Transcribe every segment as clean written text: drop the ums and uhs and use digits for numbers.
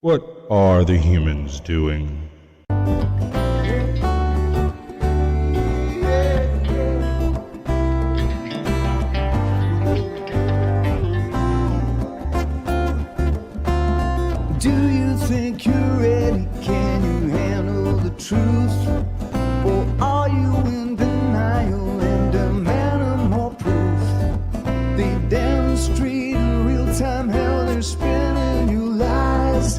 What are the humans doing? Do you think you're ready? Can you handle the truth? Or are you in denial and demanding more proof? They demonstrate in real time how they're spinning you lies,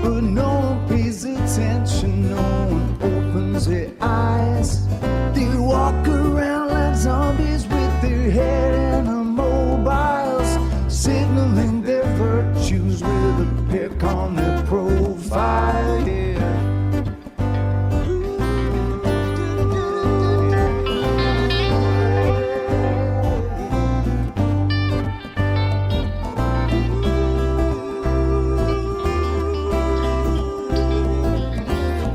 but no one pays attention, no one opens their eyes. They walk around like zombies with their head in the mobiles, signaling their virtues with a pick on their profile. Yeah.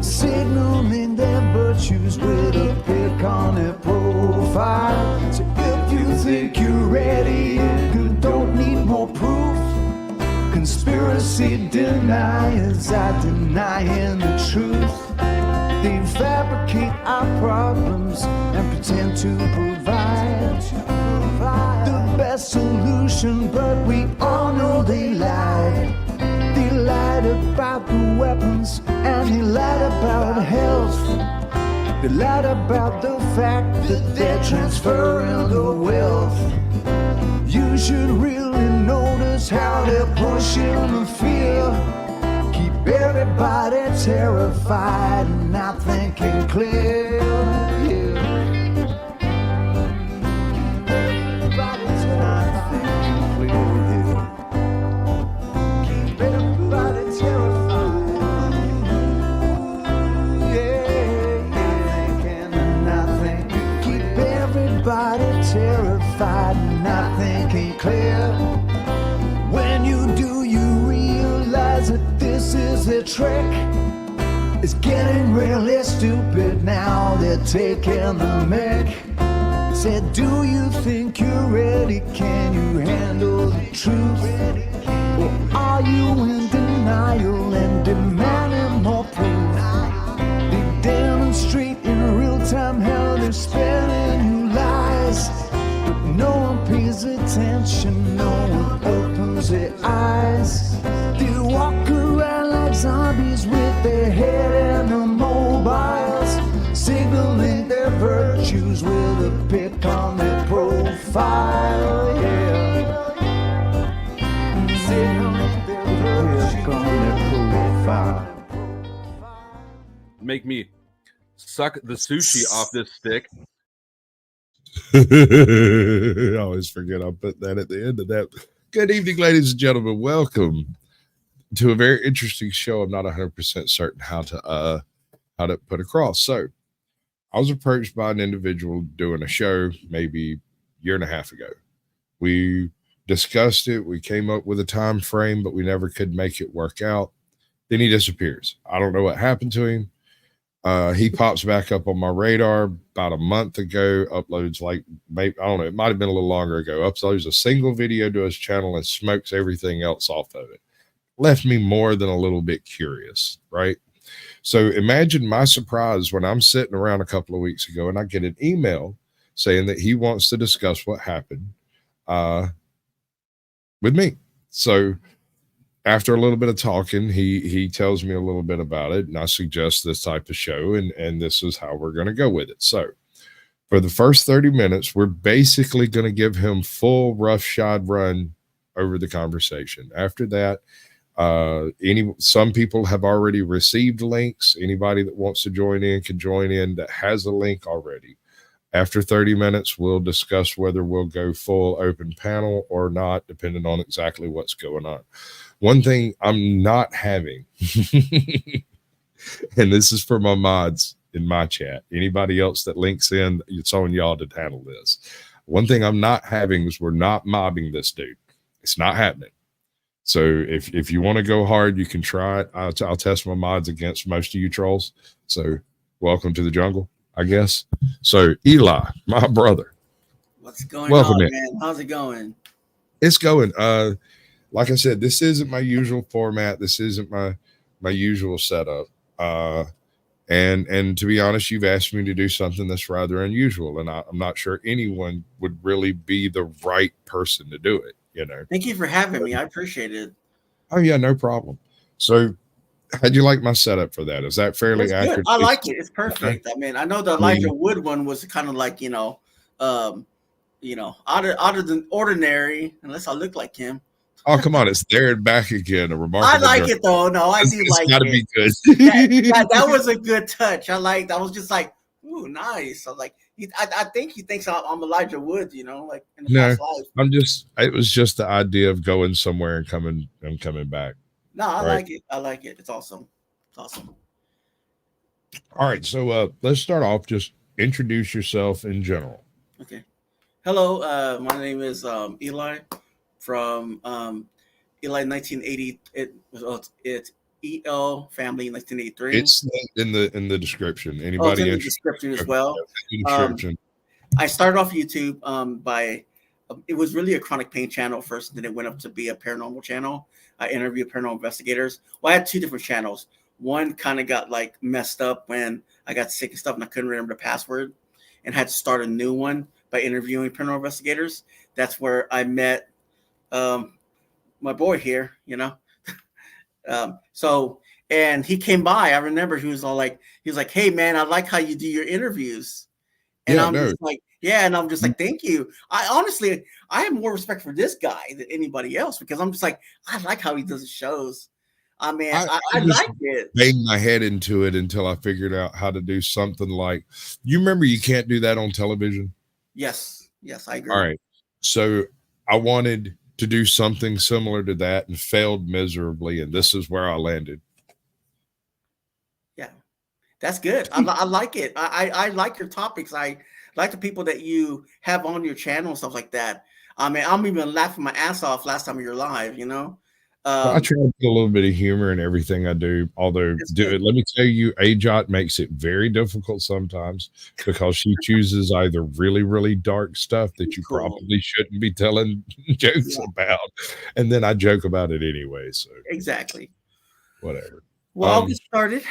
Signaling their virtues with a pick on their profile. So if you think you're ready, you don't need more proof. Conspiracy deniers are denying the truth. They fabricate our problems and pretend to provide the best solution, but we all know they lied. They lied about the weapons and they lied about health. They lied about the fact that they're transferring the wealth. You should really notice how they're pushing the fear. Keep everybody terrified and not thinking clear. Yeah. Everybody's not thinking clear. Keep everybody terrified. Yeah, thinking and not thinking. Keep everybody terrified and not thinking clear. When you do, you realize that this is their trick. It's getting really stupid now, they're taking the mic. Said, do you think you're ready? Can you handle the truth? Or are you in denial and demanding more proof? They demonstrate in real time how they're spinning you lies, but no one pays attention, no one opens their eyes. They walk around like zombies with their head in the mobiles, signaling their virtues with a pick on their profile. Yeah. Signaling their virtues on their profile. Make me suck the sushi off this stick. I always forget I'll put that at the end of that. Good evening, ladies and gentlemen. Welcome to a very interesting show. I'm not 100% certain how to put across. So I was approached by an individual doing a show maybe a year and a half ago. We discussed it. We came up with a time frame, but we never could make it work out. Then he disappears. I don't know what happened to him. He pops back up on my radar about a month ago, uploads like, maybe, I don't know, it might have been a little longer ago, uploads a single video to his channel and smokes everything else off of it. Left me more than a little bit curious, right? So imagine my surprise when I'm sitting around a couple of weeks ago and I get an email saying that he wants to discuss what happened with me. So after a little bit of talking, he tells me a little bit about it, and I suggest this type of show, and this is how we're going to go with it. So for the first 30 minutes, we're basically going to give him full roughshod run over the conversation. After that, some people have already received links. Anybody that wants to join in can join in that has a link already. After 30 minutes, we'll discuss whether we'll go full open panel or not, depending on exactly what's going on. One thing I'm not having, and this is for my mods in my chat, anybody else that links in, it's on y'all to handle this. One thing I'm not having is we're not mobbing this dude. It's not happening. So if you want to go hard, you can try it. I'll test my mods against most of you trolls. So welcome to the jungle, I guess. So Eli, my brother. What's going welcome on, in. man? How's it going? It's going. like I said, this isn't my usual format. This isn't my usual setup. And to be honest, you've asked me to do something that's rather unusual, and I'm not sure anyone would really be the right person to do it. You know. Thank you for having me. I appreciate it. Oh yeah, no problem. So, how'd you like my setup for that? Is that fairly It's good. accurate? I like it. It's Okay. perfect. I mean, I know the I mean, Elijah Wood one was kind of like, out of the ordinary, unless I look like him. oh come on, it's there and back again. A I remarkable like journey. it though. No, I do It's like got to it. be good. That was a good touch. I was just like, ooh, nice. I was like, I think he thinks I'm Elijah Wood, like in the No, past life. It was just the idea of going somewhere and coming back. No, I All right. like it. I like it. It's awesome. It's awesome. All right. So let's start off. Just introduce yourself in general. Okay. Hello. My name is Eli from Eli 1980. It's EL Family 1983. It's in the description. It's Anybody in the interested? description as well. In the description. I started off YouTube by it was really a chronic pain channel first, then it went up to be a paranormal channel. I interviewed paranormal investigators. Well, I had two different channels. One kind of got like messed up when I got sick and stuff, and I couldn't remember the password, and had to start a new one by interviewing paranormal investigators. That's where I met my boy here, and he came by. I remember he was like, "Hey man, I like how you do your interviews." And Yeah, I'm no. just like, yeah, and I'm just like, thank you. I honestly have more respect for this guy than anybody else, because I'm just like, I like how he does his shows. I mean, I just like it. banged my head into it until I figured out how to do something like, you remember you can't do that on television? Yes, I agree. All right. So I wanted to do something similar to that and failed miserably, and this is where I landed. Yeah, that's good. I like it. I like your topics. I like the people that you have on your channel and stuff like that. I mean, I'm even laughing my ass off last time you're live, Well, I try to put a little bit of humor in everything I do. Although, let me tell you, AJOT makes it very difficult sometimes because she chooses either really, really dark stuff that you Cool. probably shouldn't be telling jokes about, and then I joke about it anyway. So exactly. whatever. Well, I'll get started.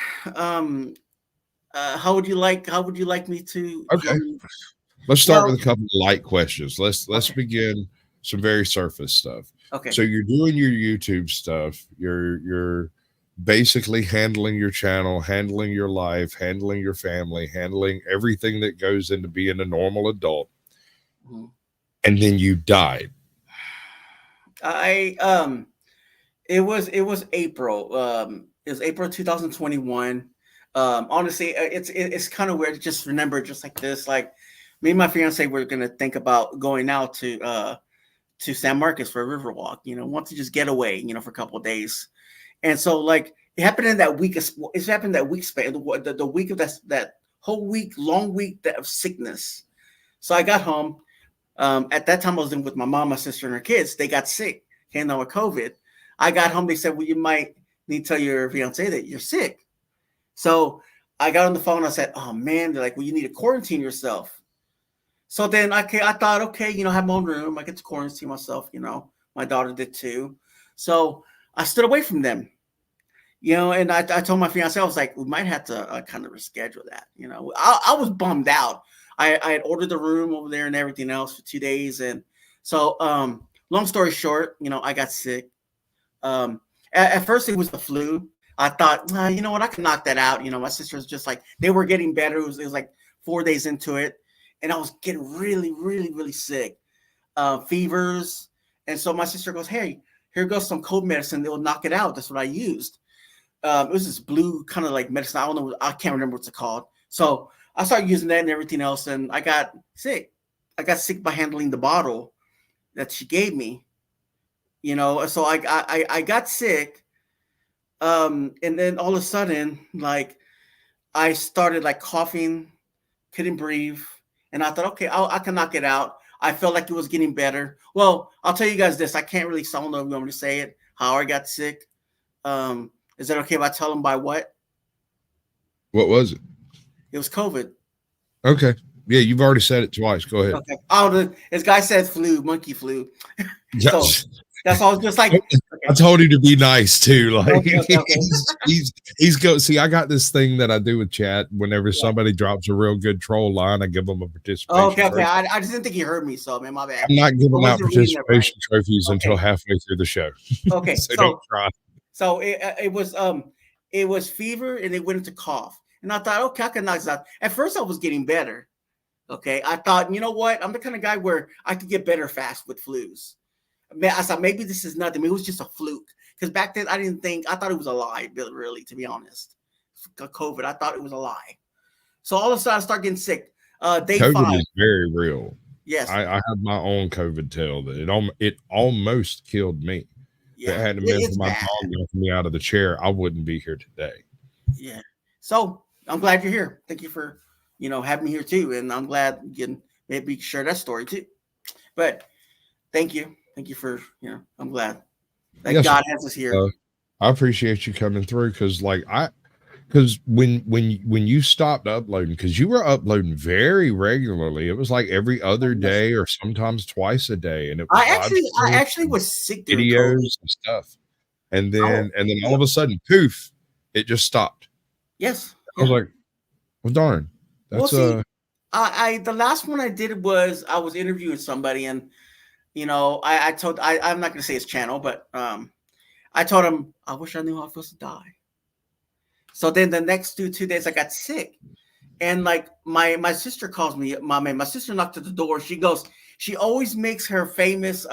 How would you like me to? Okay. Let's start with a couple of light questions. Let's begin some very surface stuff. Okay. So you're doing your YouTube stuff. You're basically handling your channel, handling your life, handling your family, handling everything that goes into being a normal adult. Mm-hmm. And then you died. It was April. It was April 2021. Honestly, it's kind of weird to just remember just like this. Like me and my fiance were gonna think about going out to San Marcos for a river walk. Want to just get away. For a couple of days. And so like it happened in that week. It happened that week span. The week of that whole week, long week of sickness. So I got home. At that time I was in with my mom, my sister, and her kids. They got sick, came down with COVID. I got home. They said, well, you might need to tell your fiance that you're sick. So I got on the phone. I said, oh man, they're like, well, you need to quarantine yourself. So then I thought, okay, I have my own room. I get to quarantine myself. My daughter did too. So I stood away from them, and I told my fiance, I was like, we might have to kind of reschedule that. I was bummed out. I had ordered the room over there and everything else for 2 days. And so long story short, I got sick. At first it was the flu. I thought, you know what, I can knock that out. My sister was just like, they were getting better. It was like 4 days into it. And I was getting really, really, really sick. Fevers. And so my sister goes, hey, here goes some cold medicine. It will knock it out. That's what I used. It was this blue kind of like medicine. I can't remember what's it called. So I started using that and everything else. And I got sick. I got sick by handling the bottle that she gave me. So I got sick. And then all of a sudden, like I started like coughing, couldn't breathe. And I thought, okay, I can knock it out. I felt like it was getting better. Well, I'll tell you guys this. I can't really sound if you want me to say it, how I got sick. Is that okay if I tell them by what? What was it? It was COVID. Okay. Yeah, you've already said it twice. Go ahead. Okay. Oh, this guy said flu, monkey flu. Yes. That's all. Just like I told him to be nice too. Like okay. he's go. See, I got this thing that I do with chat. Whenever somebody drops a real good troll line, I give them a participation. Okay. trophy. I just didn't think he heard me, so man, my bad. I'm not giving I out wasn't reading it right. participation trophies until Okay. halfway through the show. Okay, so don't try. So it was fever and it went into cough, and I thought, okay, I can knock this out. At first, I was getting better. Okay, I thought, you know what? I'm the kind of guy where I could get better fast with flus. I thought maybe this is nothing. Maybe it was just a fluke. Because back then, I thought it was a lie, really, to be honest. COVID, I thought it was a lie. So all of a sudden, I start getting sick. Day COVID 5. is very real. Yes. I have my own COVID tale that it almost killed me. Yeah. If it hadn't been for my dog knocking me out of the chair, I wouldn't be here today. Yeah. So I'm glad you're here. Thank you for having me here too. And I'm glad you can maybe share that story too. But thank you. Thank you for, I'm glad that God has us here. I appreciate you coming through because when you stopped uploading, because you were uploading very regularly, it was like every other day or sometimes twice a day. And it was I actually was sick during videos COVID. and stuff. And then all of a sudden, poof, it just stopped. Yes. I was like, well, darn. That's the last one I did was I was interviewing somebody, and I'm not gonna say his channel, but I told him I wish I knew how it feels to die. So then the next 2 days I got sick, and like my sister calls me. My sister knocked at the door. She goes. She always makes her famous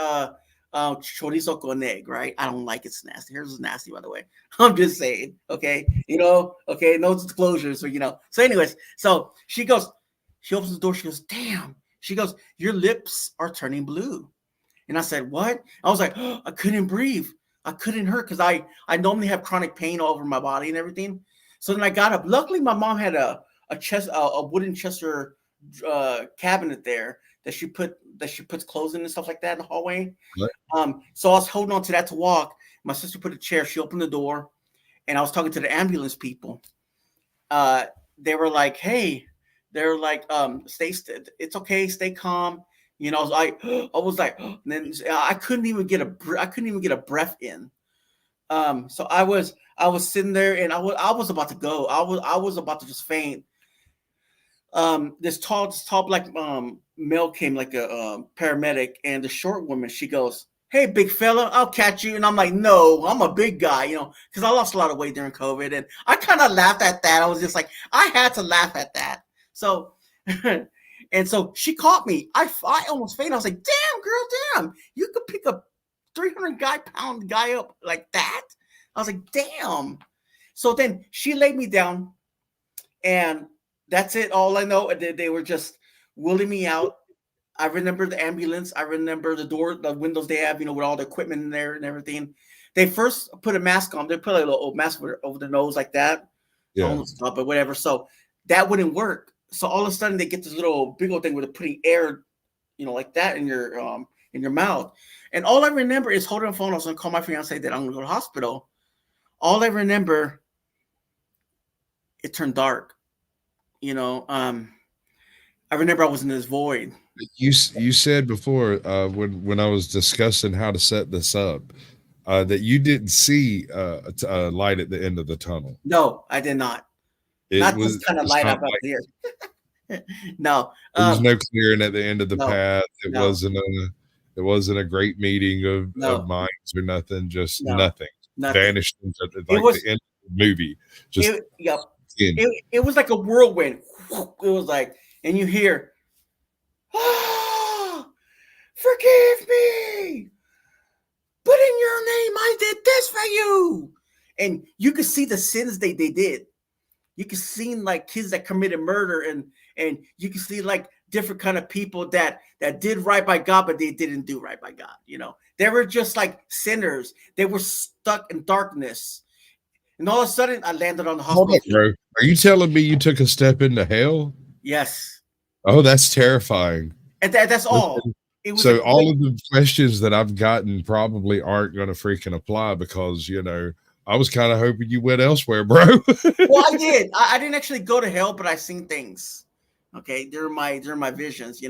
chorizo con egg, right? I don't like it. It's nasty. Hers is nasty, by the way. I'm just saying, okay? Okay, no disclosures, or So anyways, so she opens the door. She goes, damn. She goes, your lips are turning blue. And I said, what? I was like, I couldn't breathe. I couldn't hurt because I normally have chronic pain all over my body and everything. So then I got up. Luckily, my mom had a wooden Chester cabinet there that she puts clothes in and stuff like that in the hallway. Right. So I was holding on to that to walk. My sister put a chair. She opened the door, and I was talking to the ambulance people. They were like, "Hey," they're like, it's okay, stay calm." I was like, and then I couldn't even get a breath in. So I was sitting there, and I was about to go. I was about to just faint. This tall black male came, like a paramedic, and the short woman, she goes, "Hey, big fella, I'll catch you." And I'm like, "No, I'm a big guy," because I lost a lot of weight during COVID, and I kind of laughed at that. I was just like, I had to laugh at that. So, and so she caught me. I almost fainted. I was like, "Damn, girl, damn, you could pick a 300-pound guy up like that." I was like, "Damn." So then she laid me down, and that's it. All I know, they were just wheeling me out. I remember the ambulance. I remember the windows they have, with all the equipment in there and everything. They first put a mask on. They put a little old mask over the nose like that. Yeah. But whatever. So that wouldn't work. So all of a sudden they get this little big old thing where they're putting air, like that in your mouth. And all I remember is holding the phone. I was going to call my fiance that I'm going to go to the hospital. All I remember, it turned dark. I remember I was in this void. You said before when I was discussing how to set this up that you didn't see a light at the end of the tunnel. No, I did not. Not this kind of light up here. No, there was no clearing at the end of the path. It wasn't a great meeting of minds or nothing. Just nothing. Vanished at the end of the movie. Just it was like a whirlwind. It was like, and you hear, forgive me, but in your name I did this for you. And you could see the sins they did. You could see like kids that committed murder, and you could see like different kind of people that did right by God, but they didn't do right by God. They were just like sinners. They were stuck in darkness. And all of a sudden I landed on the hospital. Hold up, bro. Are you telling me you took a step into hell? Yes. Oh, that's terrifying. And that's all. So all of the questions that I've gotten probably aren't going to freaking apply because, I was kind of hoping you went elsewhere, bro. Well, I did. I didn't actually go to hell, but I seen things. Okay, during my visions,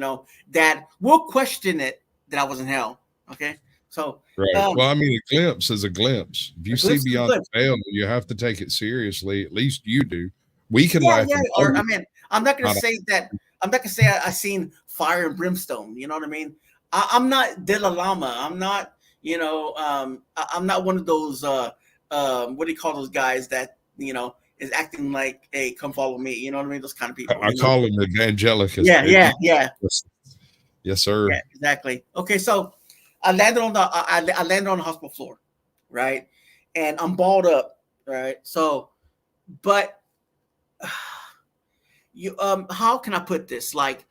that will question it that I was in hell. Okay, So, Right. Well, I mean, a glimpse is a glimpse. If you a see glimpse is a beyond the glimpse. veil, you have to take it seriously. At least you do. We can Yeah, laugh yeah. and Or I mean, I'm not gonna not say that. I'm not gonna say I seen fire and brimstone. You know what I mean? I'm not Dalai Lama. I'm not. You know, I'm not one of those. What do you call those guys that is acting like, hey, come follow me. You know what I mean? Those kind of people. I You know? call him Evangelicus, Yeah, baby. yeah. Yes, sir. Yeah, exactly. Okay, so I landed on the I landed on the hospital floor, right? And I'm balled up, right? So, but you how can I put this? Like,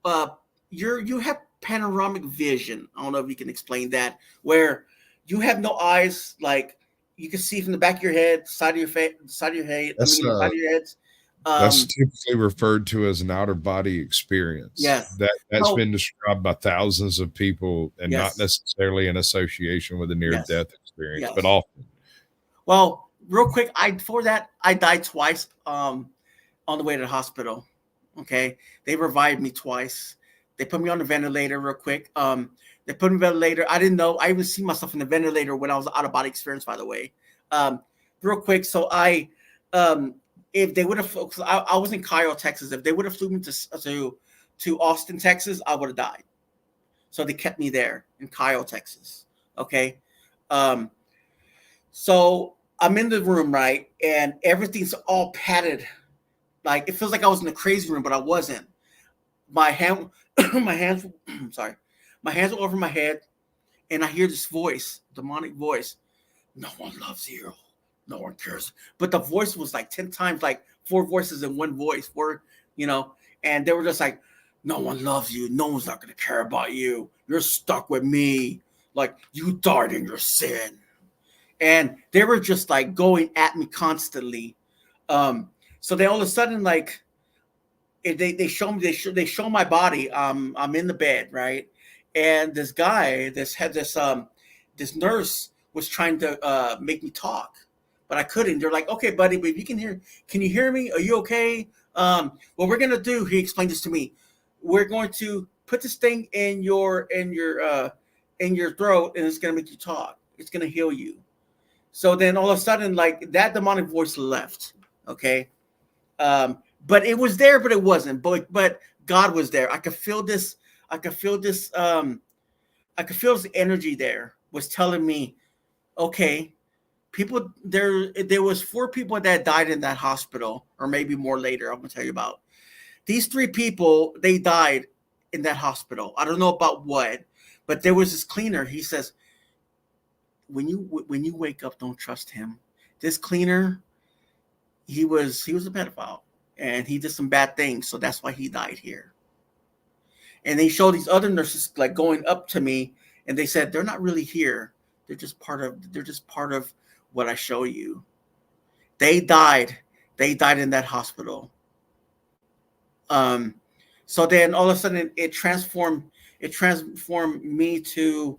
uh, you have panoramic vision. I don't know if you can explain that, where you have no eyes, like you can see from the back of your head, side of your face, side of your head. I That's mean, the side of your heads. that's typically referred to as an outer body experience. Yes. That's So, been described by thousands of people, and not yes, necessarily in association with a yes, near-death experience, but yes. often. Well, real quick, before that I died twice on the way to the hospital. Okay, they revived me twice. They put me on the ventilator real quick. They put me on the ventilator. I didn't know. I even see myself in the ventilator when I was out of body experience. By the way, real quick. So if they would have, I was in Cairo, Texas. If they would have flew me to Austin, Texas, I would have died. So they kept me there in Cairo, Texas. Okay. So I'm in the room, right, and everything's all padded. Like it feels like I was in a crazy room, but I wasn't. My hand, my hands, sorry, my hands were over my head, and I hear this voice, demonic voice. No one loves you. No one cares. But the voice was like 10 times, like 4 voices in one voice. And they were just like, no one loves you. No one's not gonna care about you. You're stuck with me. Like you died in your sin. And they were just like going at me constantly. So they all of a sudden, like, they show me, they show my body. I'm in the bed, right? And this guy, this nurse was trying to make me talk, but I couldn't. They're like, okay, buddy, but if you can you hear me? Are you okay? What we're gonna do? He explained this to me. We're going to put this thing in your throat, and it's gonna make you talk. It's gonna heal you. So then all of a sudden, like that demonic voice left. Okay. But it was there, but it wasn't. But God was there. I could feel this. I could feel this. I could feel this energy there was telling me, okay, people there was 4 people that died in that hospital, or maybe more later. I'm gonna tell you about these 3 people. They died in that hospital. I don't know about what, but there was this cleaner. He says, when you wake up, don't trust him. This cleaner, he was a pedophile, and he did some bad things, so that's why he died here. And they showed these other nurses like going up to me, and they said they're not really here. They're just part of what I show you. They died in that hospital. So then all of a sudden it transformed me to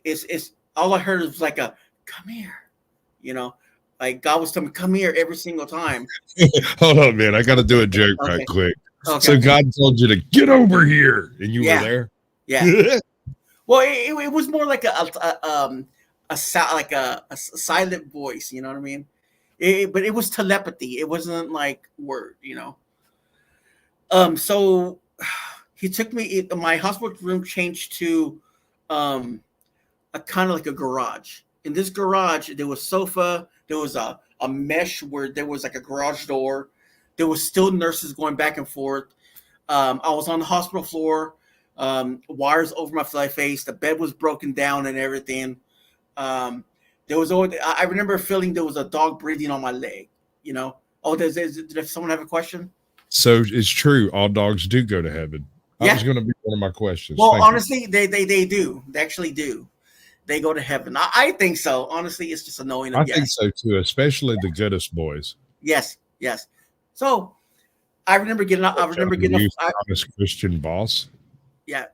it's all I heard was like a come here, like God was telling me come here every single time. Hold on, man. I got to do a joke Okay. right quick. Okay. So God told you to get over here, and you were there. Yeah. Well, it was more like a silent voice. You know what I mean? But it was telepathy. It wasn't like word. So he took me. My hospital room changed to a kind of like a garage. In this garage, there was sofa. There was a mesh where there was like a garage door. There was still nurses going back and forth. I was on the hospital floor. Wires over my face. The bed was broken down and everything. There was always, I remember feeling there was a dog breathing on my leg. Oh, did someone have a question? So it's true. All dogs do go to heaven. Yeah. That was going to be one of my questions. Well, Thank you. honestly, they do. They actually do. They go to heaven. I think so. Honestly, it's just a knowing of I yes. think so too, especially the goodest boys. Yes. So I remember getting up. Thomas Christian Boss. Yeah.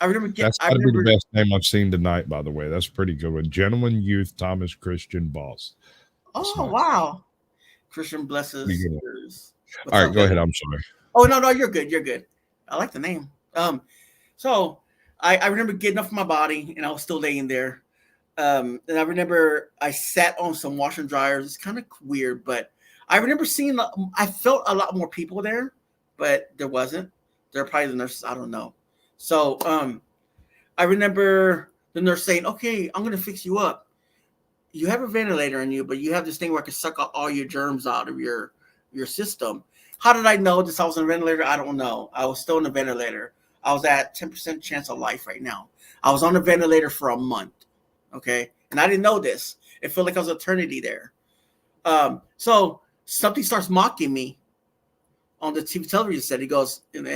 I remember getting. That's got to be the best name I've seen tonight, by the way. That's pretty good one. Gentleman Youth Thomas Christian Boss. That's nice. Wow. Christian blesses. All right, go ahead. I'm sorry. Oh no, you're good. I like the name. So I remember getting up from my body, and I was still laying there. And I remember I sat on some washer and dryers. It's kind of weird, but I remember seeing. I felt a lot more people there, but there wasn't. There were probably the nurses. I don't know. So I remember the nurse saying, "Okay, I'm gonna fix you up. You have a ventilator in you, but you have this thing where I can suck out all your germs out of your system." How did I know this? I was on a ventilator. I don't know. I was still in the ventilator. I was at 10% chance of life right now. I was on the ventilator for a month. Okay. And I didn't know this. It felt like I was eternity there. So something starts mocking me on the TV television set. He goes, and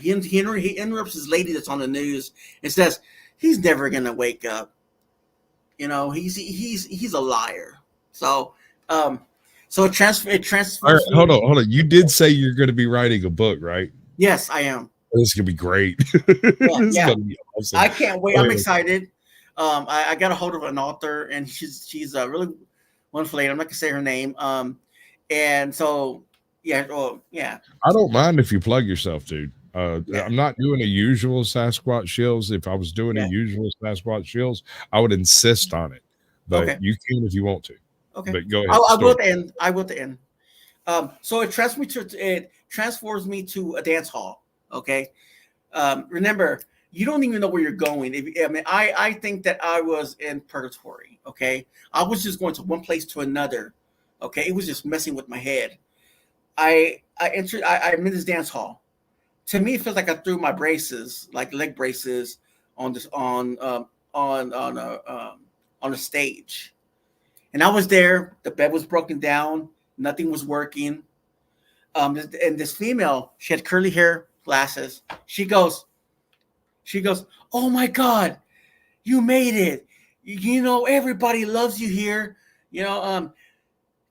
he interrupts this lady that's on the news and says, he's never going to wake up. You know, he's a liar. So, it transfers. All right, hold on. You did say you're going to be writing a book, right? Yes, I am. This is gonna be great. Yeah. Gonna be awesome. I can't wait. I'm excited. I got a hold of an author, and she's a really wonderful lady. I'm not gonna say her name. And so yeah, I don't mind if you plug yourself, dude. Yeah. I'm not doing a usual Sasquatch shills. If I was doing a usual Sasquatch shills, I would insist on it. But you can if you want to. Okay. But go ahead. I will at the end. I will at the end. So it transforms me to a dance hall. Okay. Remember, you don't even know where you're going. I think that I was in purgatory. Okay. I was just going to one place to another. Okay. It was just messing with my head. I'm in this dance hall. To me, it feels like I threw my braces, like leg braces, on a stage. And I was there. The bed was broken down. Nothing was working. And this female, she had curly hair, glasses. She goes, "Oh my God, you made it. You know, everybody loves you here. You know,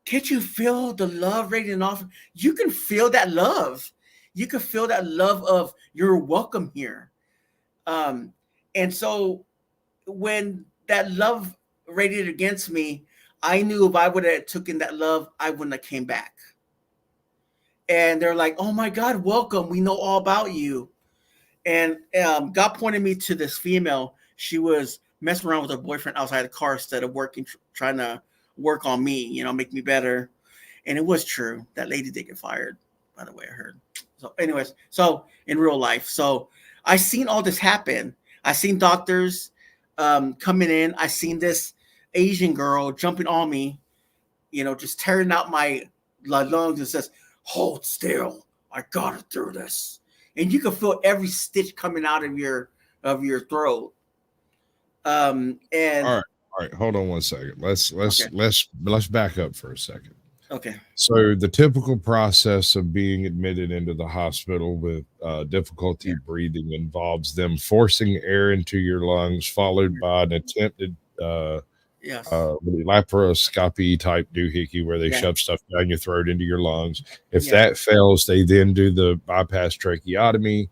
can't you feel the love radiating off? You can feel that love. You can feel that love of you're welcome here." And so when that love radiated against me, I knew if I would have taken that love, I wouldn't have came back. And they're like, "Oh my God, welcome. We know all about you." And God pointed me to this female. She was messing around with her boyfriend outside the car instead of trying to work on me, you know, make me better. And it was true. That lady did get fired, by the way, I heard. So anyways, so in real life. So I seen all this happen. I seen doctors coming in. I seen this Asian girl jumping on me, you know, just tearing out my lungs and says, "Hold still. I got it through this." And you can feel every stitch coming out of your throat. And all right. Hold on one second. Let's back up for a second. Okay. So the typical process of being admitted into the hospital with difficulty breathing involves them forcing air into your lungs, followed by an attempted laparoscopy type doohickey where they shove stuff down your throat into your lungs. If that fails, they then do the bypass tracheotomy,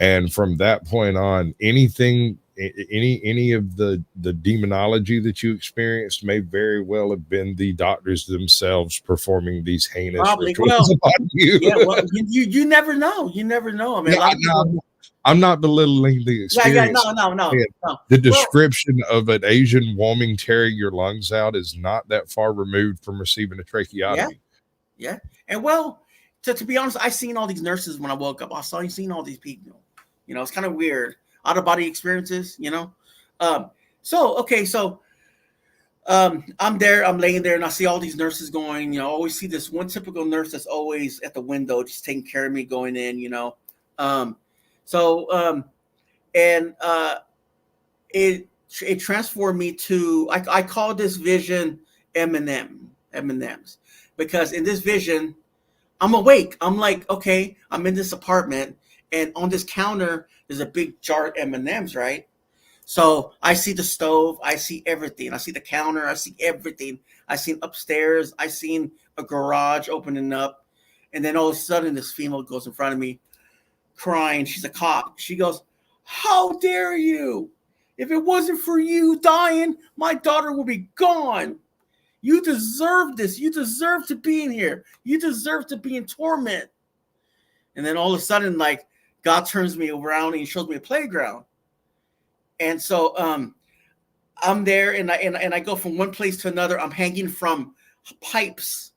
and from that point on, any of the demonology that you experienced may very well have been the doctors themselves performing these heinous rituals upon you. Yeah, well, you never know. You never know. I mean, I'm not belittling the experience. No. The description of an Asian woman tearing your lungs out is not that far removed from receiving a tracheotomy. Yeah. And to be honest, I seen all these nurses when I woke up. I seen all these people. You know, it's kind of weird. Out of body experiences, you know. I'm there, I'm laying there, and I see all these nurses going, you know, I always see this one typical nurse that's always at the window just taking care of me going in, you know. It transformed me to, I call this vision M&Ms, because in this vision, I'm awake. I'm like, okay, I'm in this apartment, and on this counter, there's a big jar of M&Ms, right? So I see the stove, I see everything. I see the counter, I see everything. I seen upstairs, I seen a garage opening up, and then all of a sudden, this female goes in front of me, crying. She's a cop. She goes, "How dare you? If it wasn't for you dying, my daughter will be gone. You deserve this. You deserve to be in here. You deserve to be in torment." And then all of a sudden, like, God turns me around and he shows me a playground. And so I'm there, and I go from one place to another. I'm hanging from pipes.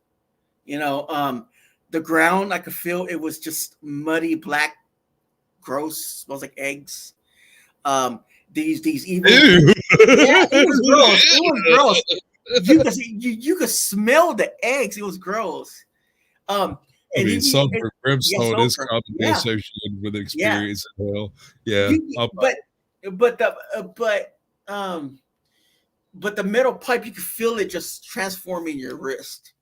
The ground, I could feel it was just muddy, black, gross, smells like eggs. These evil, Ew. yeah, it was gross. It was gross. You could smell the eggs. It was gross. Um, I and mean, sulfur yeah, brimstone is sulfur. commonly Yeah, associated with yeah. experience in hell. Yeah. But the but the metal pipe, you could feel it just transforming your wrist,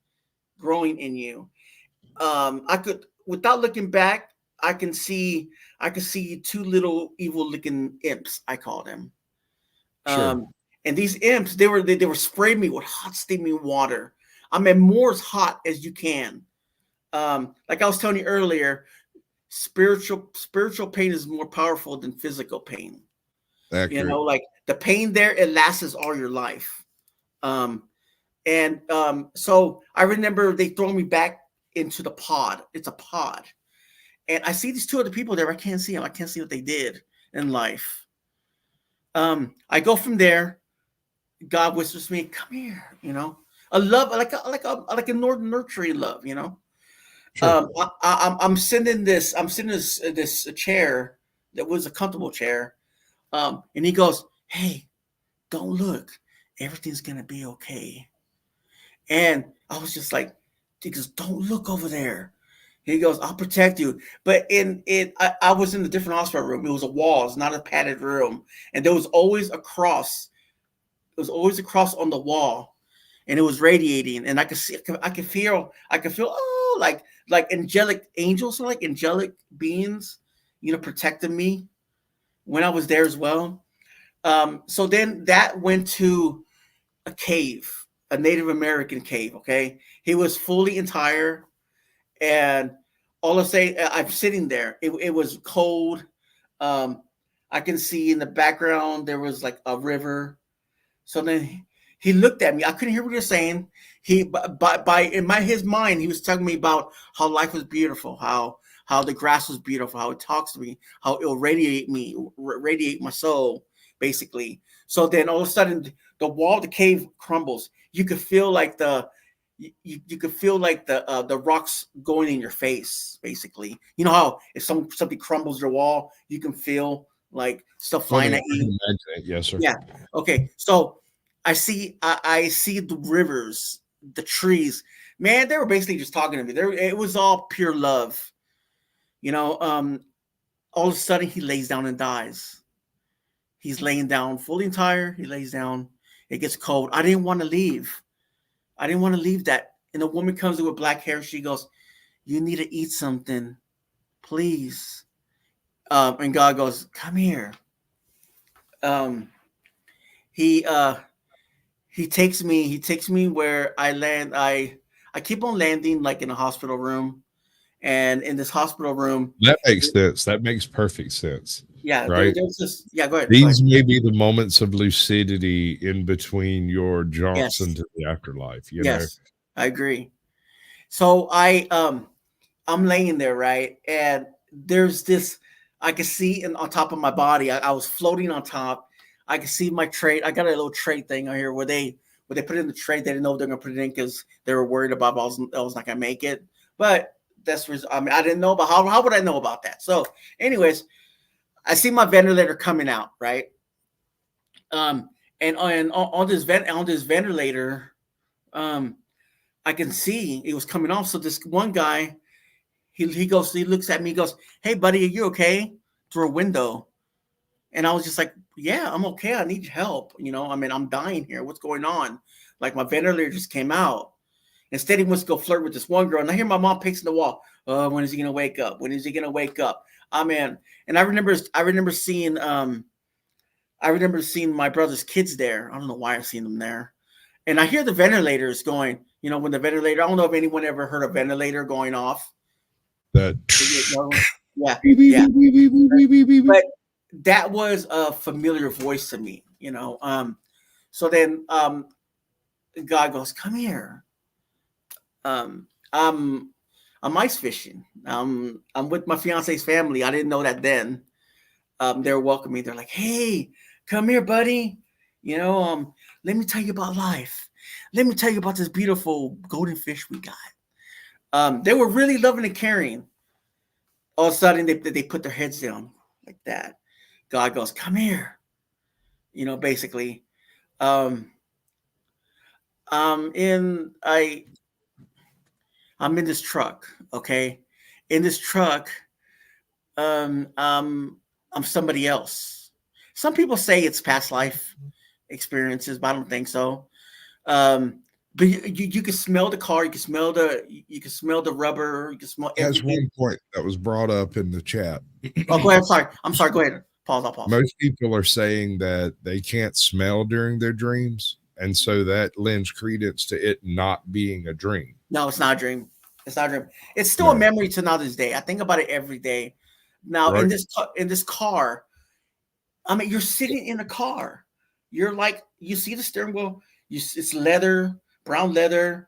growing in you. I could, without looking back, I can see two little evil looking imps, I call them. Sure. And these imps, they were spraying me with hot steaming water. I mean, more as hot as you can. Like I was telling you earlier, spiritual pain is more powerful than physical pain. Accurate. Like the pain there, it lasts all your life. So I remember they throw me back into the pod. It's a pod. And I see these two other people there. I can't see them. I can't see what they did in life. I go from there. God whispers to me, "Come here." A love, like a nurturing love. Sure. I'm sitting this chair that was a comfortable chair. And he goes, "Hey, don't look. Everything's gonna be okay." And I was just like, he goes, "Don't look over there." He goes, "I'll protect you." But I was in a different hospital room. It was a wall. It's not a padded room. And there was always a cross. It was always a cross on the wall, and it was radiating. And I could see, I could feel, oh, like angelic angels, like angelic beings, protecting me when I was there as well. So then that went to a cave, a Native American cave. Okay, he was fully entire, and all I say, I'm sitting there. It was cold. I can see in the background there was like a river. So then he looked at me. I couldn't hear what he was saying. He by in his mind, he was telling me about how life was beautiful, how the grass was beautiful, how it talks to me, how it'll radiate my soul, basically. So then all of a sudden, the wall of the cave crumbles. You could feel like you could feel like the rocks going in your face, basically. You know how if something crumbles your wall, you can feel like stuff flying at you. Imagine it. Yes, sir. Yeah. Okay. So I see the rivers, the trees. Man, they were basically just talking to me. It was all pure love. All of a sudden he lays down and dies. He's laying down fully entire. He lays down. It gets cold. I didn't want to leave. That. And a woman comes in with black hair. She goes, "You need to eat something, please." And God goes, "Come here." He takes me where I land. I keep on landing like in a hospital room. And in this hospital room, That makes sense. That makes perfect sense. yeah, Right. there's this. Yeah, go ahead. These may be the moments of lucidity in between your jaunts Yes. into the afterlife. Yes, I agree. So I'm laying there, right, and there's this. I can see on top of my body. I was floating on top. I can see my tray. I got a little tray thing on here where they put it in the tray. They didn't know they're gonna put it in because they were worried about I was not gonna make it. But I didn't know about how would I know about that? So, anyways, I see my ventilator coming out, right? And on this ventilator, I can see it was coming off. So this one guy, he looks at me, he goes, "Hey buddy, are you okay?" Through a window. And I was just like, "Yeah, I'm okay. I need help. I'm dying here. What's going on?" Like my ventilator just came out. Instead, he wants to go flirt with this one girl. And I hear my mom pacing the wall. "Oh, when is he gonna wake up? When is he gonna wake up?" And I remember seeing my brother's kids there. I don't know why I've seen them there. And I hear the ventilators going, when the ventilator, I don't know if anyone ever heard a ventilator going off. That Yeah. But that was a familiar voice to me, So then God goes, "Come here." I'm ice fishing. I'm with my fiance's family. I didn't know that then. They were welcoming me. They're like, "Hey, come here, buddy. You know, let me tell you about life. Let me tell you about this beautiful golden fish we got. They were really loving and caring. All of a sudden, they put their heads down like that. God goes, come here. You know, basically. Um, in I'm in this truck, okay? In this truck, um, um, I'm somebody else. Some people say it's past life experiences, but I don't think so. But you can smell the car, you can smell the rubber, you can smell That's everything. one point that was brought up in the chat. Oh, go ahead. I'm sorry. Go ahead. Pause. I'll pause. Most people are saying that they can't smell during their dreams, and so that lends credence to it not being a dream. No, it's not a dream. It's not a dream. It's still a memory to now this day. I think about it every day. Now Right. in this car, I mean, you're sitting in a car. You're like, you see the steering wheel. It's leather, brown leather.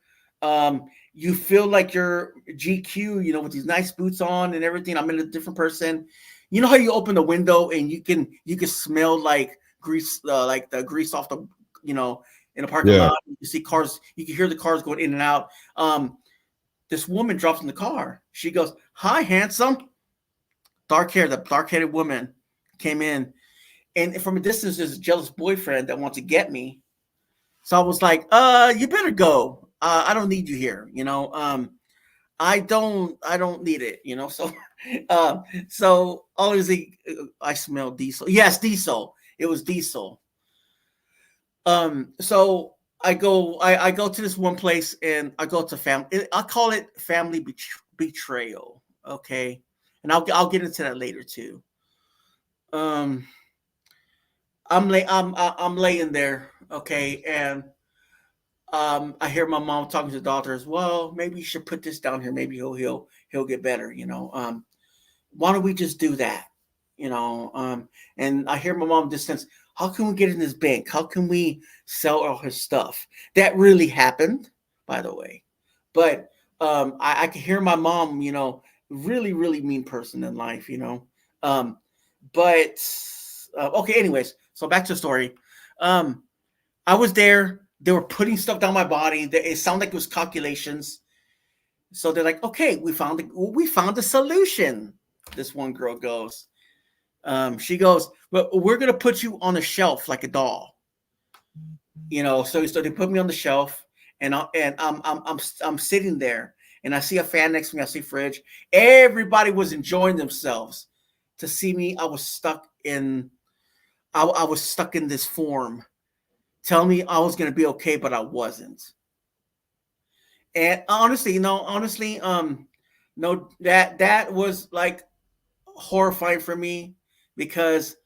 You feel like you're GQ, you know, with these nice boots on and everything. I'm in a different person. You know how you open the window and you can smell like grease, like the grease off the, you know, in a parking lot. You see cars. You can hear the cars going in and out. This woman drops in the car. She goes, "Hi, handsome." Dark hair, the dark-headed woman came in, and from a distance, there's a jealous boyfriend that wants to get me. So I was like, you better go. I don't need you here. You know, I don't need it. You know, so, so obviously I smell diesel. Yes, diesel. It was diesel. So I go to this one place and I go to family. I call it family betrayal. Okay. And I'll get into that later too. I'm laying there, okay, and I hear my mom talking to the doctor as well. Maybe you should put this down here. Maybe he'll get better. You know, why don't we just do that? You know, and I hear my mom distance. How can we get in his bank? How can we sell all his stuff? That really happened, by the way. But I can hear my mom, you know, really, really mean person in life, you know. But okay, anyways, so back to the story. I was there. They were putting stuff down my body. It sounded like it was calculations. So they're like, okay, we found the solution. This one girl goes. She goes, well, we're gonna put you on a shelf like a doll. You know, so they put me on the shelf, and I'm sitting there, and I see a fan next to me. I see a fridge. Everybody was enjoying themselves. To see me, I was stuck in this form. Tell me I was gonna be okay, but I wasn't. And honestly, no, that was like horrifying for me because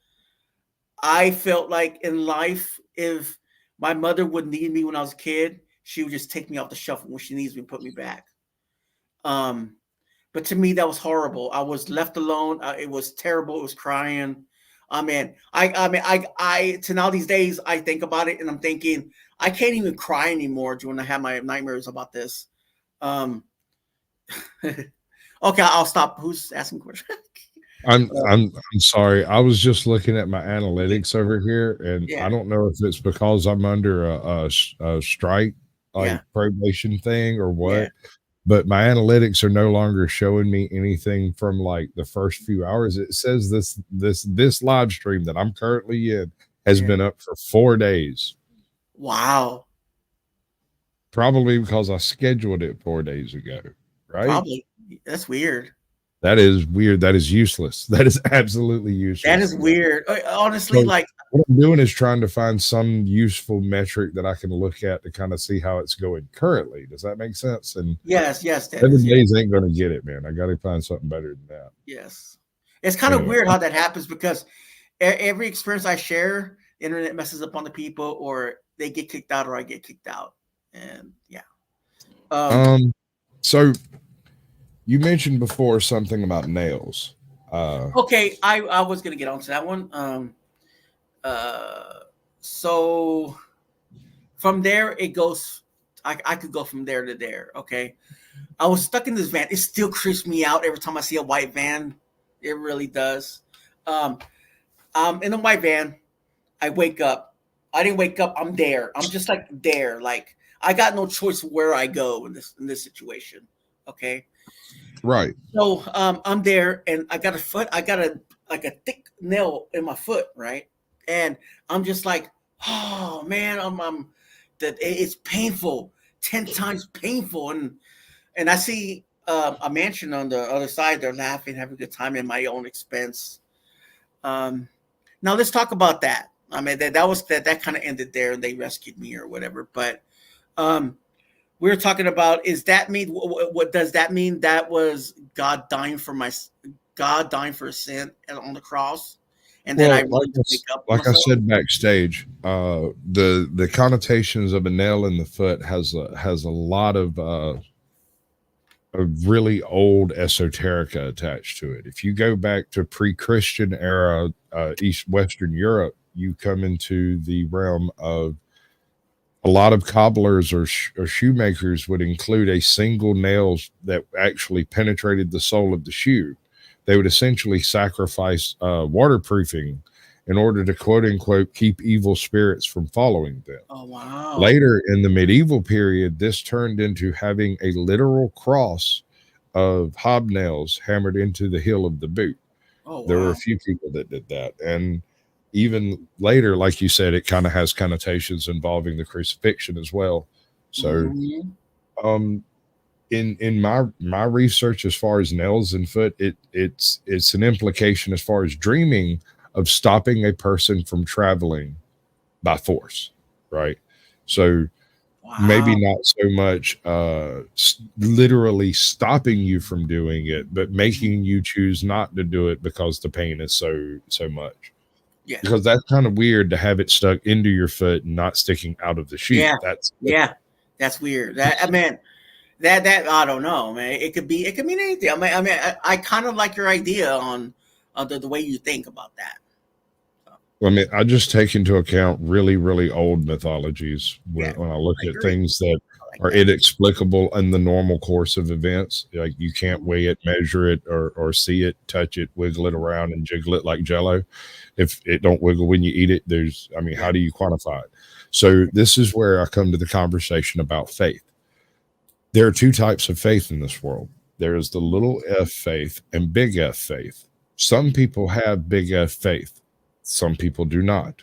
I felt like in life, if my mother would need me when I was a kid, she would just take me off the shelf when she needs me, put me back. But to me, that was horrible. I was left alone. It was terrible. It was crying. I to now these days, I think about it and I'm thinking, I can't even cry anymore when I have my nightmares about this. Okay, I'll stop. Who's asking questions? I'm sorry. I was just looking at my analytics over here, and Yeah. I don't know if it's because I'm under a strike, like Yeah. probation thing or what. Yeah. But my analytics are no longer showing me anything from like the first few hours. It says this live stream that I'm currently in has Yeah. been up for 4 days. Wow. Probably because I scheduled it 4 days ago. Right? Probably. That's weird. That is weird. That is useless. That is absolutely useless. That is weird. Honestly, So, like what I'm doing is trying to find some useful metric that I can look at to kind of see how it's going currently. Does that make sense? And yes, 7 days ain't going to get it, man. I got to find something better than that. yes. It's kind of Anyway. weird how that happens because every experience I share, the internet messes up on the people, or they get kicked out, or I get kicked out, and yeah. So you mentioned before something about nails. Okay, I was gonna get onto that one. So from there it goes. I could go from there to there. Okay, I was stuck in this van. It still creeps me out every time I see a white van. It really does. I'm in a white van. I wake up. I didn't wake up. I'm there. I'm just like there. Like I got no choice where I go in this situation. Okay. Right. So I'm there and I got a foot. I got a like a thick nail in my foot, right? And I'm just like, oh man, I'm that it's painful, 10 times painful, and I see a mansion on the other side. They're laughing, having a good time at my own expense. Now let's talk about that. I mean, that was that kind of ended there, and they rescued me or whatever. But we were talking about, is that mean what does that mean? That was God dying for a sin on the cross, and then I really wake up. Like I said backstage, the connotations of a nail in the foot has a lot of really old esoterica attached to it. If you go back to pre-Christian era Western Europe, you come into the realm of a lot of cobblers or shoemakers would include a single nail that actually penetrated the sole of the shoe. They would essentially sacrifice waterproofing in order to, quote unquote, keep evil spirits from following them. Oh, wow. Later in the medieval period, this turned into having a literal cross of hobnails hammered into the heel of the boot. Oh, wow. There were a few people that did that. And even later, like you said, it kind of has connotations involving the crucifixion as well. So in my research as far as nails in foot, it's an implication as far as dreaming of stopping a person from traveling by force, right? So maybe not so much literally stopping you from doing it, but making you choose not to do it because the pain is so much. Yeah. Because that's kind of weird to have it stuck into your foot and not sticking out of the shoe. Yeah. That's weird. That I mean, that I don't know, man. It could mean anything. I mean, I kind of like your idea on the way you think about that. I mean, I just take into account really, really old mythologies when I look at things that are inexplicable in the normal course of events. Like you can't weigh it, measure it, or see it, touch it, wiggle it around and jiggle it like Jello. If it don't wiggle when you eat it, how do you quantify it? So this is where I come to the conversation about faith. There are two types of faith in this world. There is the little f faith and big F faith. Some people have big F faith. Some people do not.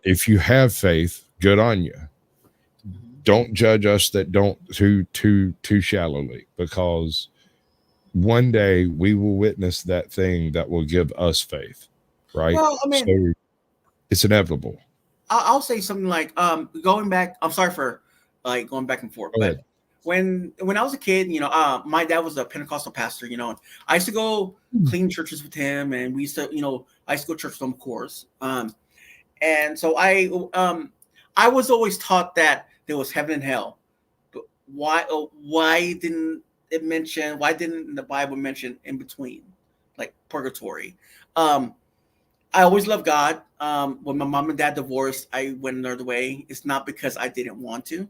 If you have faith, good on you. Don't judge us that don't too shallowly, because one day we will witness that thing that will give us faith, right? Well, I mean, so it's inevitable. I'll say something like going back. I'm sorry for like going back and forth, but when I was a kid, my dad was a Pentecostal pastor, and I used to go clean churches with him, and we used to, I used to go to church with him, of course. And so I was always taught that there was heaven and hell. But why didn't the Bible mention in between, like purgatory? I always loved God. When my mom and dad divorced, I went another way. It's not because I didn't want to.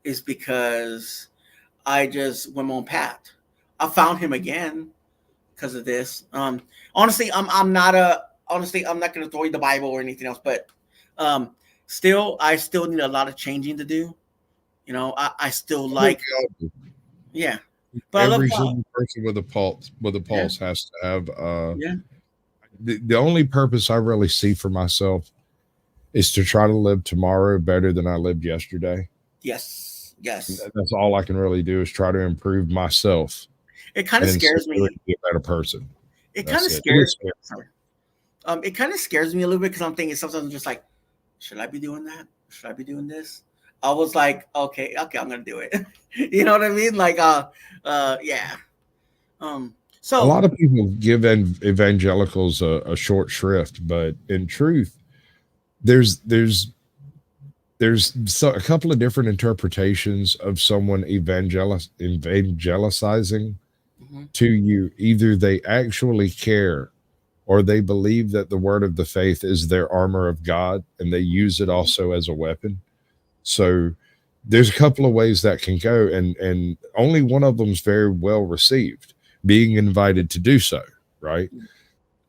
It's because I just went my own path. I found him again because of this. Honestly, I'm not going to throw you the Bible or anything else, but I still need a lot of changing to do. I still like, but every single person with a pulse has to have. The only purpose I really see for myself is to try to live tomorrow better than I lived yesterday. Yes. That's all I can really do is try to improve myself. It kind of scares me. Be a better person. It kind of scares me. It kind of scares me a little bit because I'm thinking sometimes I'm just like, should I be doing that? Should I be doing this? I was like, okay, I'm gonna do it. You know what I mean? Like, yeah. So a lot of people give evangelicals a short shrift, but in truth, there's a couple of different interpretations of someone evangelizing to you. Either they actually care, or they believe that the word of the faith is their armor of God, and they use it also as a weapon. So there's a couple of ways that can go, and only one of them is very well received, being invited to do so, right?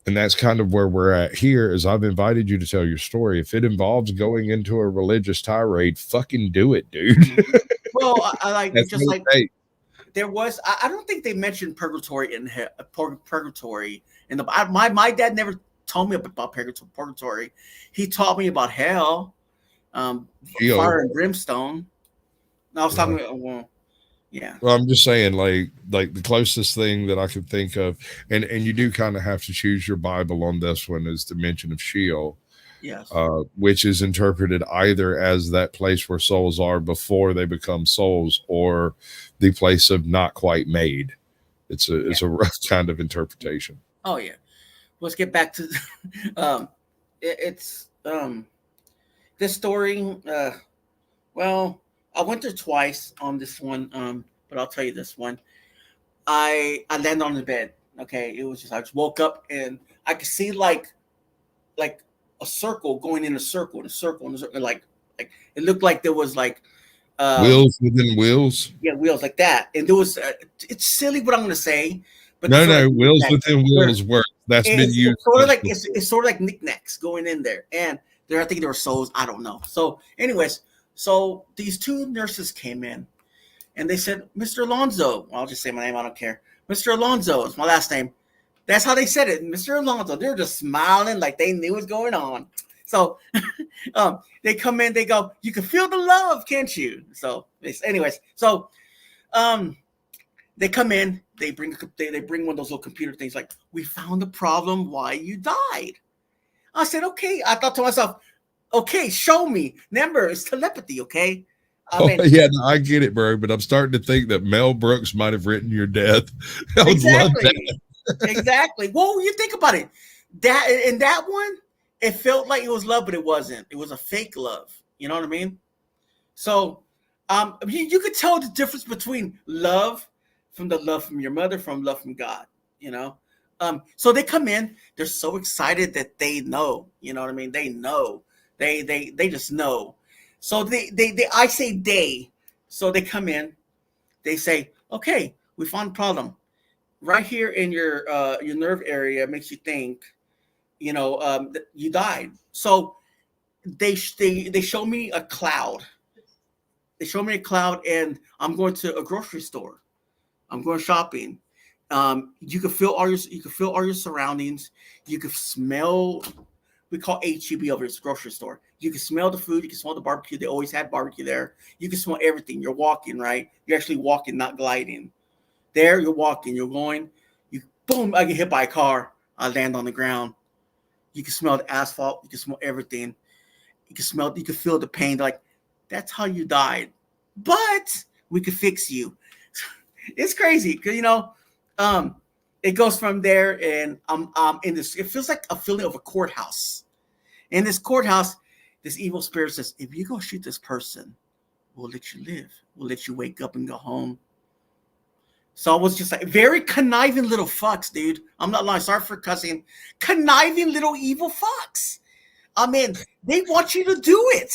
And that's kind of where we're at here. Is I've invited you to tell your story. If it involves going into a religious tirade, fucking do it, dude. Well, I like That's just what like it takes. there was. I don't think they mentioned purgatory in purgatory in the. My dad never told me about purgatory. He taught me about hell, Sheol. fire and brimstone. I was talking about, well, yeah. Well, I'm just saying, like the closest thing that I could think of, and you do kind of have to choose your Bible on this one, is the mention of Sheol, Yes. which is interpreted either as that place where souls are before they become souls, or the place of not quite made. It's a rough kind of interpretation. Oh yeah. Let's get back to it's this story. Well, I went there twice on this one, but I'll tell you this one. I landed on the bed. Okay, it was just I just woke up and I could see like a circle going in a circle, like it looked like there was like Wheels within wheels. yeah, wheels like that, and there was it's silly what I'm gonna say, but No, sort of wheels knickknacks. within wheels work. That's been used. It's sort of like it's sort of like knickknacks going in there, and I think there were souls. I don't know. So, anyways, so these two nurses came in, and they said, "Mr. Alonzo." Well, I'll just say my name. I don't care. Mr. Alonzo is my last name. That's how they said it, Mr. Alonzo. They're just smiling like they knew what's going on. So, they come in. They go, "You can feel the love, can't you?" So, anyways, so, they come in. They bring one of those little computer things. Like, we found the problem why you died. I said, okay. I thought to myself, okay, show me. Remember, it's telepathy, okay? Yeah, no, I get it, bro. But I'm starting to think that Mel Brooks might have written your death. I would love that. Exactly. Well, you think about it. That one, it felt like it was love, but it wasn't. It was a fake love. You know what I mean? So, you could tell the difference between love from the love from your mother, from love from God. You know. So they come in. They're so excited that they know. You know what I mean? They know. They just know. So they I say they. So they come in. They say, okay, we found a problem. Right here in your nerve area makes you think, you know, you died. So they show me a cloud. They show me a cloud, and I'm going to a grocery store. I'm going shopping. You can feel all your surroundings. You can smell. We call HEB over here, it's a grocery store. You can smell the food. You can smell the barbecue. They always had barbecue there. You can smell everything. You're walking, right? You're actually walking, not gliding. There, you're walking, you're going, boom, I get hit by a car, I land on the ground. You can smell the asphalt, you can smell everything. You can feel the pain. Like, that's how you died. But we could fix you. It's crazy, because it goes from there, and I'm in this, it feels like a feeling of a courthouse. In this courthouse, this evil spirit says, if you go shoot this person, we'll let you live. We'll let you wake up and go home. So I was just like, very conniving little fucks, dude. I'm not lying. Sorry for cussing. Conniving little evil fucks. I mean, they want you to do it.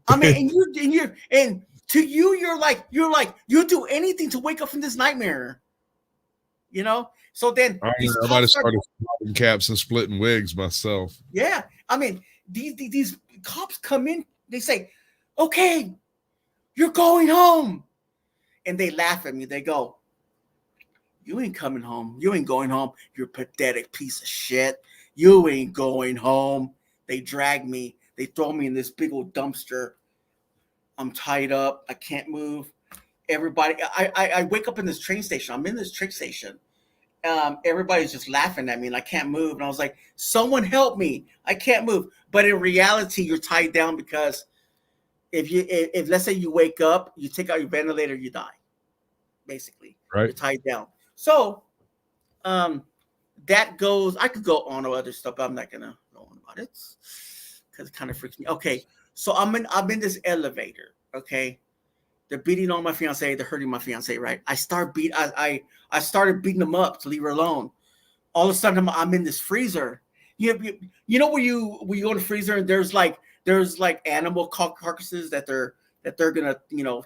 I mean, and you're like, you'll do anything to wake up from this nightmare. You know? So then I might have started splitting caps and splitting wigs myself. Yeah. I mean, these cops come in, they say, okay, you're going home. And they laugh at me. They go, you ain't coming home. You ain't going home. You're a pathetic piece of shit. You ain't going home. They drag me. They throw me in this big old dumpster. I'm tied up. I can't move. Everybody, I wake up in this train station. I'm in this train station. Everybody's just laughing at me, and I can't move. And I was like, someone help me. I can't move. But in reality, you're tied down, because if let's say you wake up, you take out your ventilator, you die. Basically. Right. You're tied down. So, that goes. I could go on to other stuff, but I'm not gonna go on about it because it kind of freaks me. Okay, so I'm in this elevator. Okay, they're beating on my fiance. They're hurting my fiance. Right? I started beating them up to leave her alone. All of a sudden, I'm in this freezer. You know where you go to the freezer and there's like animal carcasses that they're gonna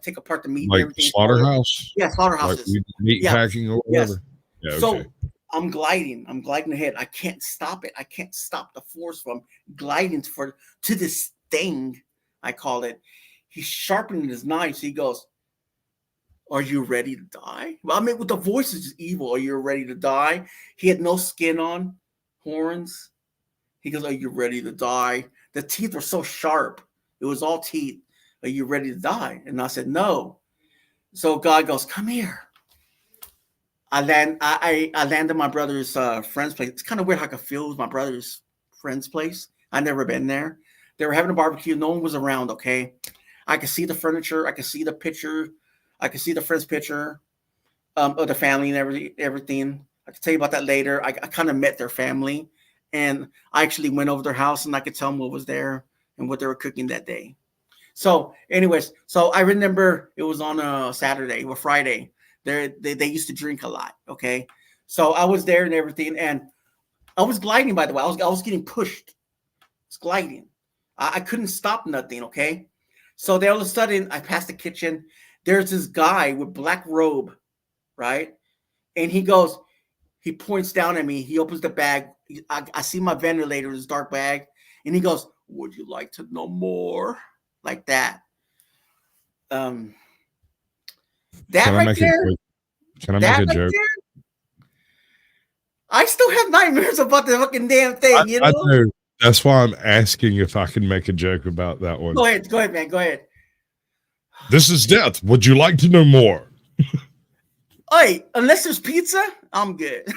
take apart the meat, like and everything. slaughterhouse. Yeah, slaughterhouses. Like meat packing or whatever. Yes. Yeah, So okay. I'm gliding ahead. I can't stop it. I can't stop the force from gliding to this thing, I call it. He's sharpening his knife. So he goes, "Are you ready to die?" Well, I mean, with the voice is just evil. "Are you ready to die?" He had no skin on, horns. He goes, "Are you ready to die?" The teeth were so sharp. It was all teeth. "Are you ready to die?" And I said, "No." So God goes, "Come here." I land at my brother's friend's place. It's kind of weird how I could feel it was my brother's friend's place. I'd never been there. They were having a barbecue. No one was around, okay? I could see the furniture. I could see the picture. I could see the friend's picture of the family and everything. I could tell you about that later. I kind of met their family. And I actually went over their house and I could tell them what was there and what they were cooking that day. So anyways, so I remember it was on a Saturday or Friday. They used to drink a lot. Okay. So I was there and everything. And I was gliding, by the way. I was getting pushed. It's gliding. I couldn't stop nothing. Okay. So then all of a sudden I passed the kitchen. There's this guy with black robe, right? And he points down at me. He opens the bag. I see my ventilator, this dark bag. And he goes, "Would you like to know more?" Like that. That Can I right make there. Can I That make a right joke? there. I still have nightmares about the fucking damn I, thing, you I know? do. That's why I'm asking if I can make a joke about that one. Go ahead, man. Go ahead. This is death. Would you like to know more? Hey, unless there's pizza, I'm good.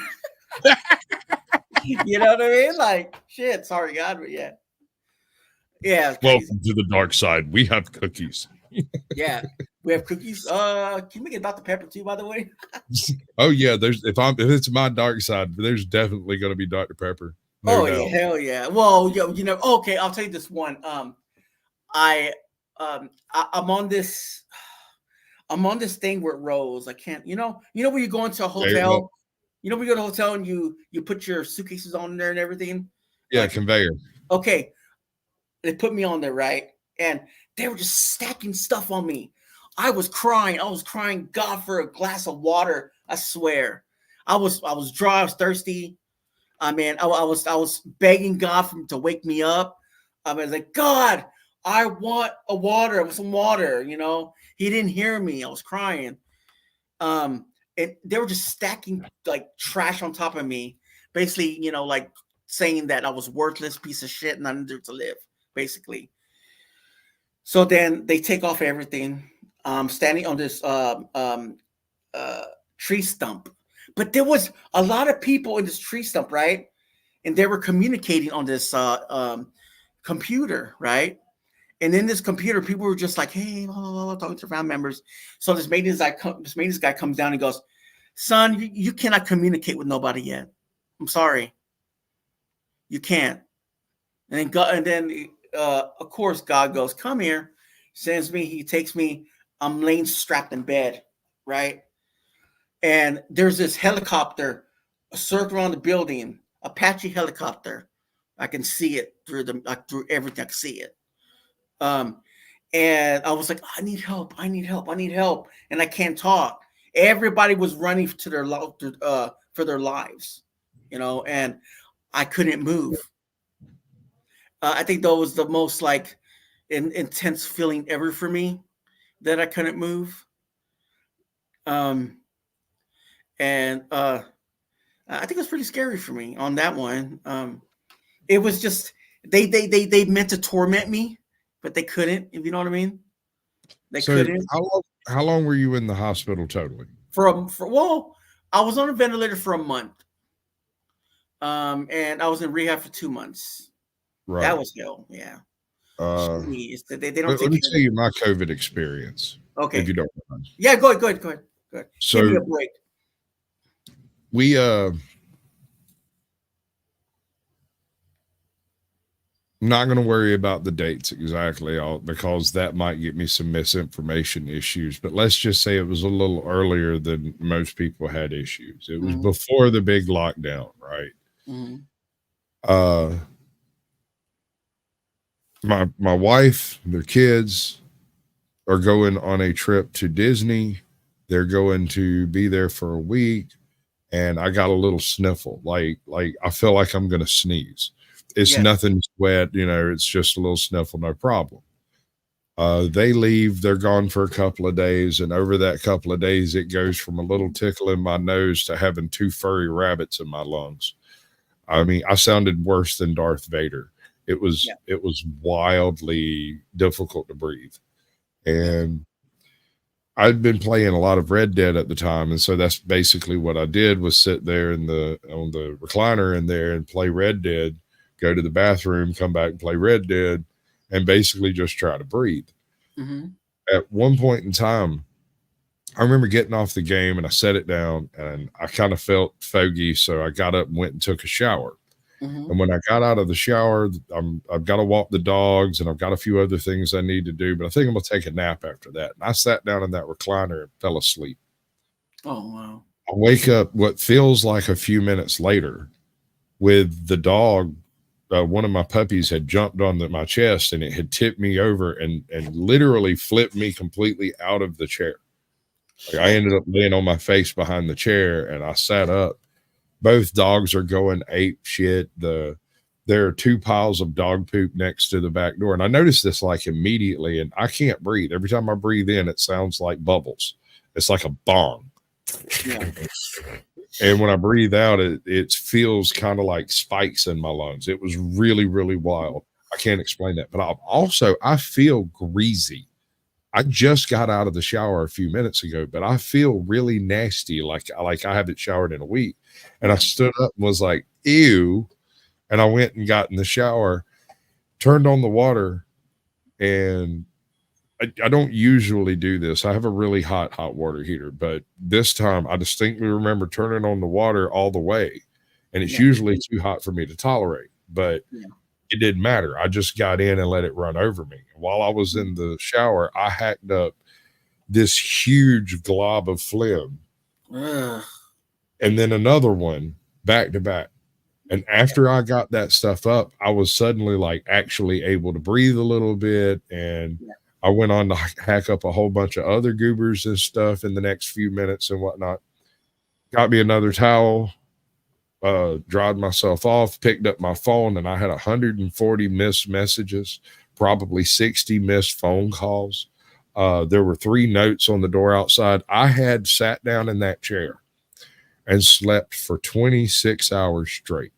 You know what I mean? Like, shit, sorry, God, but yeah. Yeah, it's crazy. Welcome to the dark side. We have cookies. Yeah. We have cookies. Can you make it Dr. Pepper too, by the way? Oh yeah, if it's my dark side, there's definitely going to be Dr. Pepper. No doubt. Yeah, hell yeah. Well, you know, okay, I'll tell you this one. I'm on this thing with Rose. I can't, you know when you go into a hotel, when you go to a hotel and you put your suitcases on there and everything. Yeah, like, conveyor. Okay, they put me on there, right? And they were just stacking stuff on me. I was crying. God, for a glass of water. I swear, I was dry. I was thirsty. I mean, I was begging God to wake me up. I was like, "God, I want some water." You know, He didn't hear me. I was crying. And they were just stacking like trash on top of me, basically, you know, like saying that I was worthless piece of shit and I didn't deserve to live, basically. So then they take off everything. Standing on this tree stump, but there was a lot of people in this tree stump, right? And they were communicating on this computer, right? And in this computer, people were just like, "Hey, blah, blah, blah," talking to family members. So this maintenance guy comes down and goes, "Son, you cannot communicate with nobody yet. I'm sorry, you can't." And then of course, God goes, "Come here," sends me. He takes me. I'm laying strapped in bed, right? And there's this helicopter circling around the building, Apache helicopter. I can see it through everything. I can see it. And I was like, "I need help. And I can't talk. Everybody was running to for their lives, you know, and I couldn't move. I think that was the most like intense feeling ever for me, that I couldn't move. And I think it was pretty scary for me on that one. It was just they meant to torment me, but they couldn't. If you know what I mean, they couldn't. How long were you in the hospital totally? Well, I was on a ventilator for a month, and I was in rehab for 2 months. Right. That was hell. Yeah. Let They don't. me tell you my COVID experience. Okay. If you don't mind. Yeah, go ahead. So give me a break. We not going to worry about the dates exactly, because that might get me some misinformation issues. But let's just say it was a little earlier than most people had issues. It was before the big lockdown, right? Mm-hmm. My wife, their kids are going on a trip to Disney. They're going to be there for a week. and I got a little sniffle, like I feel like I'm gonna sneeze. It's Yeah. nothing wet, it's just a little sniffle, no problem. They leave, they're gone for a couple of days, and over that couple of days, it goes from a little tickle in my nose to having two furry rabbits in my lungs. I mean, I sounded worse than Darth Vader. Yeah. It was wildly difficult to breathe. And I'd been playing a lot of Red Dead at the time, and so that's basically what I did was sit there on the recliner in there and play Red Dead, go to the bathroom, come back and play Red Dead, and basically just try to breathe. Mm-hmm. At one point in time, I remember getting off the game and I set it down and I kind of felt foggy, so I got up and went and took a shower. Mm-hmm. And when I got out of the shower, I've got to walk the dogs and I've got a few other things I need to do, but I think I'm gonna take a nap after that. And I sat down in that recliner and fell asleep. Oh wow. I wake up what feels like a few minutes later with the dog. One of my puppies had jumped on my chest and it had tipped me over and literally flipped me completely out of the chair. Like I ended up laying on my face behind the chair and I sat up. Both dogs are going ape shit. There are two piles of dog poop next to the back door. And I noticed this like immediately, and I can't breathe. Every time I breathe in, it sounds like bubbles. It's like a bong. Yeah. And when I breathe out, it feels kind of like spikes in my lungs. It was really, really wild. I can't explain that. But I feel greasy. I just got out of the shower a few minutes ago, but I feel really nasty, like I haven't showered in a week. And I stood up and was like, ew. And I went and got in the shower, turned on the water, and I don't usually do this. I have a really hot water heater, but this time I distinctly remember turning on the water all the way. And it's usually too hot for me to tolerate, but it didn't matter. I just got in and let it run over me. While I was in the shower, I hacked up this huge glob of phlegm and then another one back to back. And after I got that stuff up, I was suddenly like actually able to breathe a little bit. And I went on to hack up a whole bunch of other goobers and stuff in the next few minutes and whatnot. Got me another towel, dried myself off, picked up my phone, and I had 140 missed messages, probably 60 missed phone calls. There were 3 notes on the door outside. I had sat down in that chair and slept for 26 hours straight.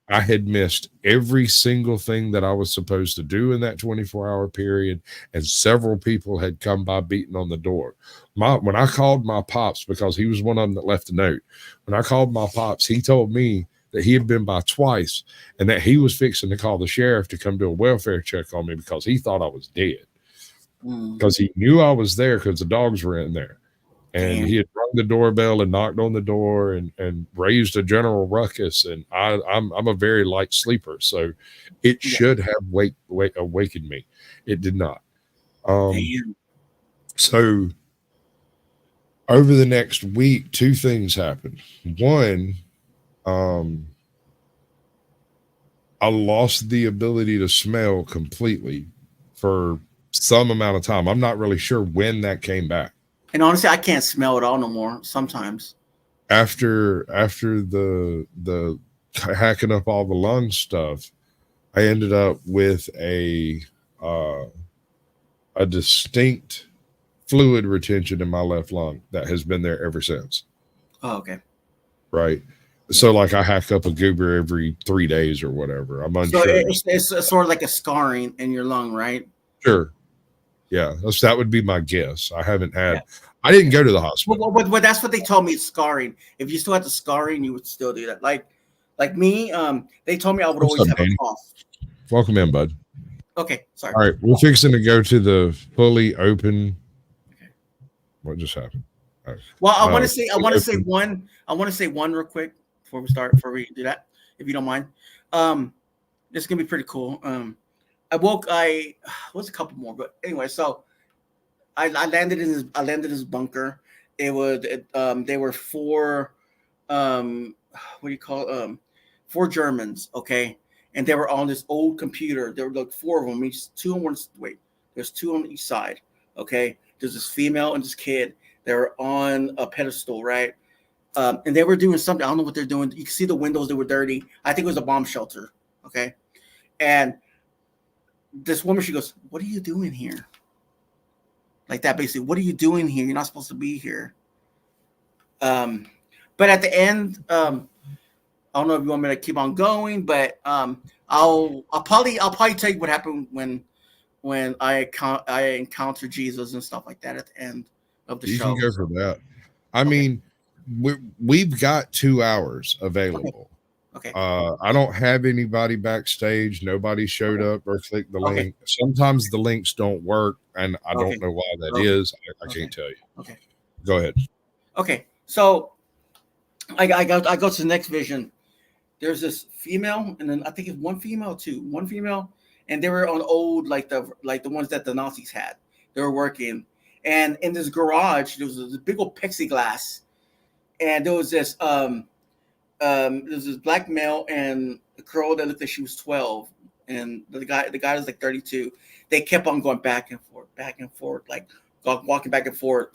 I had missed every single thing that I was supposed to do in that 24-hour period, and several people had come by beating on the door. When I called my pops, because he was one of them that left a note, when I called my pops, he told me that he had been by twice and that he was fixing to call the sheriff to come do a welfare check on me because he thought I was dead. Because he knew I was there because the dogs were in there. And he had rung the doorbell and knocked on the door and raised a general ruckus. And I'm a very light sleeper, so it should have awakened me. It did not. So over the next week, 2 things happened. One, I lost the ability to smell completely for some amount of time. I'm not really sure when that came back. And honestly, I can't smell it all no more sometimes. After the hacking up all the lung stuff, I ended up with a distinct fluid retention in my left lung that has been there ever since. Oh, okay. Right. So like I hack up a goober every 3 days or whatever. I'm unsure. So it's sort of like a scarring in your lung, right? Sure. Yeah, that would be my guess. I haven't had. I didn't go to the hospital. But that's what they told me. It's scarring. If you still had the scarring, you would still do that. Like me, they told me I would always have a cough. Welcome in, bud. Okay, sorry. All right, we're fixing to go to the fully open. Okay. What just happened? Right. Well, I want to say one real quick before we do that, if you don't mind. This is gonna be pretty cool. I was a couple more, but anyway, so I landed in his bunker. It was they were 4 what do you call it? 4 Germans, okay, and they were on this old computer. There were like 4 of them. There's 2 on each side, okay. There's this female and this kid. They were on a pedestal, right? and they were doing something. I don't know what they're doing. You can see the windows, they were dirty. I think it was a bomb shelter. Okay. And this woman, she goes, "What are you doing here?" Like that, basically. "What are you doing here? You're not supposed to be here." But at the end, I don't know if you want me to keep on going, but I'll probably tell you what happened when I encounter Jesus and stuff like that at the end of the You show. can go for that. I mean, we've got 2 hours available. Okay. I don't have anybody backstage. Nobody showed up or clicked the link. Sometimes the links don't work, and I don't know why that is. I can't tell you. Okay. Go ahead. Okay. So I go to the next vision. There's this female, and then I think it's one female, and they were on old like the ones that the Nazis had. They were working, and in this garage there was this big old plexiglass, and there was this black male and a girl that looked like she was 12, and the guy was like 32. They kept on going back and forth, like walking back and forth,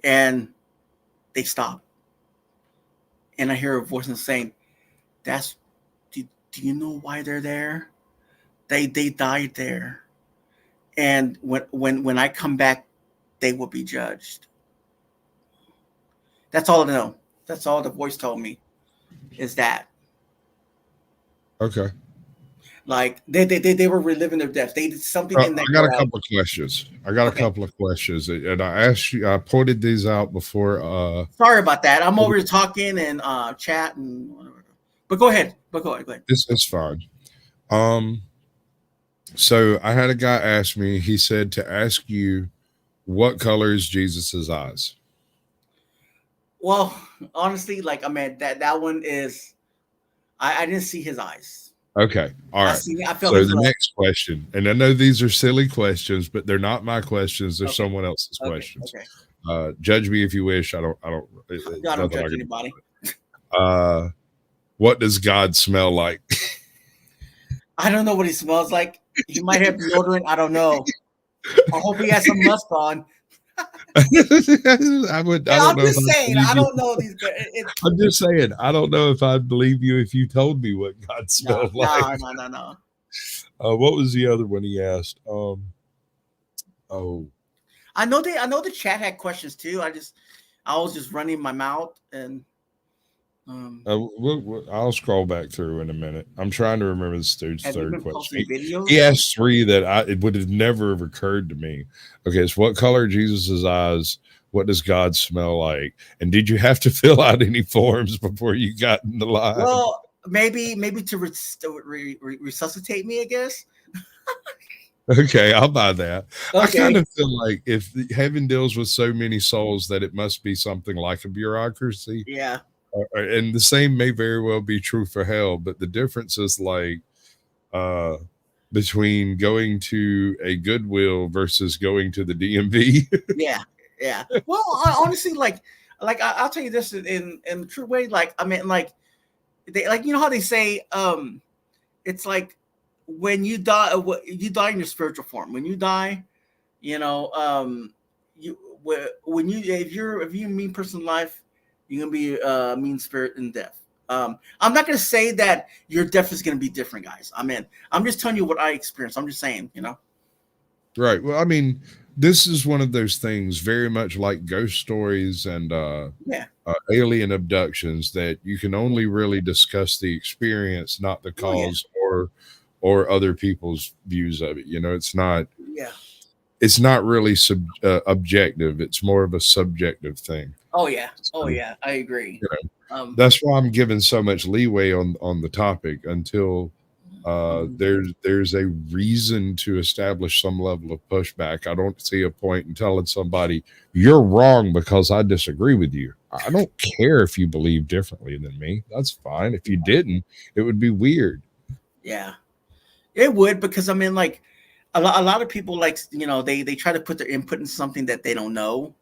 and they stopped, and I hear a voice saying, do you know why they're there? They died there, and when I come back, they will be judged. That's all I know. That's all the voice told me, is that. Okay. Like they were reliving their deaths. They did something in that. I got a couple of questions. A couple of questions, and I asked you. I pointed these out before. Sorry about that. I'm over here talking and chat and whatever. But go ahead. Go ahead. It's fine. So I had a guy ask me. He said to ask you, what color is Jesus's eyes? Well, honestly, like I mean that one is. I didn't see his eyes. Okay. All right. I felt so the next question, and I know these are silly questions, but they're not my questions. They're someone else's questions. Okay. Judge me if you wish. I don't judge anybody. What does God smell like? I don't know what he smells like. He might have deodorant. I don't know. I hope he has some musk on. I'm just saying. I don't know these guys. I'm just saying. I don't know if I'd believe you if you told me what God smelled like. No. What was the other one he asked? I know the chat had questions too. I was just running my mouth and. I'll scroll back through in a minute. I'm trying to remember this dude's third question. Videos? He asked 3 that it would have never have occurred to me. Okay, so what color are Jesus's eyes? What does God smell like? And did you have to fill out any forms before you got in the line? Well, maybe to resuscitate me, I guess. Okay, I'll buy that. Okay. I kind of feel like if heaven deals with so many souls that it must be something like a bureaucracy. Yeah. And the same may very well be true for hell, but the difference is like between going to a Goodwill versus going to the DMV. Yeah. Well, honestly, like I'll tell you this in a true way. Like I mean, like they you know how they say it's like when you die in your spiritual form. When you die, you know, if you're a mean person in life, you're gonna be a mean spirit in death. I'm not gonna say that your death is gonna be different, guys. I mean, I'm just telling you what I experienced. I'm just saying, you know. Right. Well, I mean, this is one of those things very much like ghost stories and alien abductions that you can only really discuss the experience, not the cause or other people's views of it. You know, it's not really objective. It's more of a subjective thing. Oh yeah, I agree. You know, that's why I'm giving so much leeway on the topic until there's a reason to establish some level of pushback. I don't see a point in telling somebody you're wrong because I disagree with you. I don't care if you believe differently than me. That's fine. If you didn't, it would be weird. Yeah, it would, because I mean, like a lot of people, like, you know, they try to put their input in something that they don't know.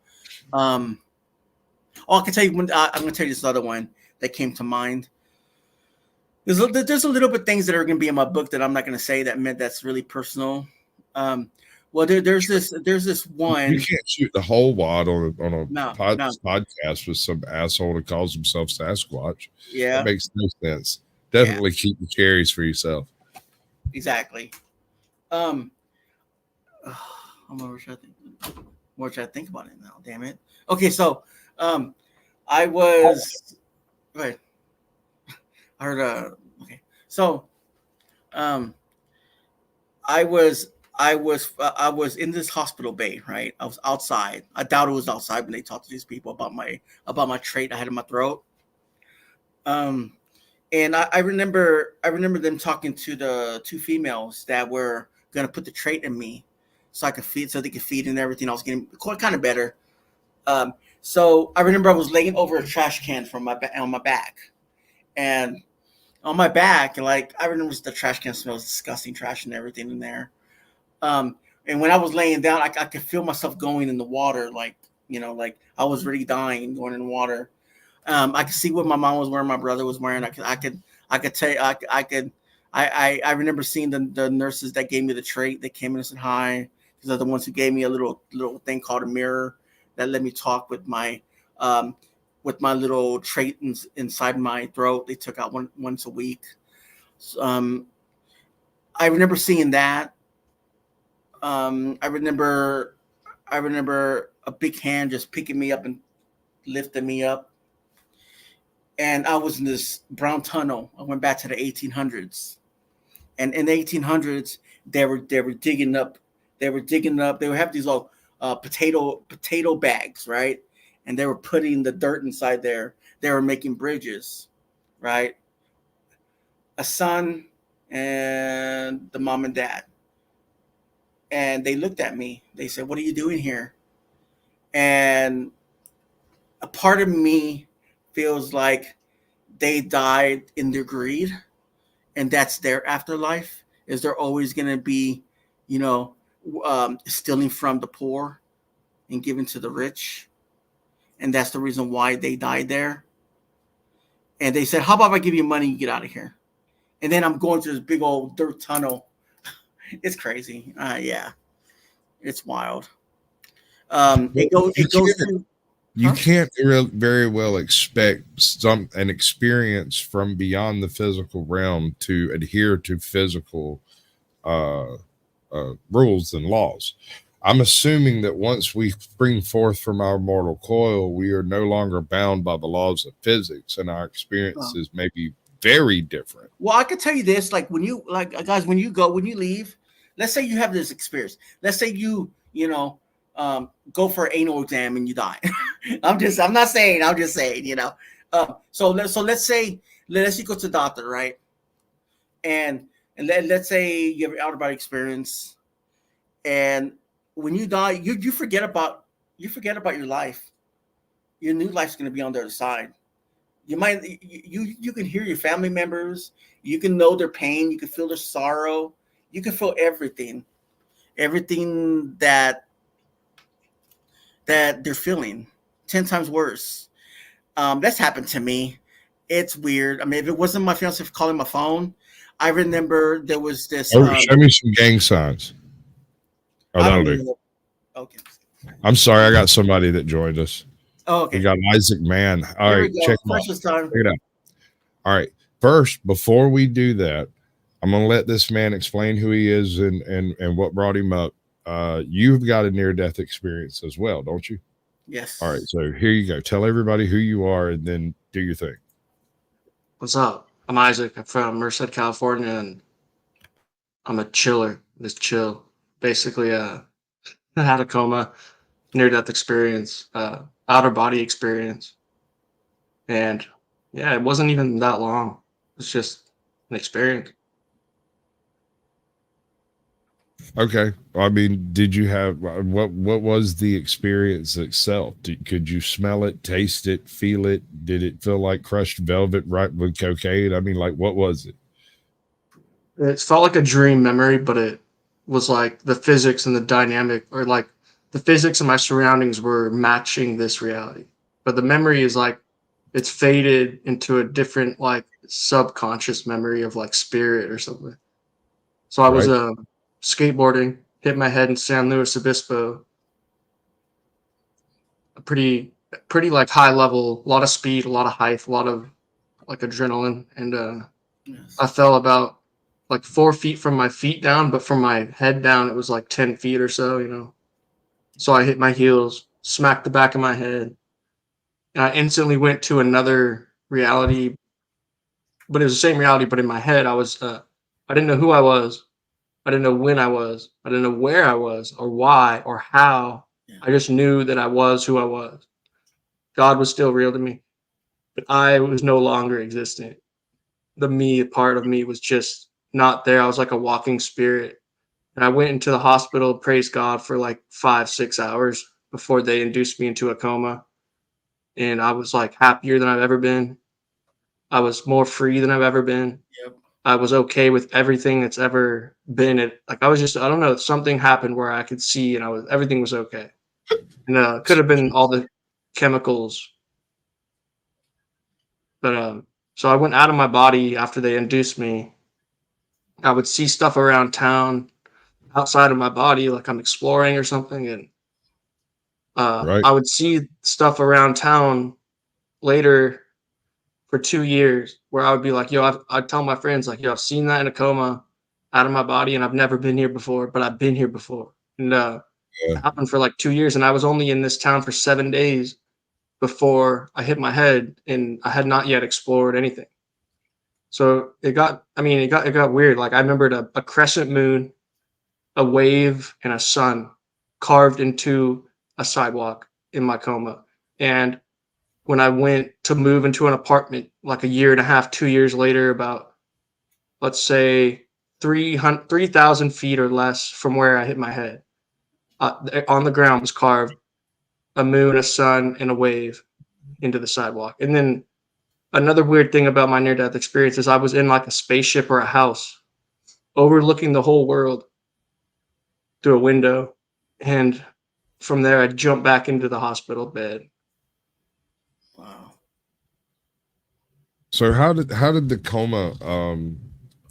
I can tell you I'm going to tell you this other one that came to mind. There's a little bit things that are going to be in my book that I'm not going to say that's really personal. Well, there's this You one. can't shoot the whole wad on a No, no, podcast with some asshole that calls himself Sasquatch. That yeah, makes no sense. yeah, Definitely keep the cherries for yourself. exactly. Um, I'm more trying to think about it now. Damn it. Okay, so I was. Wait, I heard. Okay, so um, I was in this hospital bay, right? I was outside. I doubt it was outside when they talked to these people about my trait I had in my throat. Um, and I remember them talking to the two females that were gonna put the trait in me, so I could feed, so they could feed and everything. I was getting kind of better. So I remember I was laying over a trash can from on my back, and on my back, and like I remember the trash can smells disgusting, trash and everything in there. And when I was laying down, I could feel myself going in the water, like like I was really dying, going in the water. I could see what my mom was wearing, my brother was wearing. I could tell you, I remember seeing the nurses that gave me the trait. They came in and said hi. These are the ones who gave me a little thing called a mirror that let me talk with my little trait inside my throat. They took out once a week. I remember seeing that. I remember a big hand just picking me up and lifting me up. And I was in this brown tunnel. I went back to the 1800s, and in the 1800s, they were digging up. They would have these little potato bags, right? And they were putting the dirt inside there. They were making bridges, right? A son and the mom and dad. And they looked at me. They said, "What are you doing here?" And a part of me feels like they died in their greed, and that's their afterlife. Is they're always going to be, stealing from the poor and giving to the rich, and that's the reason why they died there. And they said, "How about if I give you money, you get out of here?" And then I'm going through this big old dirt tunnel. It's crazy. Yeah, it's wild. It goes. It goes through. You Huh? can't very well expect an experience from beyond the physical realm to adhere to physical uh, rules and laws. I'm assuming that once we spring forth from our mortal coil, we are no longer bound by the laws of physics, and our experiences may be very different. Well, I could tell you this: like when you guys, when you leave, let's say you have this experience. Let's say you go for an anal exam and you die. I'm not saying. I'm just saying. So let's say you go to the doctor, right? And let's say you have an out of body experience, and when you die, you forget about your life. Your new life's going to be on the other side. You can hear your family members. You can know their pain. You can feel their sorrow. You can feel everything that they're feeling 10 times worse. That's happened to me. It's weird. I mean, if it wasn't my fiance calling my phone, I remember there was this. Show me some gang signs. Oh, that'll do. Okay. I'm sorry, I got somebody that joined us. Oh, okay. We got Isaac Mann. All right, check it out. All right. First, before we do that, I'm going to let this man explain who he is and what brought him up. You've got a near-death experience as well, don't you? Yes. All right. So here you go. Tell everybody who you are and then do your thing. What's up? I'm Isaac. I'm from Merced, California, and I'm a chiller. Just chill. Basically, I had a coma, near-death experience, outer body experience. And yeah, it wasn't even that long. It's just an experience. Okay. I mean, did you have what was the experience itself? Could you smell it, taste it, feel it? Did it feel like crushed velvet right with cocaine? I mean, like, what was it? It felt like a dream memory, but it was like the physics and the dynamic, or like the physics and my surroundings were matching this reality. But the memory is like it's faded into a different, like, subconscious memory of like spirit or something. So I was skateboarding hit my head in San Luis Obispo. A pretty like high level, a lot of speed, a lot of height, a lot of like adrenaline, and Yes. I fell about like 4 feet from my feet down, but from my head down, it was like 10 feet or so, you know. So I hit my heels, smacked the back of my head, and I instantly went to another reality, but it was the same reality, but in my head, I didn't know who I was. I didn't know when I was. I didn't know where I was or why or how. Yeah. I just knew that I was who I was. God was still real to me, but I was no longer existent. The me part of me was just not there. I was like a walking spirit. And I went into the hospital, praise God, for like 5, 6 hours before they induced me into a coma. And I was like happier than I've ever been. I was more free than I've ever been. Yep. I was okay with everything that's ever been. Like I was just, I don't know, something happened where I could see and everything was okay. And it could have been all the chemicals. But so I went out of my body after they induced me. I would see stuff around town outside of my body, like I'm exploring or something. And Right. I would see stuff around town later for 2 years where I would be like, yo, I'd tell my friends, like, yo, I've seen that in a coma out of my body and I've never been here before, but I've been here before. And Yeah. it happened for like 2 years. And I was only in this town for 7 days before I hit my head and I had not yet explored anything. So it got weird. Like I remembered a crescent moon, a wave, and a sun carved into a sidewalk in my coma. And when I went to move into an apartment like a year and a half, 2 years later, about let's say 3,000 feet or less from where I hit my head, on the ground was carved a moon, a sun, and a wave into the sidewalk. And then another weird thing about my near-death experience is I was in like a spaceship or a house overlooking the whole world through a window. And from there, I jumped back into the hospital bed. Wow. So how did the coma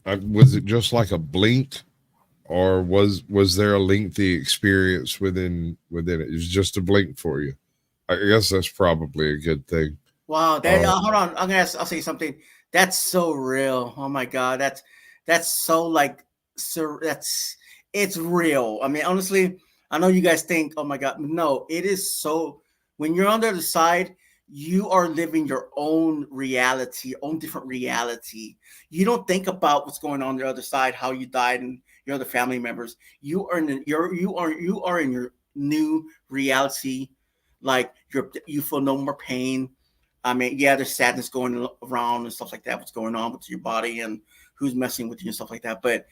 was it just like a blink, or was there a lengthy experience within it? It was just a blink for you. I guess that's probably a good thing. Wow. That hold on. I'll say something. That's so real. Oh my God. That's so like it's real. I mean, honestly, I know you guys think, oh my God, no, it is so. When you're on the other side, you are living your own reality, your own different reality. You don't think about what's going on the other side, how you died, and your other family members. You are in your new reality. Like you feel no more pain. I mean, yeah, there's sadness going around and stuff like that. What's going on with your body and who's messing with you and stuff like that. But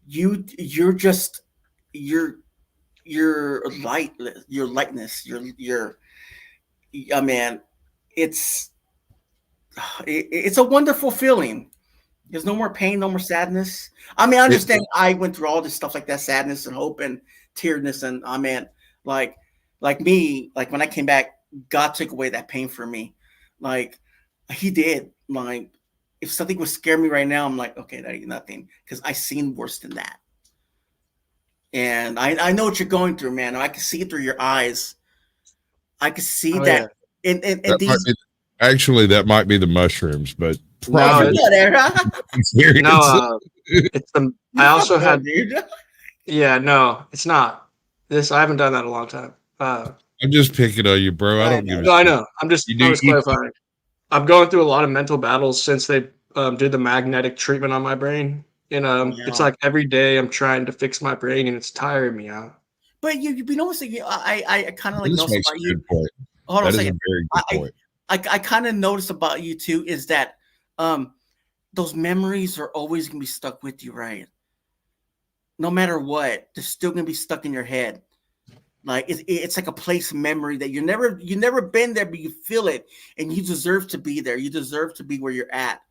you're lightness. I mean, it's a wonderful feeling. There's no more pain, no more sadness. I mean, I understand I went through all this stuff like that, sadness and hope and tearness. And I mean, like me, like when I came back, God took away that pain from me. Like he did. Like if something would scare me right now, I'm like, okay, that ain't nothing. Because I seen worse than that. And I know what you're going through, man. I can see it through your eyes. I can see that. Yeah. And That these might be, actually, that might be the mushrooms, but No, it's the. I also had. Yeah, no, it's not. I haven't done that in a long time. I'm just picking on you, bro. I don't give a No, I shit. know. I was clarifying. I'm going through a lot of mental battles since they did the magnetic treatment on my brain. And it's like every day I'm trying to fix my brain and it's tiring me out. But you've been noticing. I kind of like This notice makes about a you. good point. Hold on That a is a second. very good point. I kind of notice about you too is that those memories are always gonna be stuck with you, right? No matter what, they're still gonna be stuck in your head. Like it's like a place memory that you never been there, but you feel it, and you deserve to be there. You deserve to be where you're at.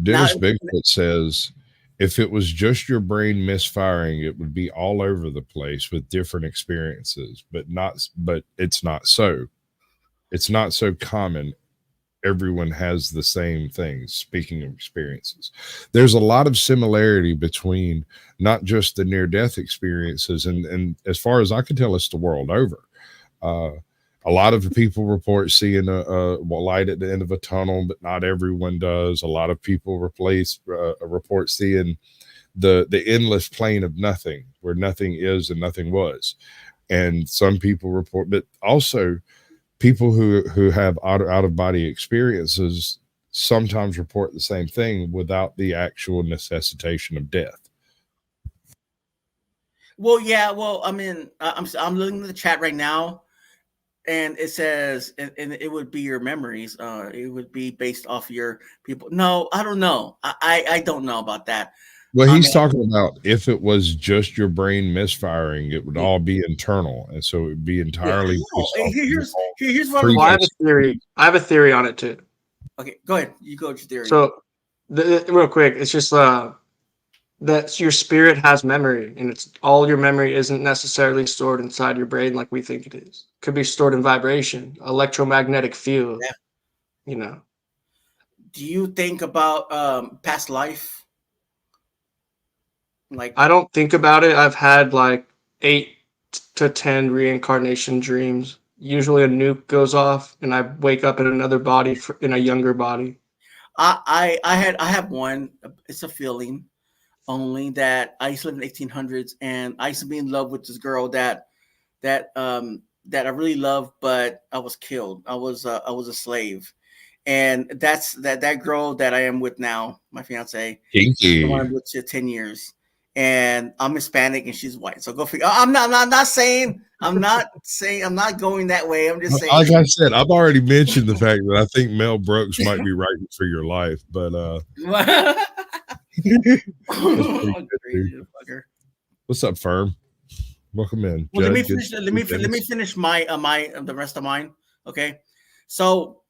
Dennis Bigfoot says, if it was just your brain misfiring, it would be all over the place with different experiences, but it's not so. It's not so common. everyone has the same things. Speaking of experiences, there's a lot of similarity between not just the near-death experiences, and as far as I can tell, it's the world over. Uh, a lot of people report seeing a light at the end of a tunnel, but not everyone does. A lot of people report seeing the endless plane of nothing, where nothing is and nothing was. And some people report, but also people who have out of body experiences sometimes report the same thing without the actual necessitation of death. Well, yeah. Well, I mean, I'm looking at the chat right now, and it says, and it would be your memories. It would be based off your people. No, I don't know. I don't know about that. Well, I he's mean, talking about if it was just your brain misfiring, it would yeah, all be internal, and so it would be entirely no, based off of your own here's what I'm Well, I have previous. a theory. I have a theory on it too. Okay, go ahead. You go with your theory. So, real quick, it's just that your spirit has memory, and it's all your memory isn't necessarily stored inside your brain like we think it is. Could be stored in vibration, electromagnetic field. Yeah. You know, Do you think about past life? Like, I don't think about it. I've had like 8 to 10 reincarnation dreams. Usually, a nuke goes off, and I wake up in another body in a younger body. I have one. It's a feeling only that I used to live in the 1800s, and I used to be in love with this girl that I really loved, but I was killed. I was a slave, and that's that girl that I am with now, my fiance. The one Kinky. I'm with for 10 years, and I'm Hispanic and she's white. So go figure. I'm not saying I'm not going that way. I'm just saying. Like I said, I've already mentioned the fact that I think Mel Brooks might be writing for your life, but that's pretty good, Crazy dude. fucker. What's up, Firm? Welcome in. Well, Judd, let me finish my the rest of mine. Okay, so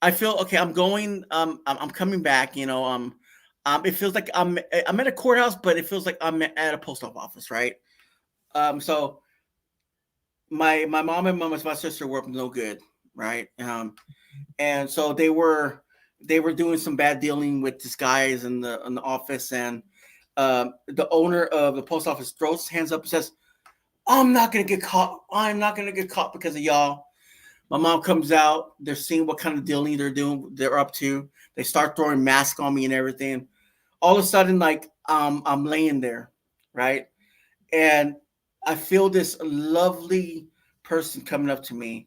I feel okay. I'm going. I'm coming back. You know. It feels like I'm at a courthouse, but it feels like I'm at a post office, right? So my mom and my sister were up no good, right? And so they were doing some bad dealing with these guys in the office, and the owner of the post office throws his hands up and says, I'm not gonna get caught. I'm not gonna get caught because of y'all. My mom comes out. They're seeing what kind of dealing they're up to. They start throwing masks on me and everything. All of a sudden, like I'm laying there, right? And I feel this lovely person coming up to me.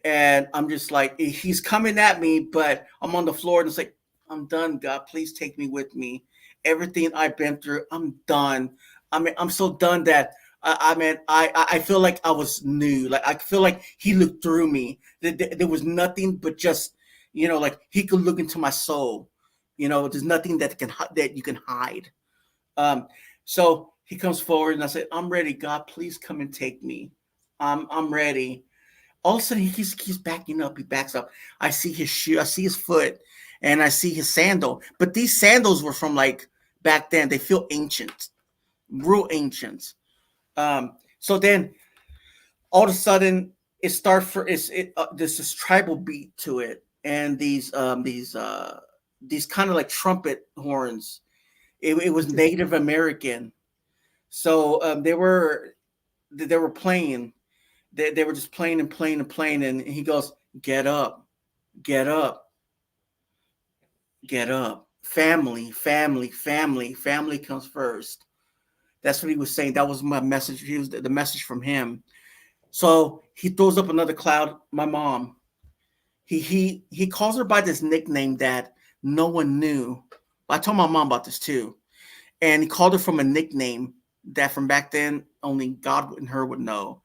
And I'm just like, he's coming at me, but I'm on the floor and it's like, I'm done, God. Please take me with me. Everything I've been through, I'm done. I mean, I'm so done that I feel like I was new. Like I feel like he looked through me. There was nothing but just, like he could look into my soul. There's nothing that you can hide. So he comes forward and I said, I'm ready, God. Please come and take me. I'm ready. All of a sudden he's backing up. He backs up. I see his shoe. I see his foot, and I see his sandal. But these sandals were from like back then. They feel ancient, real ancient. So then all of a sudden it starts there's this tribal beat to it, and these kind of like trumpet horns. It was Native American. So they were playing. They were just playing and playing and playing, and he goes, "Get up, get up, get up. Family, family, family, family comes first." That's what he was saying. That was my message. He was the message from him. So he throws up another cloud. My mom. He calls her by this nickname that no one knew. I told my mom about this too, and he called her from a nickname that from back then only God and her would know.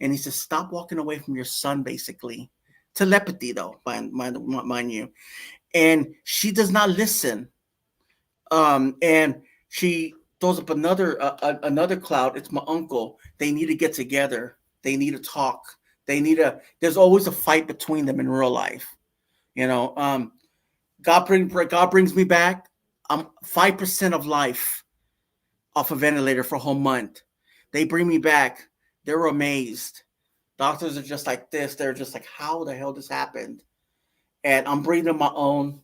And he says, "Stop walking away from your son." Basically, telepathy though, mind you. And she does not listen. And she throws up another cloud. It's my uncle. They need to get together. They need to talk. There's always a fight between them in real life. God brings me back. I'm 5% of life off a ventilator for a whole month. They bring me back. They're amazed. Doctors are just like this. They're just like, how the hell this happened? and I'm breathing on my own,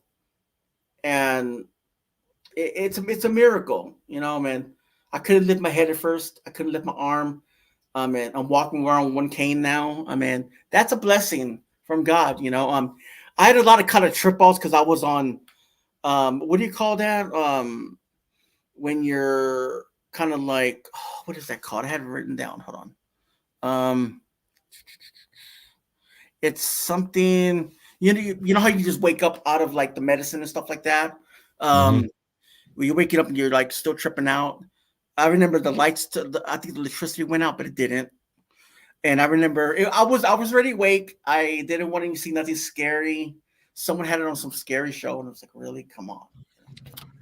and it's a miracle, man. I couldn't lift my head at first. I couldn't lift my arm. And I'm walking around with one cane now. I mean, that's a blessing from God. I had a lot of kind of trip outs because I was on, what do you call that? When you're kind of like, what is that called? I had it written down. Hold on. It's something, you know how you just wake up out of like the medicine and stuff like that. When you're waking up and you're like still tripping out. I remember the lights. I think the electricity went out, but it didn't. And I remember I was already awake. I didn't want to see nothing scary. Someone had it on some scary show, and I was like, "Really? Come on!"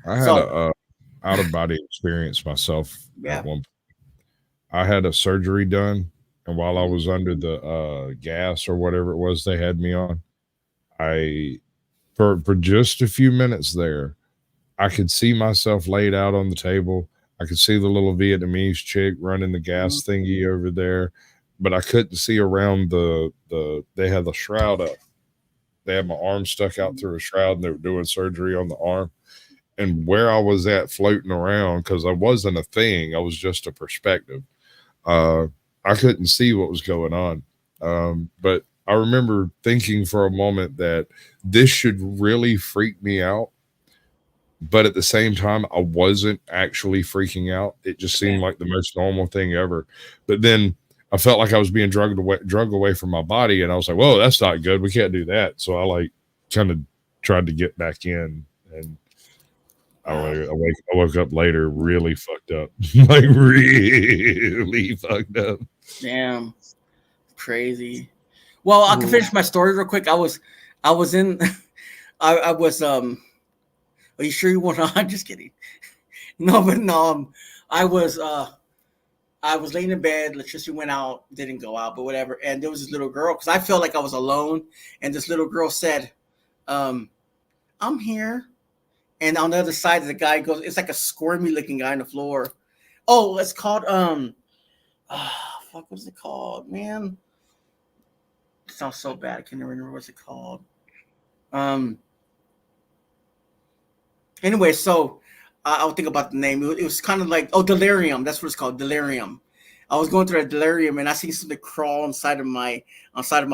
I had a out of body experience myself Yeah. at one. I had a surgery done, and while I was under the gas or whatever it was they had me on, I for just a few minutes there, I could see myself laid out on the table. I could see the little Vietnamese chick running the gas thingy over there, but I couldn't see around they had the shroud up. They had my arm stuck out through a shroud and they were doing surgery on the arm. And where I was at floating around, because I wasn't a thing, I was just a perspective. I couldn't see what was going on. But I remember thinking for a moment that this should really freak me out. But at the same time, I wasn't actually freaking out. It just seemed like the most normal thing ever. But then I felt like I was being drugged away from my body, and I was like, "Whoa, that's not good. We can't do that." So I like kind of tried to get back in, and I woke up later really fucked up, like really fucked up. Damn, crazy. Well, I can finish my story real quick. I was in, I was Are you sure you want to? I'm just kidding. No, but no, I was laying in bed. Electricity went out, didn't go out, but whatever. And there was this little girl because I felt like I was alone. And this little girl said, "I'm here." And on the other side, the guy goes. It's like a squirmy looking guy on the floor. Oh, it's called fuck, what's it called, man? It sounds so bad. I can't remember what's it called. Anyway, so I'll think about the name. It was kind of like, delirium. That's what it's called, delirium. I was going through a delirium and I seen something crawl inside of my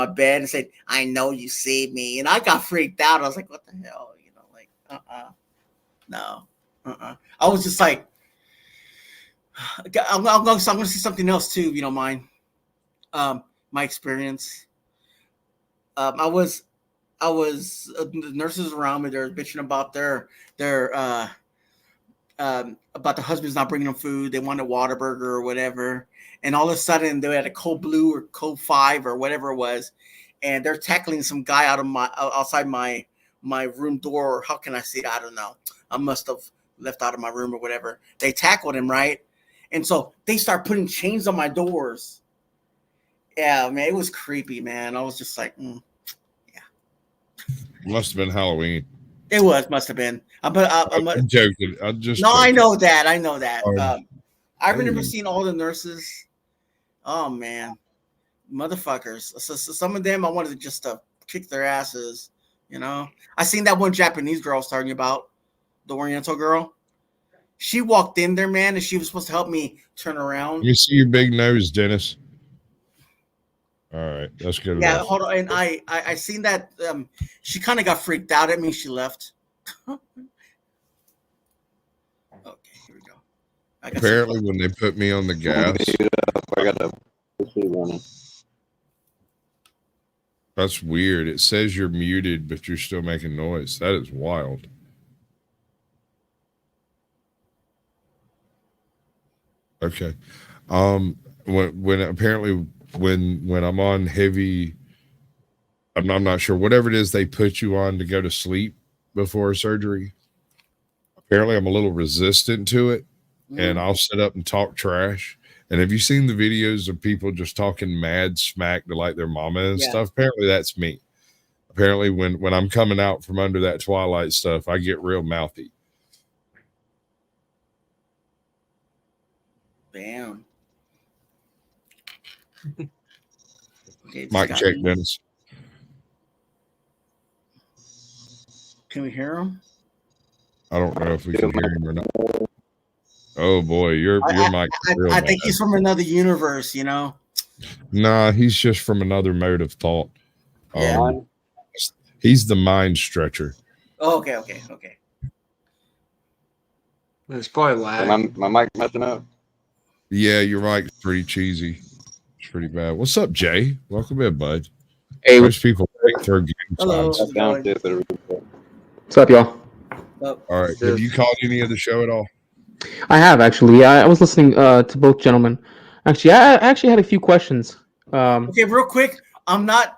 bed and said, "I know you see me," and I got freaked out. I was like, "What the hell?" No, I was just like, I'm going to see something else too, if you don't mind. My experience. I was the nurses around me. They're bitching about their about the husband's not bringing them food. They wanted Whataburger or whatever, and all of a sudden they had a Cold Blue or Cold 5 or whatever it was, and they're tackling some guy outside my room door. How can I say? I don't know. I must have left out of my room or whatever. They tackled him, right? And so they start putting chains on my doors. Yeah, man, it was creepy, man. I was just like, Must have been Halloween. It must have been. I'm joking. I'm just no, joking. I know that. I remember seeing all the nurses. Oh man, motherfuckers. So some of them I wanted to just kick their asses. I seen that one Japanese girl I was talking about, the Oriental girl. She walked in there, man, and she was supposed to help me turn around. You see your big nose, Dennis. All right, that's good. Yeah, enough. hold on. And I seen that she kind of got freaked out at me. She left. Okay, here we go. Apparently, when they put me on the gas, I got the warning. That's weird. It says you're muted, but you're still making noise. That is wild. Okay. When apparently when I'm on heavy, I'm not sure, whatever it is they put you on to go to sleep before surgery. Apparently I'm a little resistant to it, and I'll sit up and talk trash. And have you seen the videos of people just talking mad smack to like their mama and stuff? Apparently that's me. Apparently when I'm coming out from under that Twilight stuff, I get real mouthy. Bam. Mic check, Dennis. Can we hear him? I don't know if we can hear him or not. Oh boy, your mic. I think he's from another universe, you know. Nah, he's just from another mode of thought. Yeah. He's the mind stretcher. Oh, okay. It's probably lag. My mic messing up. Yeah, your mic's pretty cheesy. It's pretty bad. What's up, Jay? Welcome in, bud. Hey, Most people think for game Hello. times. what's up, y'all? All right. Have you caught any of the show at all? I have actually. I was listening to both gentlemen. Actually, I actually had a few questions. Okay, real quick. I'm not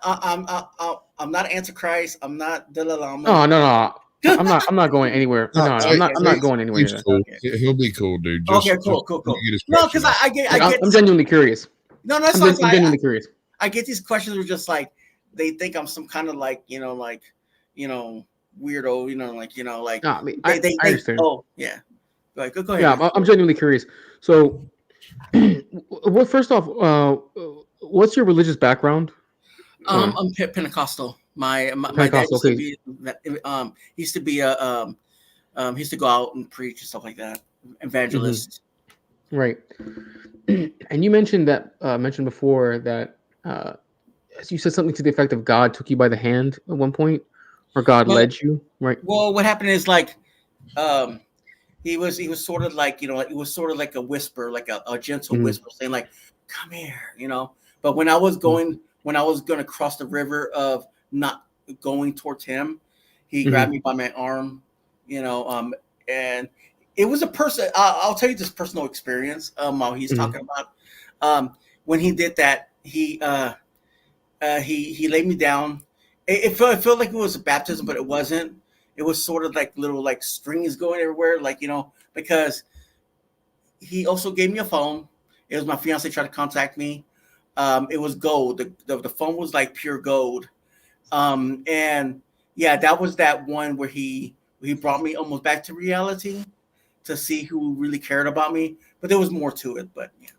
Antichrist. I'm not Dalai Lama. Oh no. I'm not going anywhere. No, I'm not going anywhere. He's cool. He'll be cool, dude. Just, Okay, cool. No, because I get. I'm genuinely curious. No, that's I'm fine. genuinely curious. I get these questions were just like they think I'm some kind of like weirdo, like No, I mean, they I understand. oh yeah. Like go ahead. Yeah, I'm genuinely curious. So, well, first off, what's your religious background? I'm Pentecostal. My dad used to be he used to be a he used to go out and preach and stuff like that, evangelist. Mm-hmm. Right. And you mentioned before that you said something to the effect of God took you by the hand at one point, or God led you, right? Well, what happened is like he was sort of like, it was sort of like a whisper, like a gentle whisper saying like, come here, But when I was going to cross the river of not going towards him, he grabbed me by my arm, and it was a person. I'll tell you this personal experience while he's talking about when he did that. He laid me down. It felt like it was a baptism, but it wasn't. It was sort of like little like strings going everywhere, because he also gave me a phone. It was my fiance tried to contact me. It was gold. The phone was like pure gold. And yeah, that was that one where he brought me almost back to reality to see who really cared about me. But there was more to it. But yeah.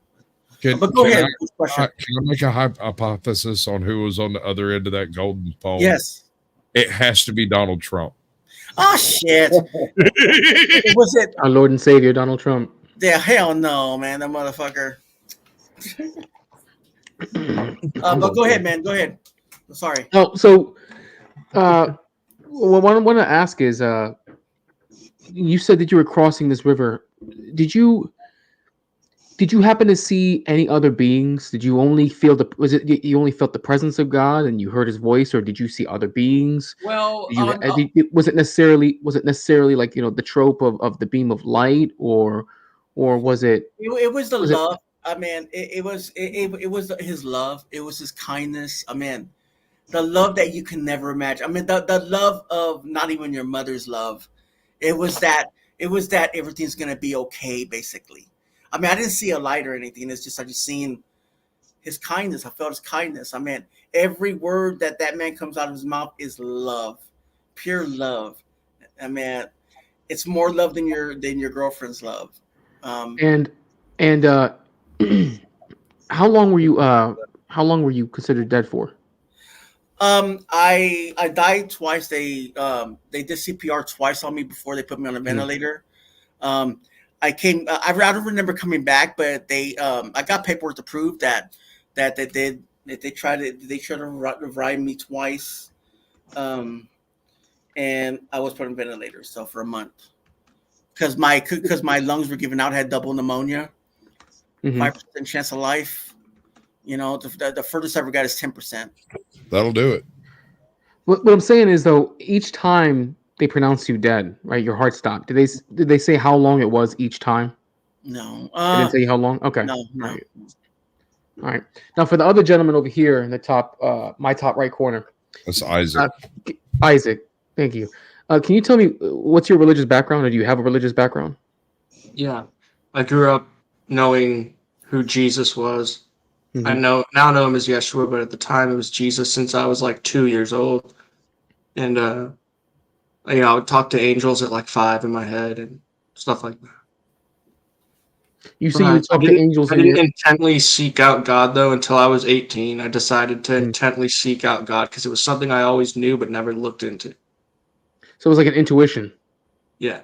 But go ahead. Can I make a hypothesis on who was on the other end of that golden phone? Yes. It has to be Donald Trump. Oh shit! Was it our Lord and Savior Donald Trump? Yeah, hell no, man, that motherfucker. But go ahead, man. Go ahead. Sorry. Oh, so what I want to ask is, you said that you were crossing this river. Did you happen to see any other beings? Did you only feel you only felt the presence of God and you heard his voice, or did you see other beings? Well, was it necessarily like, the trope of the beam of light, or was it? It was the love. I mean, it was his love. It was his kindness. I mean, the love that you can never imagine. I mean, the love of not even your mother's love. It was that everything's gonna be okay, basically. I mean, I didn't see a light or anything. It's just I just seen his kindness. I felt his kindness. I mean, every word that man comes out of his mouth is love, pure love. I mean, it's more love than your girlfriend's love. And how long were you considered dead for? I died twice. They did CPR twice on me before they put me on a ventilator. I don't remember coming back, but I got paperwork to prove that they tried to revive me twice, and I was put on ventilators so for a month because my lungs were giving out. I had double pneumonia, 5% chance of life. The furthest I ever got is 10%. That'll do it. What I'm saying is, though, each time they pronounced you dead, right? Your heart stopped. Did they say how long it was each time? No. They didn't tell you how long? Okay. No. All right. Now for the other gentleman over here in the top, my top right corner. That's Isaac. Isaac, thank you. Can you tell me what's your religious background, or do you have a religious background? Yeah, I grew up knowing who Jesus was. I now know him as Yeshua, but at the time it was Jesus since I was like 2 years old. And I would talk to angels at like 5 in my head and stuff like that. You say you would talk to angels. I didn't intently seek out God though until I was 18. I decided to intently seek out God because it was something I always knew but never looked into. So it was like an intuition. Yeah.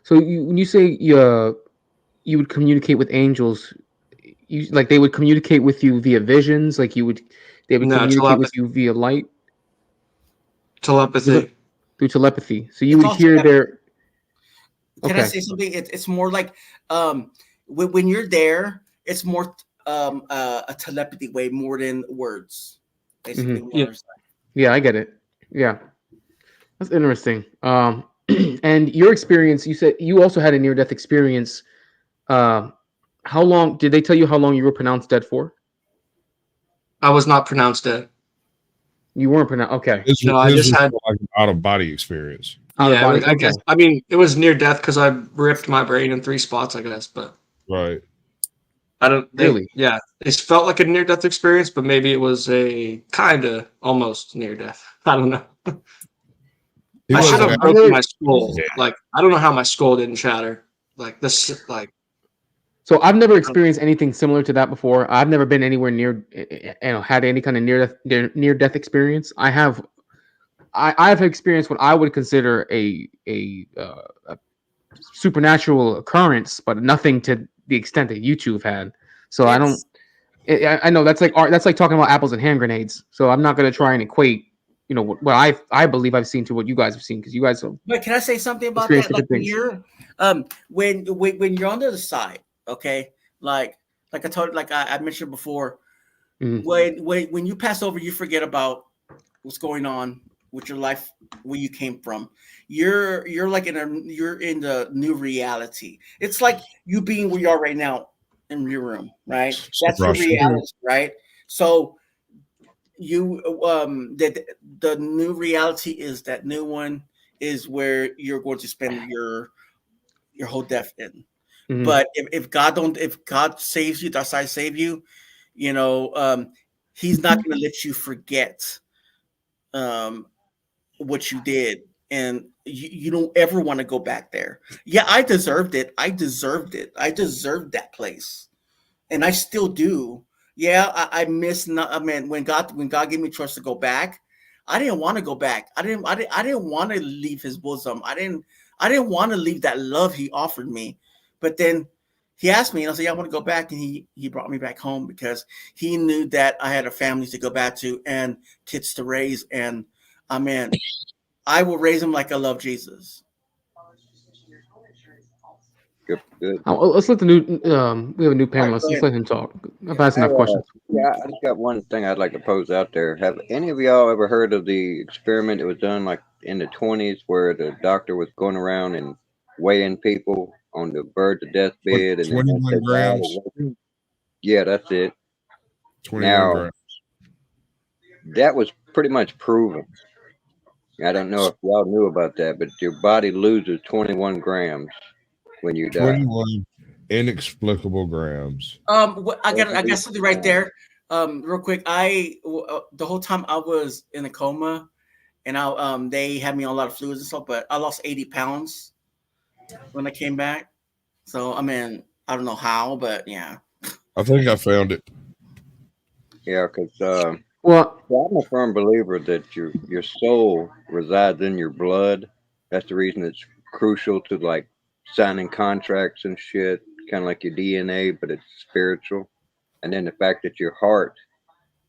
So when you say you would communicate with angels, you like they would communicate with you via visions, like they would No, communicate with you via light telepathy. through telepathy. So you It's would also hear their. Can I Okay. say something? It's more like when you're there, it's more a telepathy way more than words. Basically, Mhm. Yeah. Yeah, I get it. Yeah, that's interesting. And your experience, you said you also had a near-death experience. How long did they tell you how long you were pronounced dead for? I was not pronounced dead. You weren't pronounced. Okay. No, I just was had. like an out of body experience. Out of Yeah, body. I Okay. guess. I mean, it was near death because I ripped my brain in 3 spots. I guess, but Right. I don't. Really? Yeah, it felt like a near death experience, but maybe it was a kind of almost near death. I don't know. He I should wasn't have I've broken heard- my skull. Yeah. Like I don't know how my skull didn't shatter. Like this. Like So I've never experienced anything similar to that before. I've never been anywhere near, had any kind of near death experience. I've experienced what I would consider a supernatural occurrence, but nothing to the extent that you two have had. So I don't. I know that's like art. That's like talking about apples and hand grenades. So I'm not going to try and equate, what I believe I've seen to what you guys have seen, because you guys have But can I say something about experienced that? Like different things. when you're on the other side, okay, like I told, like I mentioned before, Mhm. when you pass over, you forget about what's going on with your life, where you came from. You're like you're in the new reality. It's like you being where you are right now in your room, right? That's your Russian. reality, right? So you the new reality is that new one is where you're going to spend your whole death in. Mhm. But if God saves you, that's I save you, he's not going to let you forget what you did, and you don't ever want to go back there. Yeah, I deserved it. I deserved it. I deserved that place, and I still do. Yeah, I miss not. I mean, when God gave me choice to go back, I didn't want to go back. I didn't want to leave His bosom. I didn't want to leave that love He offered me. But then He asked me, and I said, "Yeah, I want to go back." And He brought me back home because He knew that I had a family to go back to and kids to raise. And I mean, I will raise them like I love Jesus. Good. Let's let the new we have a new All right, panelist. go Let's ahead. let him talk. I've asked enough questions. Yeah, I just got one thing I'd like to pose out there. Have any of y'all ever heard of the experiment that was done like in the 20s where the doctor was going around and weighing people on the verge of deathbed and then once 21 they died, grams. yeah, that's it. 21 Now, grams. that was pretty much proven. I don't know if y'all knew about that, but your body loses 21 grams when you die. 21 inexplicable grams. I got something right there. Real quick, the whole time I was in a coma, and they had me on a lot of fluids and stuff, but I lost 80 pounds when I came back. So I mean, I don't know how, but yeah. I think I found it. Yeah, because Well, I'm a firm believer that your soul resides in your blood. That's the reason it's crucial to like signing contracts and shit, kind of like your DNA, but it's spiritual. And then the fact that your heart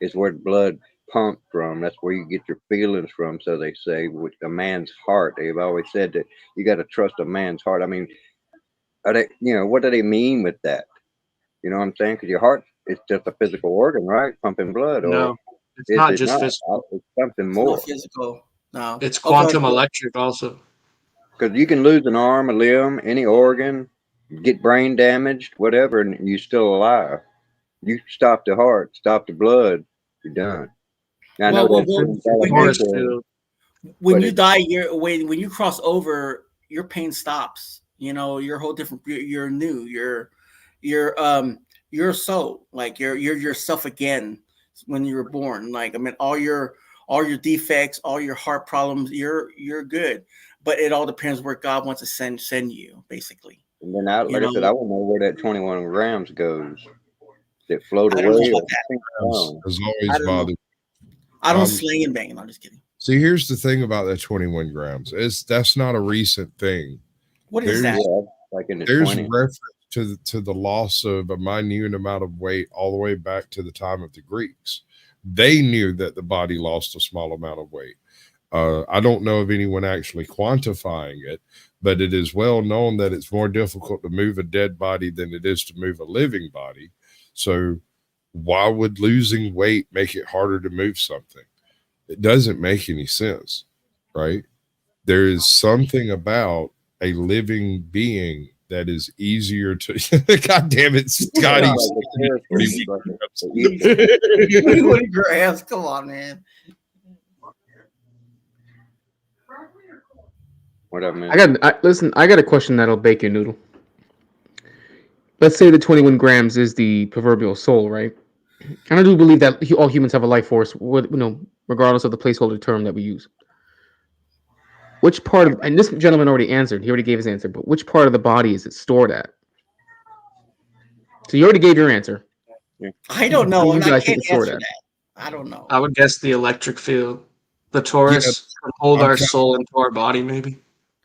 is where the blood pumped from. That's where you get your feelings from. So they say with a man's heart, they've always said that you got to trust a man's heart. I mean, what do they mean with that? You know what I'm saying? Because your heart is just a physical organ, right? Pumping blood, or no, it's is not it just not? physical. It's something It's more. not physical. No. It's Oh, go ahead, quantum go ahead. electric also. Because you can lose an arm, a limb, any organ, get brain damaged, whatever, and you're still alive. You stop the heart, stop the blood, you're done. Now, I know Well, that's when Force elemental, field. when but you it, die, when you cross over, your pain stops. You're a whole different. You're new. You're a soul. Like you're yourself again when you were born. Like I mean, all your defects, all your heart problems, you're good. But it all depends where God wants to send you, basically. and then I, You like I said, I know, want to know where that 21 grams goes. That float I don't know away about or that. sink Has, down. has I always don't know. bothered. I don't I'm sling and bang. I'm just kidding. See, here's the thing about that 21 grams. That's not a recent thing. What is There's that? Like in the there's 20s. reference to the loss of a minute amount of weight all the way back to the time of the Greeks. They knew that the body lost a small amount of weight. I don't know of anyone actually quantifying it, but it is well known that it's more difficult to move a dead body than it is to move a living body. So, why would losing weight make it harder to move something? It doesn't make any sense, right? There is something about a living being that is easier to. God damn it, Scotty! Like the 20 grams. Come on, man. what up, man? Listen. I got a question that'll bake your noodle. Let's say the 21 grams is the proverbial soul, right? And I do believe that all humans have a life force, regardless of the placeholder term that we use. Which part of, and this gentleman already answered, he already gave his answer, but which part of the body is it stored at? So you already gave your answer. I don't know, You and I guys think can't it's stored answer at? that. I don't know. I would guess the electric field. The torus can hold our soul into our body, maybe.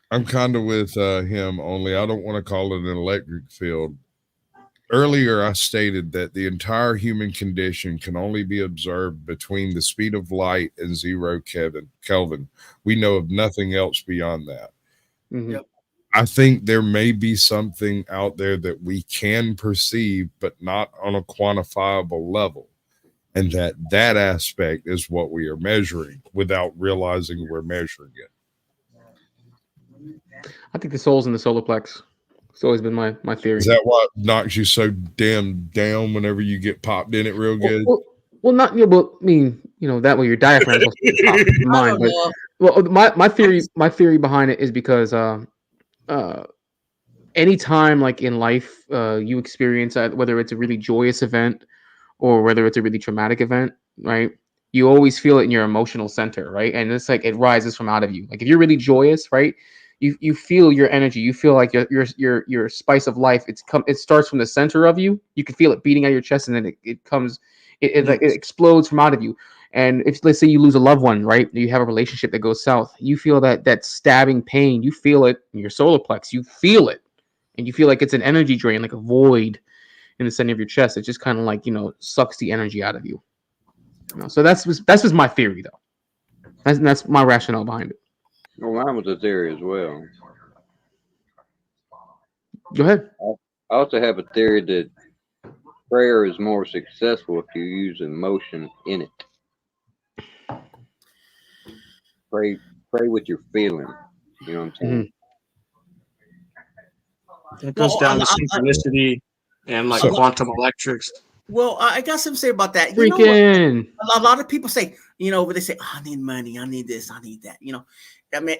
I'm kind of with him, only I don't want to call it an electric field. Earlier, I stated that the entire human condition can only be observed between the speed of light and 0 Kelvin. We know of nothing else beyond that. Mhm. Yep. I think there may be something out there that we can perceive, but not on a quantifiable level. And that aspect is what we are measuring without realizing we're measuring it. I think the soul's in the solar plex. It's always been my theory. Is that what knocks you so damn down whenever you get popped in it real good? Well, not well. I mean, that way your diaphragm will pop in mind. But well, my theory behind it is because anytime like in life you experience whether it's a really joyous event or whether it's a really traumatic event, right? You always feel it in your emotional center, right? And it's like it rises from out of you. Like if you're really joyous, right? You feel your energy. You feel like your spice of life. It starts from the center of you. You can feel it beating out your chest, and then it comes. It explodes from out of you. And if let's say you lose a loved one, right? You have a relationship that goes south. You feel that stabbing pain. You feel it in your solar plex. You feel it, and you feel like it's an energy drain, like a void in the center of your chest. It just kind of like sucks the energy out of you. So that's just my theory, though. That's my rationale behind it. Well, mine was a theory as well. Go ahead. I also have a theory that prayer is more successful if you use emotion in it. Pray with your feeling. You know what I'm saying? It goes down to synchronicity and like quantum electrics. Well, I got something to say about that. Freaking. A lot of people say, they say, oh, I need money, I need this, I need that. I mean,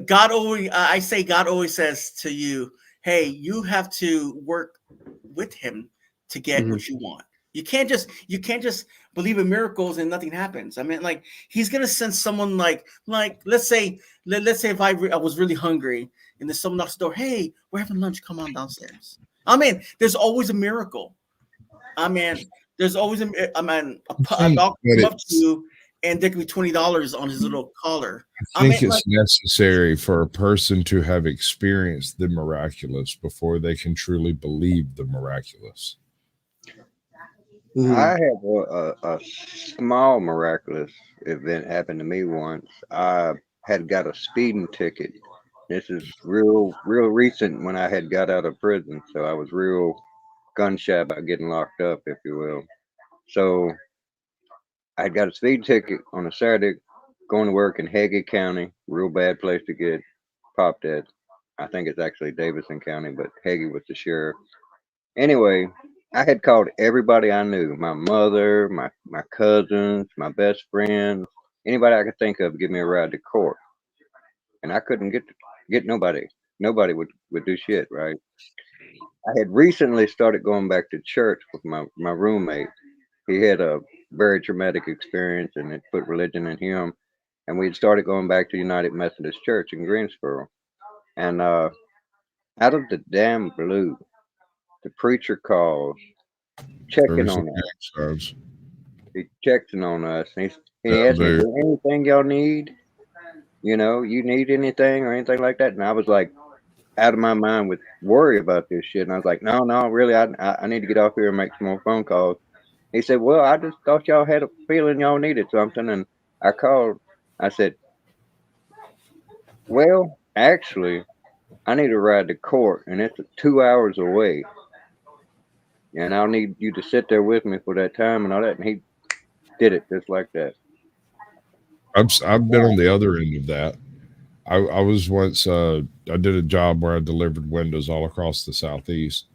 God always says to you, hey, you have to work with him to get what you want. You can't just believe in miracles and nothing happens. I mean, like he's gonna send someone like let's say if I was really hungry and there's someone knocks the door, hey, we're having lunch, come on downstairs. I mean, there's always a miracle. I mean, there's always a dog come up to you and there could be $20 on his little collar. I think it's necessary for a person to have experienced the miraculous before they can truly believe the miraculous. I have a small miraculous event happen to me once. I had got a speeding ticket. This is real recent when I had got out of prison, so I was real gun shy about getting locked up, if you will. So I got a speed ticket on a Saturday, going to work in Haggard County, real bad place to get popped at. I think it's actually Davidson County, but Haggard was the sheriff. Anyway, I had called everybody I knew, my mother, my cousins, my best friends, anybody I could think of, give me a ride to court. And I couldn't get nobody. Nobody would do shit, right? I had recently started going back to church with my roommate. He had a very traumatic experience and it put religion in him. And we had started going back to United Methodist Church in Greensboro. And out of the damn blue, the preacher calls, checking on us. He's checking on us. And And he asked me, "Is Dude, there anything y'all need? You know, you need anything or anything like that?" And I was like, out of my mind with worry about this shit. And I was like, "No, no, really, I need to get off here and make some more phone calls." He said, "Well, I just thought y'all had a feeling y'all needed something." And I called. I said, "Well, actually, I need to ride to court, and it's 2 hours away. And I'll need you to sit there with me for that time and all that." And he did it just like that. I've been on the other end of that. I was once I did a job where I delivered windows all across the southeast,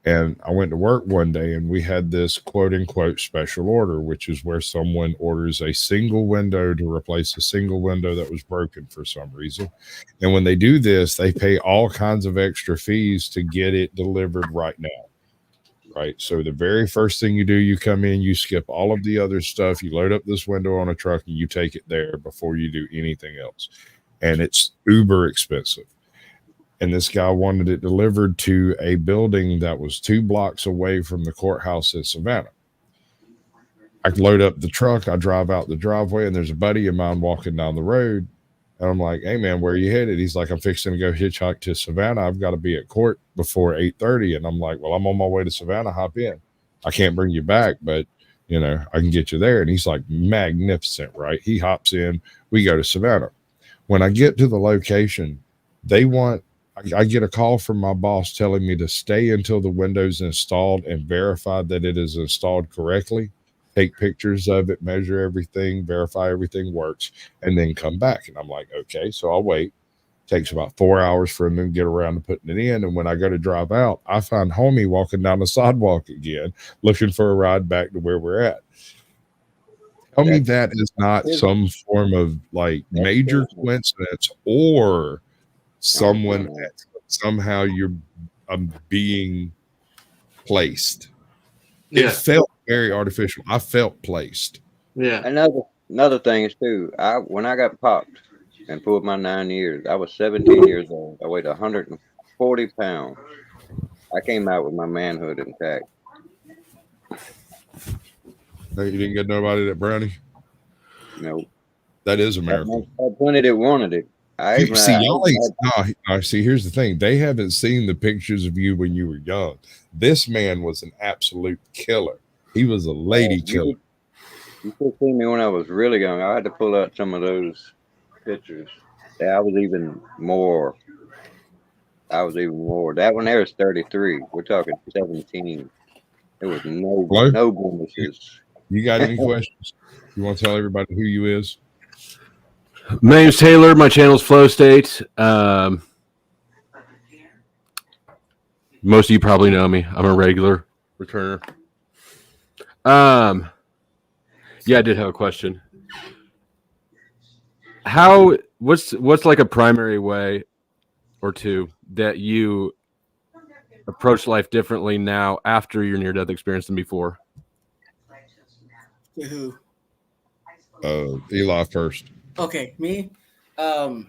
and I went to work one day and we had this quote unquote special order, which is where someone orders a single window to replace a single window that was broken for some reason. And when they do this, they pay all kinds of extra fees to get it delivered right now. Right. So the very first thing you do, you come in, you skip all of the other stuff, you load up this window on a truck and you take it there before you do anything else. And it's uber expensive. And this guy wanted it delivered to a building that was 2 blocks away from the courthouse in Savannah. I load up the truck, I drive out the driveway, and there's a buddy of mine walking down the road. And I'm like, "Hey man, where are you headed?" He's like, "I'm fixing to go hitchhike to Savannah. I've got to be at court before 8:30." And I'm like, "Well, I'm on my way to Savannah. Hop in. I can't bring you back, but I can get you there." And he's like, magnificent, right? He hops in. We go to Savannah. When I get to the location, I get a call from my boss telling me to stay until the window's installed and verify that it is installed correctly. Take pictures of it, measure everything, verify everything works, and then come back. And I'm like, okay, so I'll wait. Takes about 4 hours for him to get around to putting it in. And when I go to drive out, I find homie walking down the sidewalk again, looking for a ride back to where we're at. Tell me that is not some form of like major coincidence, or someone somehow you're being placed. It felt very artificial. I felt placed. Yeah. Another thing is too, when I got popped and pulled my 9 years, I was 17 years old. I weighed 140 pounds. I came out with my manhood intact. No, you didn't get nobody that brownie? No. That is a miracle. I wanted it, wanted it. See, here's the thing. They haven't seen the pictures of you when you were young. This man was an absolute killer. He was a lady killer. You could see me when I was really young. I had to pull out some of those pictures. I was even more. That one there is 33. We're talking 17. There was no blemishes. You got any questions? You want to tell everybody who you is? My name's Taylor. My channel's Flow State. Most of you probably know me. I'm a regular returner. Yeah, I did have a question. What's like a primary way or two that you approach life differently now after your near-death experience than before? Who? Eli first. Okay, me. I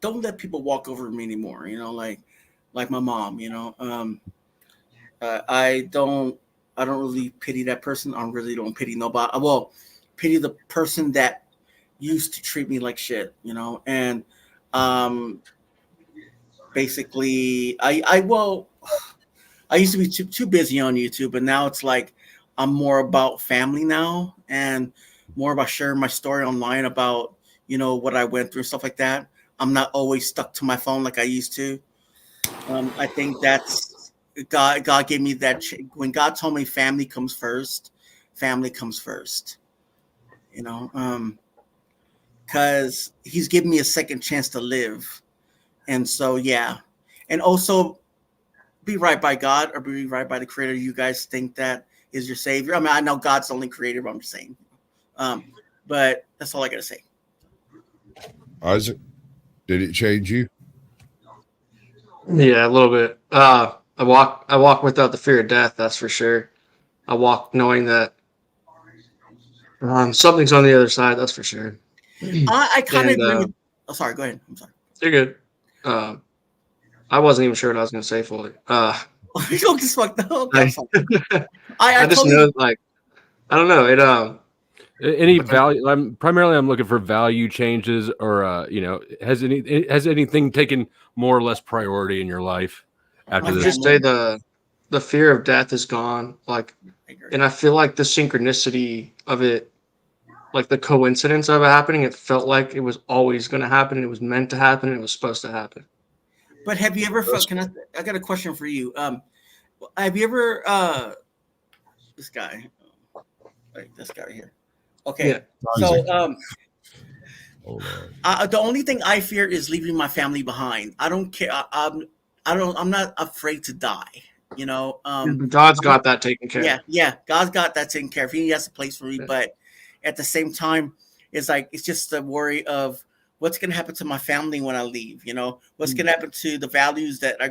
don't let people walk over me anymore. Like my mom. I don't really pity that person. I really don't pity nobody. Well, pity the person that used to treat me like shit. And basically, I used to be too busy on YouTube, but now it's like I'm more about family now and more about sharing my story online about, what I went through and stuff like that. I'm not always stuck to my phone like I used to. I think that's God gave me that. When God told me family comes first, because he's given me a second chance to live. And so, yeah. And also, be right by God or be right by the creator you guys think that is your savior. I mean, I know God's the only creator, but I'm just saying. But that's all I got to say. Isaac, did it change you? Yeah, a little bit. I walk without the fear of death, that's for sure. I walk knowing that something's on the other side, that's for sure. I kind of agree with... Oh, sorry, go ahead. I'm sorry. You're good. I wasn't even sure what I was going to say fully. You don't just fuck the whole. I, I just totally, know, like, I don't know. Any value? I'm looking for value changes, or you know, has anything taken more or less priority in your life after I would this? just say the fear of death is gone. Like, and I feel like the synchronicity of it, like the coincidence of it happening, it felt like it was always going to happen. It was meant to happen. And it was supposed to happen. But have you ever felt? I got a question for you. Have you ever this guy, like this guy right here? Okay, Yeah. so Hold on. the only thing I fear is leaving my family behind. I don't care. I'm not afraid to die. You know. God's got that taken care of. Yeah. God's got that taken care of. He has a place for me, Yeah. but at the same time, it's like it's just the worry of what's going to happen to my family when I leave. You know, what's going to happen to the values that I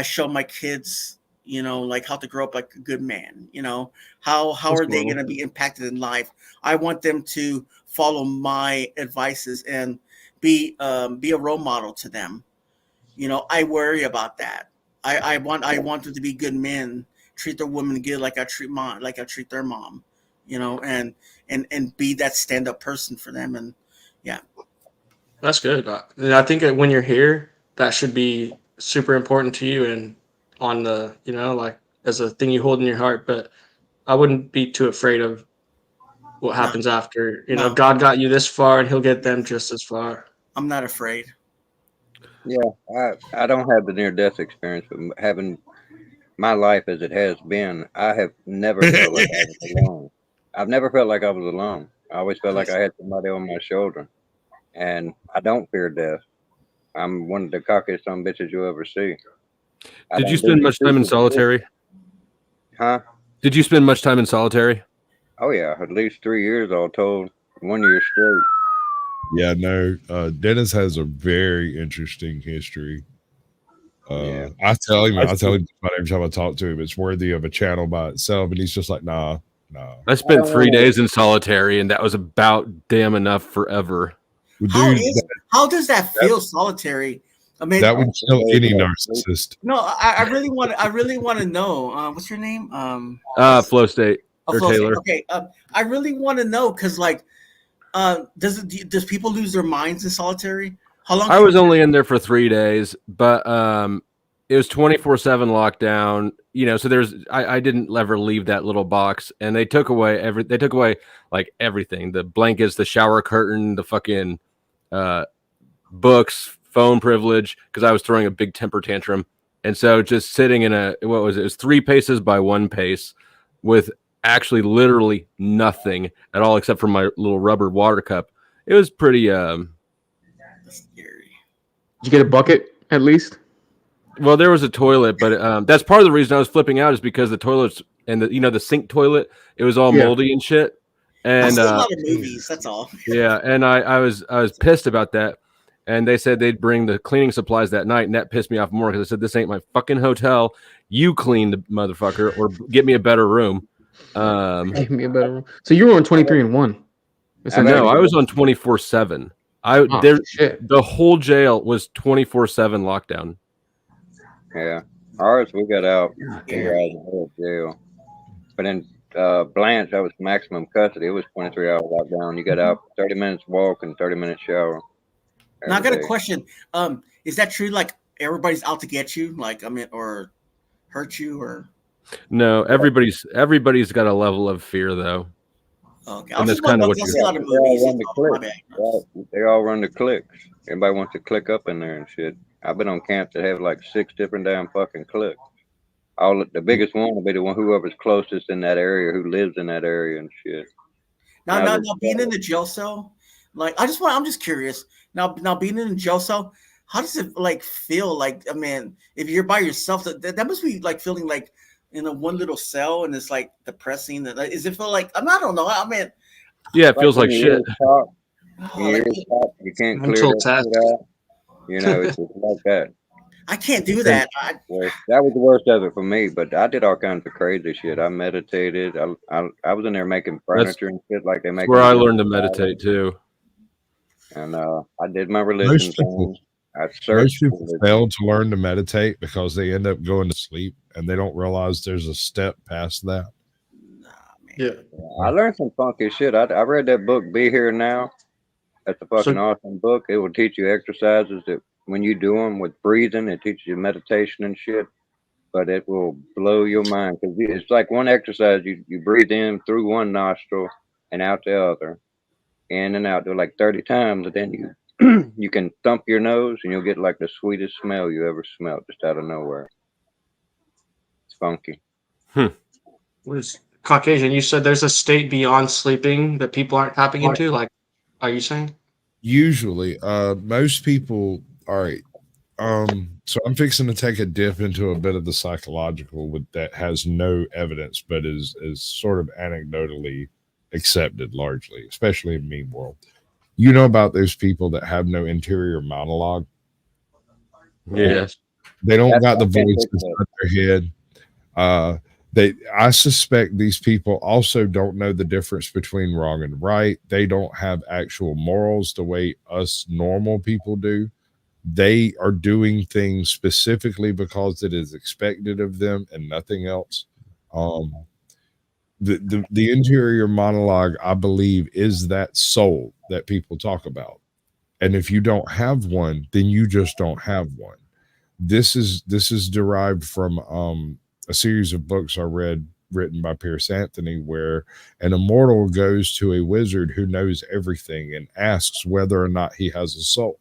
show my kids. You know, like how to grow up like a good man. You know, how are they going to be impacted in life? I want them to follow my advices and be a role model to them. You know, I worry about that. I want them to be good men, treat their women good like I treat their mom. You know, and be that stand up person for them. And yeah, That's good. And I think that when you're here, that should be super important to you and on the, you know, like as a thing you hold in your heart. But I wouldn't be too afraid of what happens after. You know, No. God got you this far and he'll get them just as far. I'm not afraid. Yeah, I don't have the near death experience, but having my life as it has been, I have never felt like I was alone. I've never felt like I was alone. I always felt like I had somebody on my shoulder, and I don't fear death. I'm one of the cockiest son of bitches you'll ever see. Did you spend much time in solitary? Huh? Did you spend much time in solitary? Oh yeah, at least 3 years all told. 1 year straight. Yeah, no. Dennis has a very interesting history. Yeah. I tell him about every time I talk to him, it's worthy of a channel by itself, and he's just like, nah. I spent 3 days in solitary, and that was about damn enough forever. Well, dude, how does that feel, solitary? I mean, that would kill any narcissist. No, I really want to know. What's your name? Flow State or Flow State. Taylor. Okay. I really want to know because, like, does people lose their minds in solitary? How long? I was only in there for 3 days, but it was 24/7 lockdown. You know, so I didn't ever leave that little box, and they took away like everything: the blankets, the shower curtain, the fucking books, phone privilege, because I was throwing a big temper tantrum. And so just sitting in it was 3 paces by 1 pace with actually literally nothing at all except for my little rubber water cup. It was pretty scary. Did you get a bucket at least? Well, there was a toilet, but that's part of the reason I was flipping out is because the toilets and the sink toilet, it was all moldy and shit. And a lot of movies, that's all. Yeah, and I was pissed about that. And they said they'd bring the cleaning supplies that night, and that pissed me off more because I said, this ain't my fucking hotel. You clean the motherfucker or get me a better room. Give me a better room. So you were on 23-1. No, I was on 24/7. The whole jail was 24/7 lockdown. Yeah. Ours, we got out. We were out of jail. But in Blanche, that was maximum custody. It was 23 hour lockdown. You got out 30 minutes walk and 30 minutes shower. Now I got a question. Is that true? Like everybody's out to get you, like or hurt you, or no? Everybody's got a level of fear, though. Okay, and that's kind of what they all run the clicks. Everybody wants to click up in there and shit. I've been on camps that have like 6 different damn fucking clicks. The biggest one will be the one whoever's closest in that area, who lives in that area and shit. Now being in the jail cell, like I'm just curious. Now being in the jail cell, how does it like feel? Like, I mean, if you're by yourself, that must be like feeling like in a one little cell, and it's like depressing. Does it feel like I don't know? I mean, yeah, it feels like shit. You can't clear that out. You know, it's like that. I can't do that. That was the worst of it for me, but I did all kinds of crazy shit. I meditated. I was in there making furniture and shit like they make. Where I learned to meditate too. And I did my religion thing. I Most searched people for it. fail to learn to meditate because they end up going to sleep and they don't realize there's a step past that. Nah, man. Yeah. I learned some funky shit. I read that book, Be Here Now. That's a fucking awesome book. It will teach you exercises that when you do them with breathing, it teaches you meditation and shit. But it will blow your mind because it's like one exercise. You breathe in through one nostril and out the other, in and out. Do like 30 times, and then you you can thump your nose and you'll get like the sweetest smell you ever smelled just out of nowhere. It's funky. Was Caucasian? You said there's a state beyond sleeping that people aren't tapping into. Like, are you saying? Usually, most people. All right. So I'm fixing to take a dip into a bit of the psychological with that has no evidence, but is sort of anecdotally accepted largely, especially in meme world. You know about those people that have no interior monologue. Yes. They don't That's got the I can't voice take inside that. their head. I suspect these people also don't know the difference between wrong and right. They don't have actual morals the way us normal people do. They are doing things specifically because it is expected of them and nothing else. The interior monologue, I believe, is that soul that people talk about. And if you don't have one, then you just don't have one. This is derived from a series of books I read written by Pierce Anthony, where an immortal goes to a wizard who knows everything and asks whether or not he has a soul.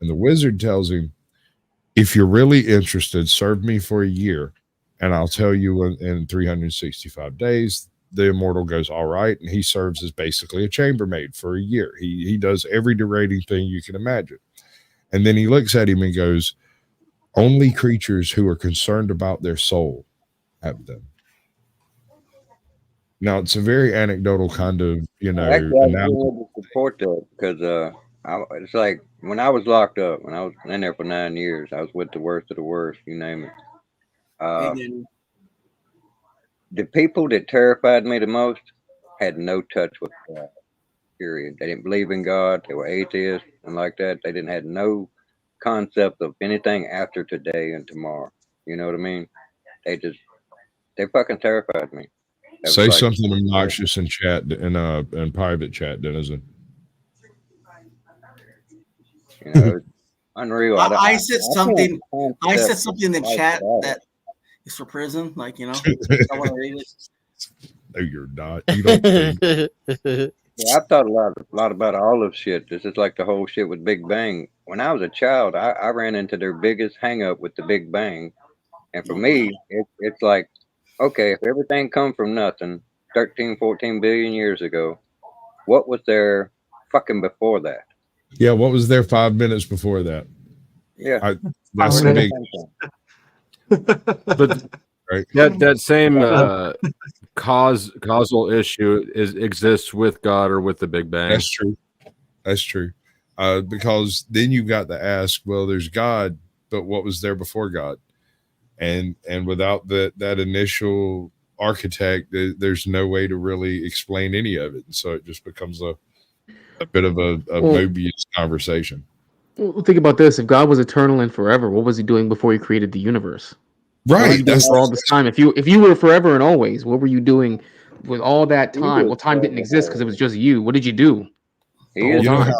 And the wizard tells him, if you're really interested, serve me for a year and I'll tell you in 365 days. The immortal goes, all right. And he serves as basically a chambermaid for a year. He does every degrading thing you can imagine. And then he looks at him and goes, only creatures who are concerned about their soul have them. Now, it's a very anecdotal kind of, Actually, I was analogy. willing to support that because it's like when I was locked up, when I was in there for 9 years, I was with the worst of the worst, you name it. And The people that terrified me the most had no touch with God. Period. They didn't believe in God. They were atheists and like that. They didn't have no concept of anything after today and tomorrow. You know what I mean? They fucking terrified me. It was Say like, something obnoxious in chat, in private chat, Denizen. it's unreal. I said something. can't I said concept something in the life chat without it. that is for prison. Like, I want to read it. No, you're not. You don't think. Yeah, I've thought a lot about all of shit. This is like the whole shit with Big Bang. When I was a child, I ran into their biggest hang up with the Big Bang. And for me, it's like, okay, if everything come from nothing 13, 14 billion years ago, what was there fucking before that? Yeah, what was there 5 minutes before that? Yeah. That's Where the did big, it come from? But right? that same causal issue exists with God or with the Big Bang. That's true. That's true. Because then you've got to ask, well, there's God, but what was there before God? And without that initial architect, there's no way to really explain any of it. And so it just becomes a bit of a Mobius conversation. Well, think about this: if God was eternal and forever, what was He doing before He created the universe? What was Right. He doing for all this time? If you were forever and always, what were you doing with all that time? Well, time didn't exist because it was just you. What did you do? He is You know time.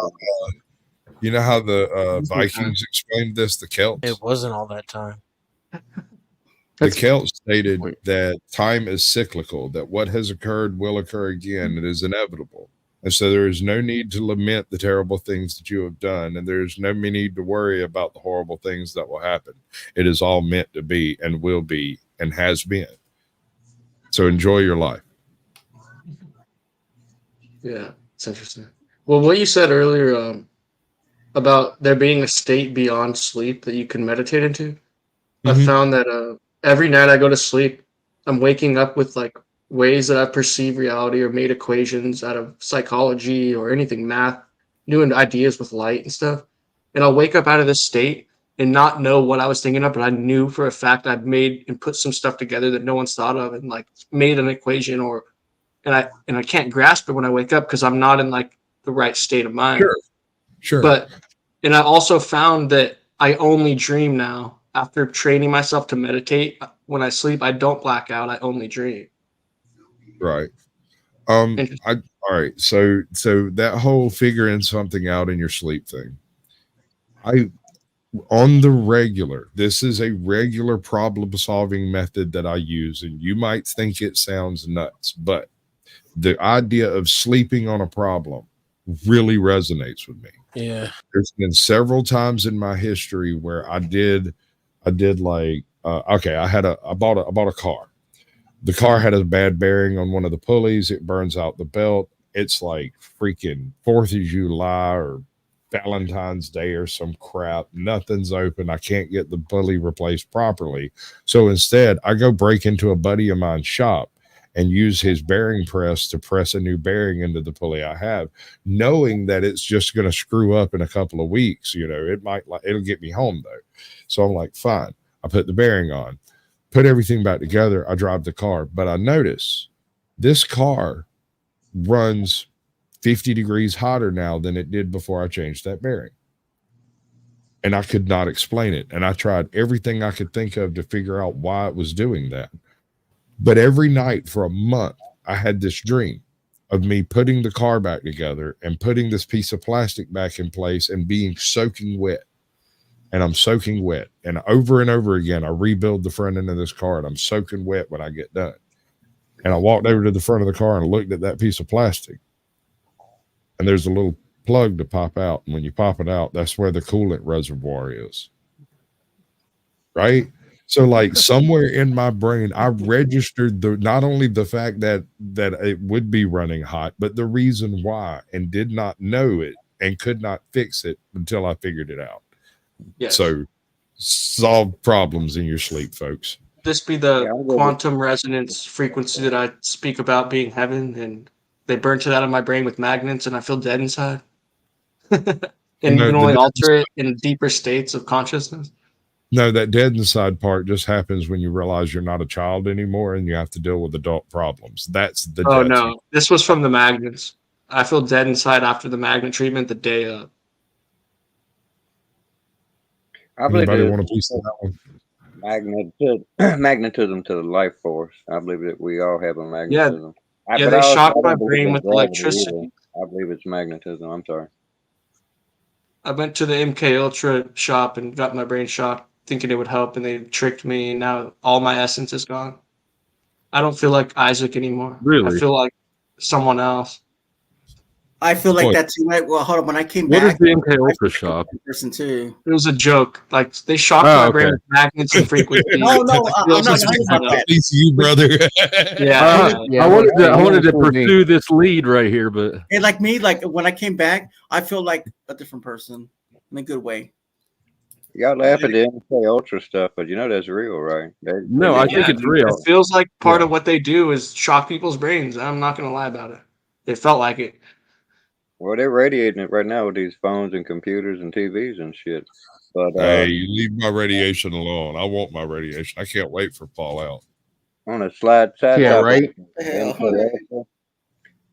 how the Vikings explained this, the Celts? It wasn't all that time. The Celts stated that time is cyclical, that what has occurred will occur again. It is inevitable. And so there is no need to lament the terrible things that you have done. And there's no need to worry about the horrible things that will happen. It is all meant to be and will be and has been. So enjoy your life. Yeah, it's interesting. Well, what you said earlier about there being a state beyond sleep that you can meditate into, I found that every night I go to sleep, I'm waking up with like ways that I perceive reality or made equations out of psychology or anything, math, new ideas with light and stuff. And I'll wake up out of this state and not know what I was thinking of, but I knew for a fact I'd made and put some stuff together that no one's thought of and like made an equation and I can't grasp it when I wake up because I'm not in like the right state of mind. Sure. But And I also found that I only dream now. After training myself to meditate, when I sleep, I don't black out. I only dream. Right. Interesting. All right. So that whole figuring something out in your sleep thing. On the regular, this is a regular problem solving method that I use, and you might think it sounds nuts, but the idea of sleeping on a problem really resonates with me. Yeah. There's been several times in my history where I did like okay, I bought a car. The car had a bad bearing on one of the pulleys. It burns out the belt. It's like freaking 4th of July or Valentine's Day or some crap. Nothing's open. I can't get the pulley replaced properly. So instead, I go break into a buddy of mine's shop and use his bearing press to press a new bearing into the pulley I have, knowing that it's just going to screw up in a couple of weeks. You know, it'll get me home though. So I'm like, fine. I put the bearing on, put everything back together. I drive the car, but I notice this car runs 50 degrees hotter now than it did before I changed that bearing. And I could not explain it. And I tried everything I could think of to figure out why it was doing that. But every night for a month, I had this dream of me putting the car back together and putting this piece of plastic back in place and being soaking wet. And I'm soaking wet. And over again, I rebuild the front end of this car and I'm soaking wet when I get done. And I walked over to the front of the car and looked at that piece of plastic. And there's a little plug to pop out. And when you pop it out, that's where the coolant reservoir is. Right? So like somewhere in my brain, I registered not only the fact that it would be running hot, but the reason why, and did not know it and could not fix it until I figured it out. Yes. So solve problems in your sleep, folks. This be the quantum resonance frequency that I speak about being heaven, and they burnt it out of my brain with magnets, and I feel dead inside. And you can only alter it in deeper states of consciousness. No, that dead inside part just happens when you realize you're not a child anymore and you have to deal with adult problems. That's the Oh no, this was from the magnets. I feel dead inside after the magnet treatment the day of. Anybody want a piece of that one? Magnetism to the life force. I believe that we all have a magnetism. Yeah, they shocked my brain with electricity. I believe it's magnetism. I'm sorry. I went to the MK Ultra shop and got my brain shocked, thinking it would help, and they tricked me, and now all my essence is gone. I don't feel like Isaac anymore. Really? I feel like someone else. I feel like that too. Right? Well, hold on. When I came What back, is the MK Ultra shop? person too. It was a joke. Like they shocked my brain with magnets and frequencies. No, I'm not talking about that. It's you, brother. Yeah. I wanted to pursue this lead right here, but And like me, like when I came back, I feel like a different person in a good way. Y'all laugh at the MK Ultra stuff, but you know that's real, right? No, I think it's real. It feels like part of what they do is shock people's brains. I'm not going to lie about it. It felt like it. Well, they're radiating it right now with these phones and computers and TVs and shit. But hey, you leave my radiation alone. I want my radiation. I can't wait for fallout. On a side right?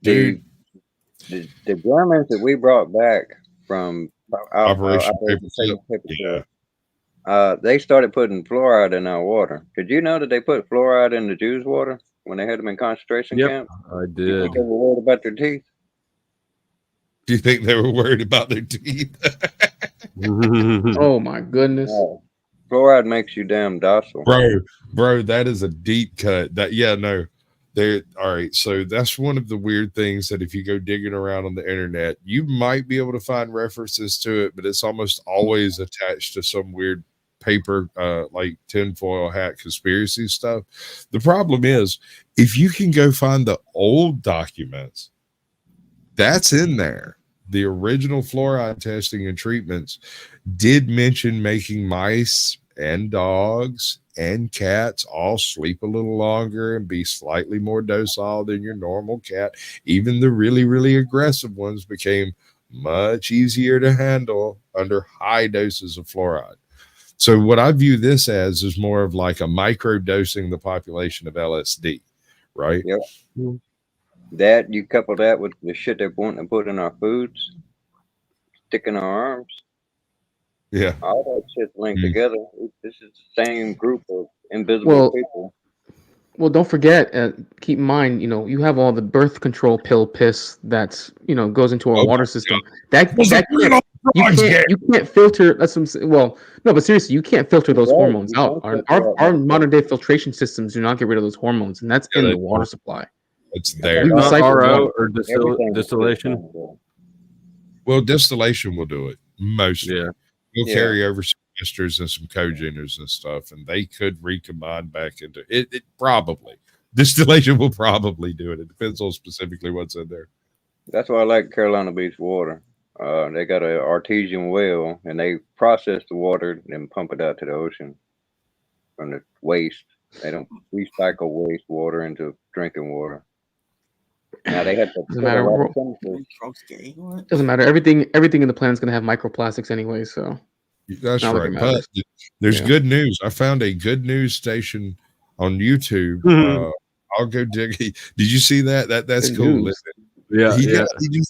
The Germans that we brought back from Operation Paperclip. They started putting fluoride in our water. Did you know that they put fluoride in the Jews' water when they had them in concentration camps? I did. You think they were worried about their teeth? Do you think they were worried about their teeth? Oh my goodness. Fluoride makes you damn docile. Bro, that is a deep cut. All right. So that's one of the weird things that if you go digging around on the internet, you might be able to find references to it, but it's almost always attached to some weird paper, like tinfoil hat conspiracy stuff. The problem is, if you can go find the old documents, that's in there. The original fluoride testing and treatments did mention making mice and dogs and cats all sleep a little longer and be slightly more docile than your normal cat. Even the really, really aggressive ones became much easier to handle under high doses of fluoride. So what I view this as is more of like a micro dosing the population of LSD, right? Yep. That you couple that with the shit they're wanting to put in our foods, stick in our arms. Yeah. All that shit's linked Mm. together. This is the same group of invisible people. Well, don't forget. Keep in mind, you have all the birth control pill piss that's goes into our Oh water my system. God. You can't filter. That's what I'm saying. Well, no, but seriously, you can't filter those Right, hormones you out. can't Our, filter out our that modern day filtration systems do not get rid of those hormones, and that's Yeah, in they the water don't. supply. It's stuff. there. We Not recycle RO water. or Everything distillation. Well, distillation will do it mostly. Yeah. We'll Yeah. carry over some esters and some cogeners and stuff, and they could recombine back into it. It probably distillation will probably do it. It depends on specifically what's in there. That's why I like Carolina Beach water. They got an artesian well, and they process the water and pump it out to the ocean from the waste. They don't recycle wastewater into drinking water. Now they have to Doesn't put a matter. lot of chemicals. Doesn't matter. Everything in the planet's gonna have microplastics anyway. So That's not like right. it But matters. there's Yeah. good news. I found a good news station on YouTube. Mhm. I'll go dig. Did you see that? That's Good cool. news. Isn't Yeah. it? Yeah.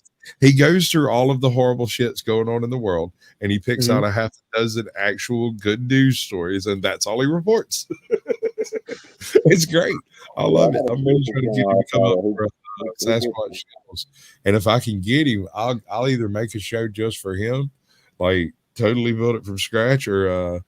He goes through all of the horrible shits going on in the world, and he picks Mhm. out a half a dozen actual good news stories, and that's all he reports. It's great. I love it. I'm really trying to get him to come up for Sasquatch channels, and if I can get him, I'll either make a show just for him, like totally build it from scratch, or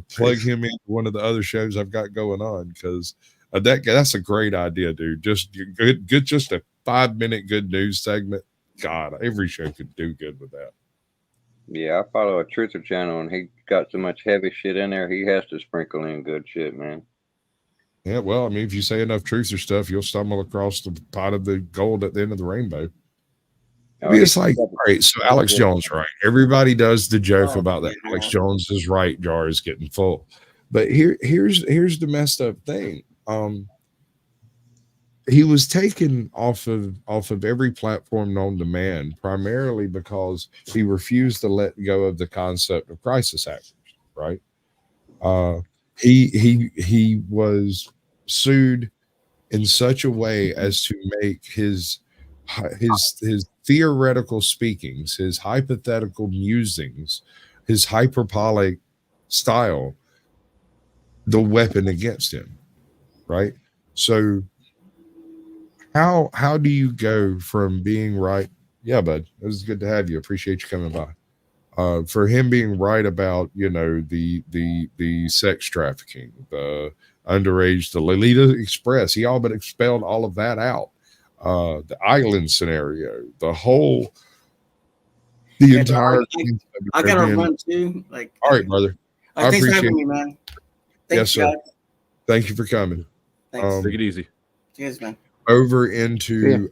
plug him into one of the other shows I've got going on, because that's a great idea, dude. Just good, just a 5-minute good news segment. God, every show could do good with that. Yeah, I follow a truther channel, and he got so much heavy shit in there. He has to sprinkle in good shit, man. Yeah, well, I mean, if you say enough truth or stuff, you'll stumble across the pot of the gold at the end of the rainbow. I mean, it's like, all right, so Alex Jones, right? Everybody does the joke about that Alex Jones is right, jar is getting full. But here's the messed up thing. He was taken off of every platform known to man, primarily because he refused to let go of the concept of crisis actors, right? He was sued in such a way as to make his theoretical speakings, his hypothetical musings, his hyperbolic style, the weapon against him, right? So how do you go from being right? Yeah, bud, it was good to have you. Appreciate you coming by. For him being right about the sex trafficking, the underage, the Lolita Express, he all but expelled all of that out. The island scenario, the entire. I gotta run too. Like, all right, brother. I thanks for appreciate having me, man. Thanks, yes, sir. guys. Thank you for coming. Thanks. Take it easy. Cheers, man. Over into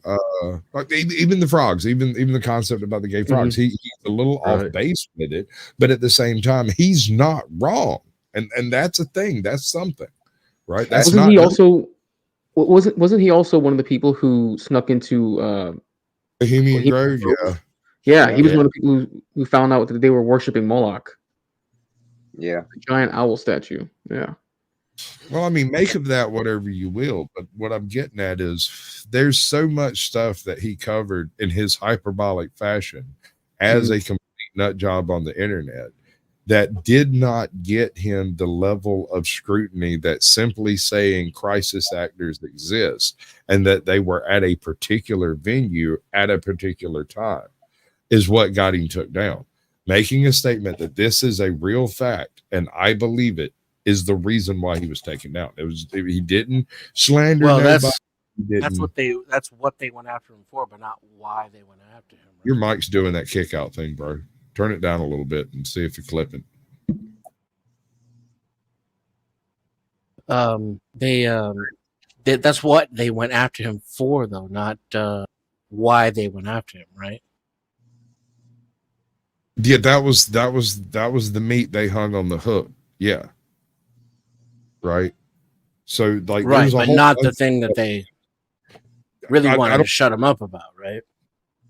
like even the frogs, even the concept about the gay frogs. He's a little off base with it, but at the same time, he's not wrong, and that's a thing. That's something, right? That's wasn't he also wasn't he also one of the people who snuck into Bohemian Grove? Yeah, he was one of the people who found out that they were worshiping Moloch. Yeah, a giant owl statue. Yeah. Well, I mean, make of that whatever you will, but what I'm getting at is there's so much stuff that he covered in his hyperbolic fashion as a complete nut job on the internet that did not get him the level of scrutiny that simply saying crisis actors exist and that they were at a particular venue at a particular time is what got him took down. Making a statement that this is a real fact and I believe it is the reason why he was taken down. He didn't slander. Well, nobody. that's what they went after him for, but not why they went after him. Right? Your mic's doing that kick out thing, bro. Turn it down a little bit and see if you're clipping. That's what they went after him for, though, not why they went after him, right? Yeah, that was the meat they hung on the hook. Yeah. Right. So like right, but not the thing that they really wanted to shut him up about, right?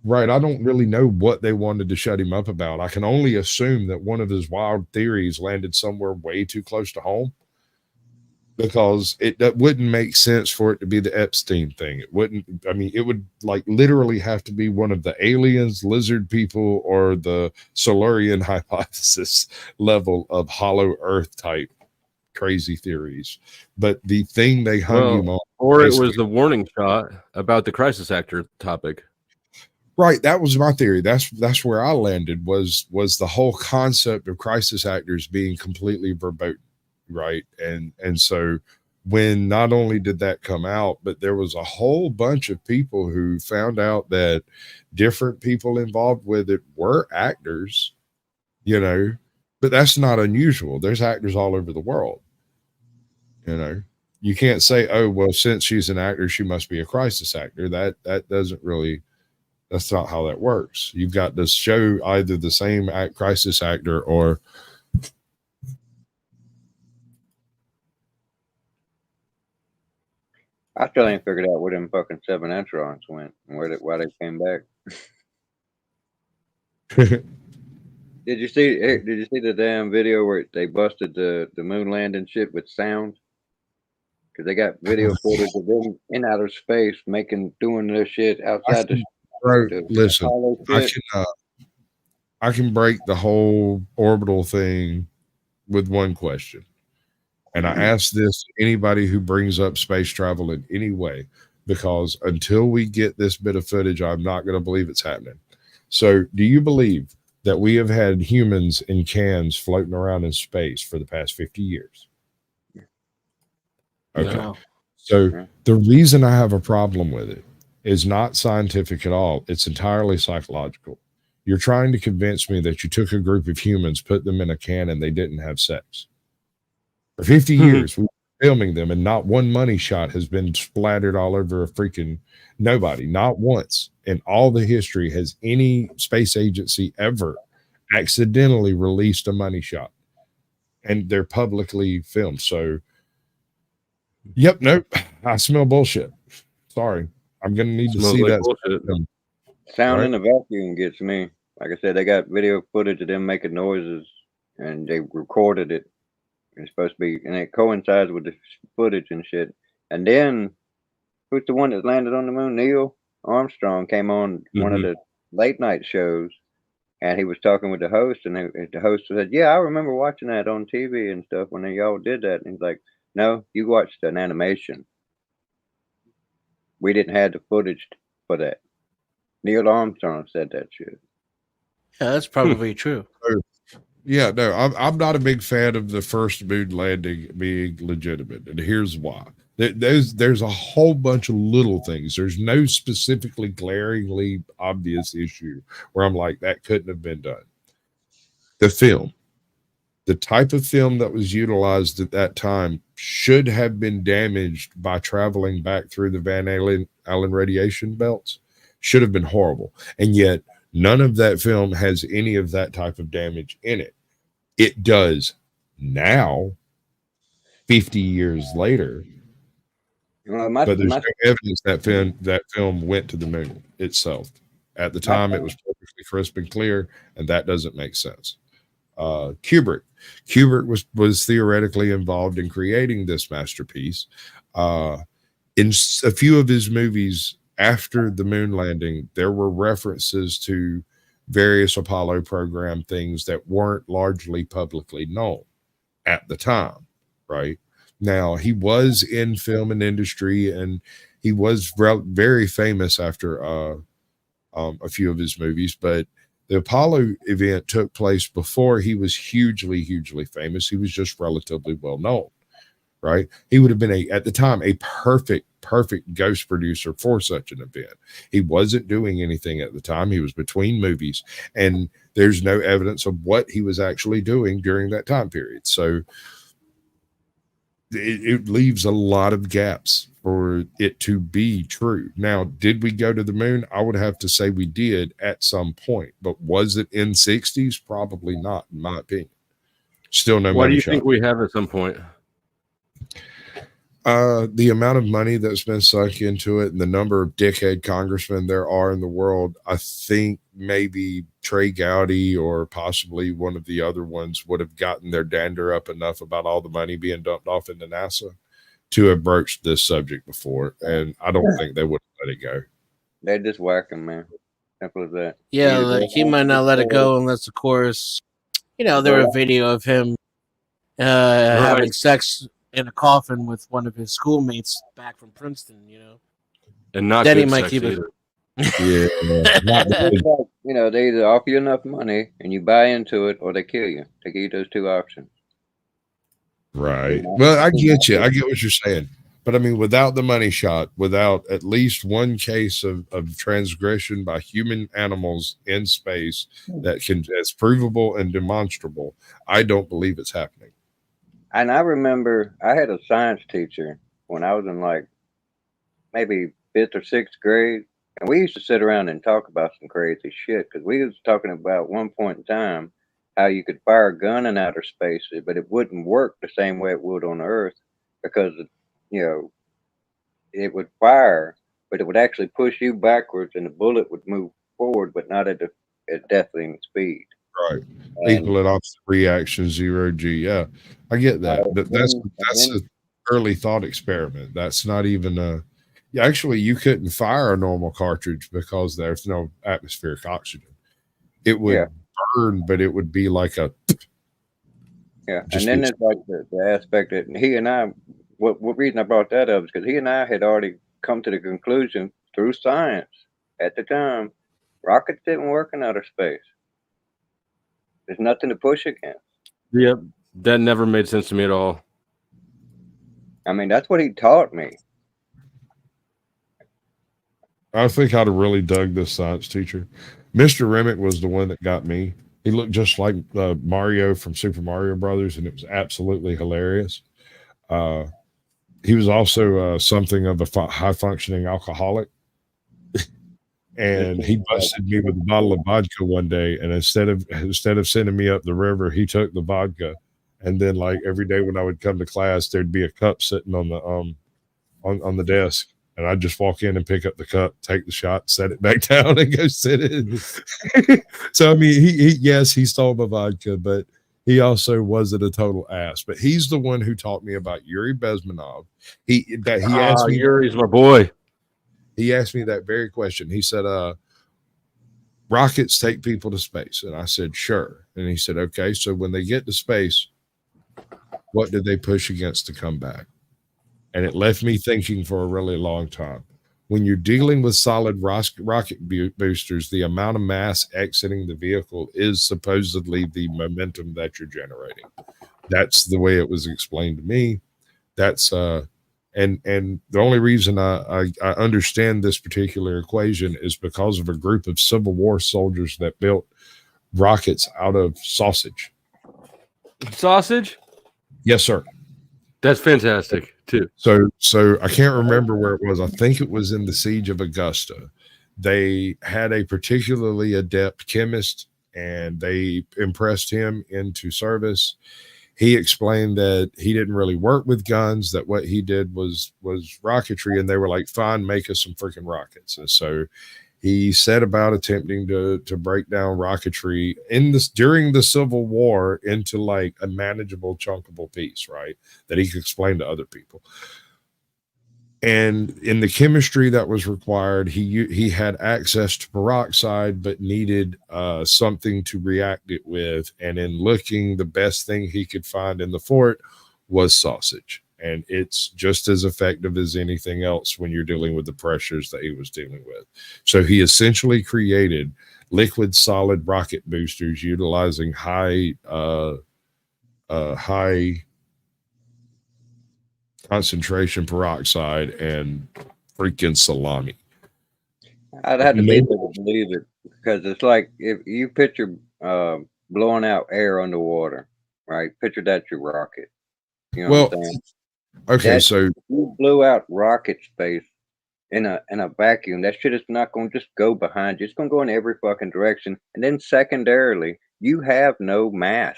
Right. I don't really know what they wanted to shut him up about. I can only assume that one of his wild theories landed somewhere way too close to home. because that wouldn't make sense for it to be the Epstein thing. It wouldn't. I mean, it would like literally have to be one of the aliens, lizard people, or the Solarian hypothesis level of hollow Earth type crazy theories. But the thing they hung him on, or it was basically- the warning shot about the crisis actor topic. right? That was my theory. That's where I landed. Was the whole concept of crisis actors being completely verboten, right? And so when not only did that come out, but there was a whole bunch of people who found out that different people involved with it were actors, you know. But that's not unusual. There's actors all over the world, you know. You can't say, oh well, since she's an actor, she must be a crisis actor. That doesn't really. That's not how that works. You've got to show either the same crisis actor or I still ain't figured out where them fucking 7 astronauts went and why they came back. Did you see the damn video where they busted the moon landing shit with sound? Because they got video footage of them in outer space doing this shit outside the listen, Apollo shit. I can break the whole orbital thing with one question. And I ask this to anybody who brings up space travel in any way, because until we get this bit of footage, I'm not going to believe it's happening. So do you believe that we have had humans in cans floating around in space for the past 50 years? Okay. No. So the reason I have a problem with it is not scientific at all. It's entirely psychological. You're trying to convince me that you took a group of humans, put them in a can, and they didn't have sex. For 50 years, we've been filming them, and not one money shot has been splattered all over a freaking nobody. Not once in all the history has any space agency ever accidentally released a money shot. And they're publicly filmed. So, yep, nope. I smell bullshit. Sorry. I'm going to need to see that. Bullshit. Sound in the vacuum gets me. Like I said, they got video footage of them making noises, and they recorded it. It's supposed to be, and it coincides with the footage and shit. And then, who's the one that landed on the moon? Neil Armstrong came on one of the late night shows, and he was talking with the host, and the host said, "Yeah, I remember watching that on TV and stuff when y'all did that." And he's like, "No, you watched an animation. We didn't have the footage for that." Neil Armstrong said that shit. Yeah, that's probably true. Yeah, no, I'm not a big fan of the first moon landing being legitimate, and here's why. There's a whole bunch of little things. There's no specifically glaringly obvious issue where I'm like, that couldn't have been done. The film, the type of film that was utilized at that time should have been damaged by traveling back through the Van Allen radiation belts. Should have been horrible. And yet none of that film has any of that type of damage in it. It does now, 50 years later. But there's no evidence that film went to the moon itself. At the time, it was perfectly crisp and clear, and that doesn't make sense. Kubrick was theoretically involved in creating this masterpiece. In a few of his movies after the moon landing, there were references to various Apollo program things that weren't largely publicly known at the time, right? Now, he was in film and industry, and he was very famous after a few of his movies, but the Apollo event took place before he was hugely, hugely famous. He was just relatively well known, right? He would have been at the time, a perfect ghost producer for such an event. He wasn't doing anything at the time. He was between movies, and there's no evidence of what he was actually doing during that time period. So it leaves a lot of gaps for it to be true. Now, did we go to the moon? I would have to say we did at some point, but was it in 60s? Probably not, in my opinion. Still no money. What do you think we have at some point? The amount of money that's been sunk into it and the number of dickhead congressmen there are in the world, I think maybe Trey Gowdy or possibly one of the other ones would have gotten their dander up enough about all the money being dumped off into NASA to have broached this subject before, and I don't think they would have let it go. They just whack him, man. Simple as that. Yeah, Either like go he along might with not let it or go unless, of course, there go were a along. video of him having sex in a coffin with one of his schoolmates back from Princeton. And not Then he good might sex keep it. either. Yeah, not It's just like, they either offer you enough money and you buy into it, or they kill you. They give you those two options. right. Well, I get you. I get what you're saying. But I mean, without the money shot, without at least one case of transgression by human animals in space that's provable and demonstrable, I don't believe it's happening. And I remember I had a science teacher when I was in like maybe 5th or 6th grade, and we used to sit around and talk about some crazy shit because we was talking about one point in time how you could fire a gun in outer space, but it wouldn't work the same way it would on Earth because it would fire, but it would actually push you backwards, and the bullet would move forward, but not at death-leading speed. Right. And Equal and opposite reaction, 0G. Yeah, I get that. But that's then an early thought experiment. That's not even a. Yeah, actually, you couldn't fire a normal cartridge because there's no atmospheric oxygen. It would yeah, burn, but it would be like a. yeah. Just And then be- there's like the aspect that he and I, what reason I brought that up is because he and I had already come to the conclusion through science at the time, rockets didn't work in outer space. There's nothing to push against. Yep. That never made sense to me at all. I mean, that's what he taught me. I think I'd have really dug this science teacher. Mr. Remick was the one that got me. He looked just like Mario from Super Mario Brothers, and it was absolutely hilarious. He was also something of a high functioning alcoholic. And he busted me with a bottle of vodka one day, and instead of sending me up the river, he took the vodka, and then like every day when I would come to class, there'd be a cup sitting on the on the desk, and I'd just walk in and pick up the cup, take the shot, set it back down, and go sit in. So I mean, he stole my vodka, but he also wasn't a total ass. But he's the one who taught me about Yuri Bezmenov. He asked me. Yuri's my boy. He asked me that very question. He said, rockets take people to space. And I said, sure. And he said, okay, so when they get to space, what did they push against to come back? And it left me thinking for a really long time. When you're dealing with solid rocket boosters, the amount of mass exiting the vehicle is supposedly the momentum that you're generating. That's the way it was explained to me. That's and the only reason I understand this particular equation is because of a group of Civil War soldiers that built rockets out of sausage. Sausage? Yes, sir. That's fantastic too. So I can't remember where it was. I think it was in the Siege of Augusta. They had a particularly adept chemist, and they impressed him into service. He explained that he didn't really work with guns, that what he did was rocketry, and they were like, fine, make us some freaking rockets. And so he set about attempting to break down rocketry during the Civil War into like a manageable, chunkable piece, right? That he could explain to other people. And in the chemistry that was required, he had access to peroxide, but needed something to react it with. And in looking, the best thing he could find in the fort was sausage. And it's just as effective as anything else when you're dealing with the pressures that he was dealing with. So he essentially created liquid solid rocket boosters utilizing high concentration peroxide and freaking salami. I'd have to be there to believe it, because it's like if you picture blowing out air underwater, right? Picture that your rocket. You know what I'm saying? Okay, so you blew out rocket space in a vacuum. That shit is not going to just go behind you. It's going to go in every fucking direction. And then secondarily, you have no mass.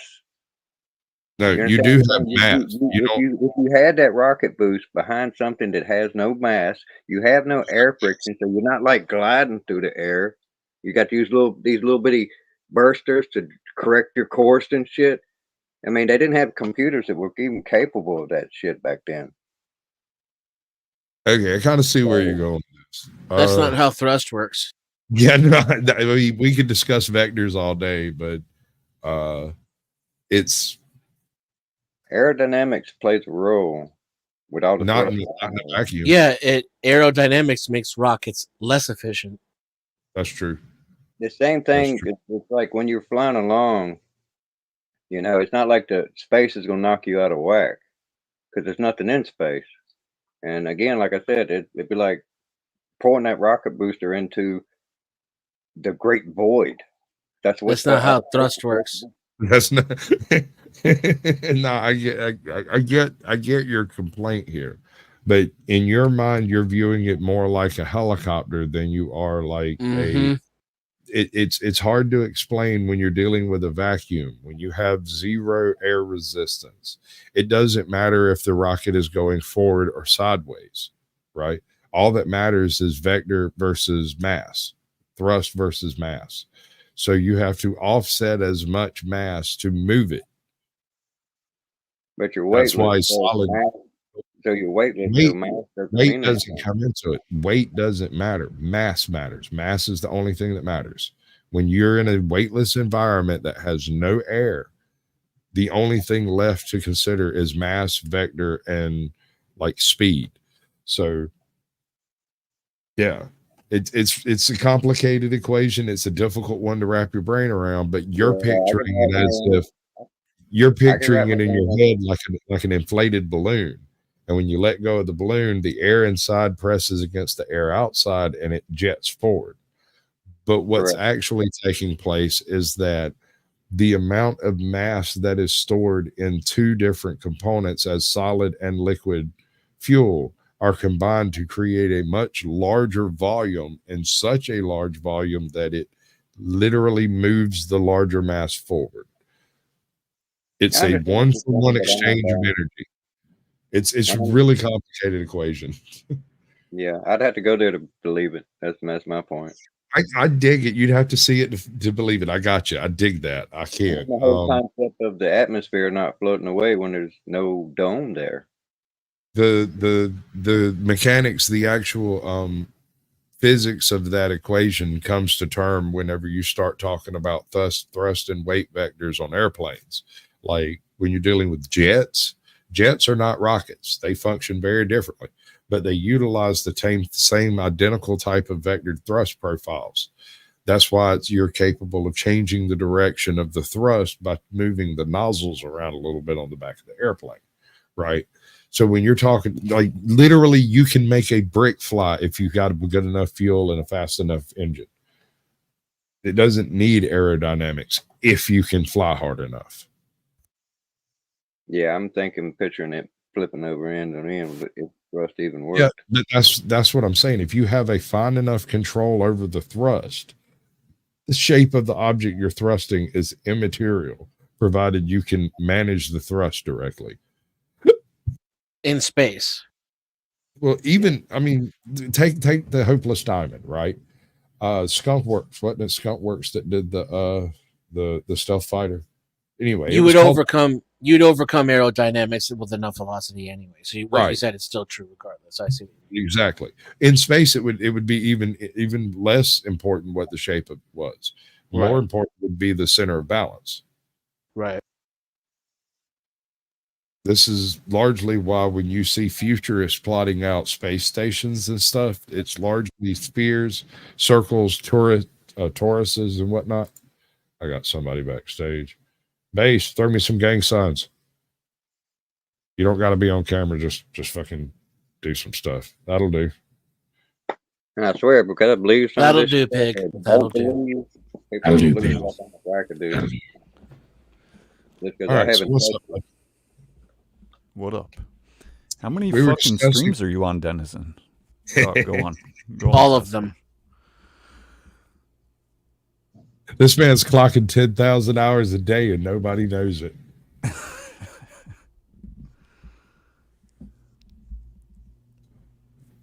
No, you do have mass. If you had that rocket boost behind something that has no mass, you have no air friction, so you're not like gliding through the air. You got to use these little bitty bursters to correct your course and shit. I mean, they didn't have computers that were even capable of that shit back then. Okay, I kind of see where you're going with this. That's not how thrust works. Yeah, no, I mean, we could discuss vectors all day, but it's Aerodynamics plays a role with all the not thrust. in the vacuum. Yeah, aerodynamics makes rockets less efficient. That's true. The same thing. true. It's like when you're flying along, you know, it's not like the space is going to knock you out of whack because there's nothing in space. And again, like I said, it'd be like pouring that rocket booster into the great void. That's not how thrust works. That's not. No, I get your complaint here, but in your mind, you're viewing it more like a helicopter than you are like a. It's hard to explain when you're dealing with a vacuum. When you have zero air resistance, it doesn't matter if the rocket is going forward or sideways, right? All that matters is vector versus mass, thrust versus mass. So you have to offset as much mass to move it. But you're weightless. That's why solid. So you're weightless. Weight doesn't come into it. Weight doesn't matter. Mass matters. Mass is the only thing that matters. When you're in a weightless environment that has no air, the only thing left to consider is mass, vector, and like speed. So, yeah, it's a complicated equation. It's a difficult one to wrap your brain around. But you're picturing it as if you're picturing it in your head like an inflated balloon. And when you let go of the balloon, the air inside presses against the air outside and it jets forward. But what's actually taking place is that the amount of mass that is stored in two different components as solid and liquid fuel are combined to create a much larger volume, and such a large volume that it literally moves the larger mass forward. It's a one-for-one exchange of energy. It's really complicated equation. Yeah, I'd have to go there to believe it. That's my point. I dig it. You'd have to see it to believe it. I got you. I dig that. I can't. The whole concept of the atmosphere not floating away when there's no dome there. The mechanics, the actual physics of that equation comes to term whenever you start talking about thrust and weight vectors on airplanes. Like when you're dealing with jets are not rockets. They function very differently, but they utilize the same identical type of vectored thrust profiles. That's why you're capable of changing the direction of the thrust by moving the nozzles around a little bit on the back of the airplane, right? So when you're talking, like literally you can make a brick fly if you've got good enough fuel and a fast enough engine. It doesn't need aerodynamics if you can fly hard enough. Yeah, I'm picturing it flipping over end on end, but if thrust even works. Yeah, but that's what I'm saying. If you have a fine enough control over the thrust, the shape of the object you're thrusting is immaterial, provided you can manage the thrust directly. In space. Well, even, I mean, take the Hopeless Diamond, right? Skunk Works, wasn't it Skunk Works that did the stealth fighter? Anyway, you'd overcome aerodynamics with enough velocity anyway. So what you said is still true regardless. I see what you mean. Exactly. In space, it would be even less important what the shape of was. More important would be the center of balance. Right. This is largely why when you see futurists plotting out space stations and stuff, it's largely spheres, circles, toruses, and whatnot. I got somebody backstage. Base, throw me some gang signs. You don't got to be on camera. Just fucking do some stuff. That'll do. And I swear, because I believe that'll do, pig. That'll do. That'll do, pig. All right, so what's up? What up? How many fucking streams are you on, Denizen? Go on. All of them. This man's clocking 10,000 hours a day and nobody knows it.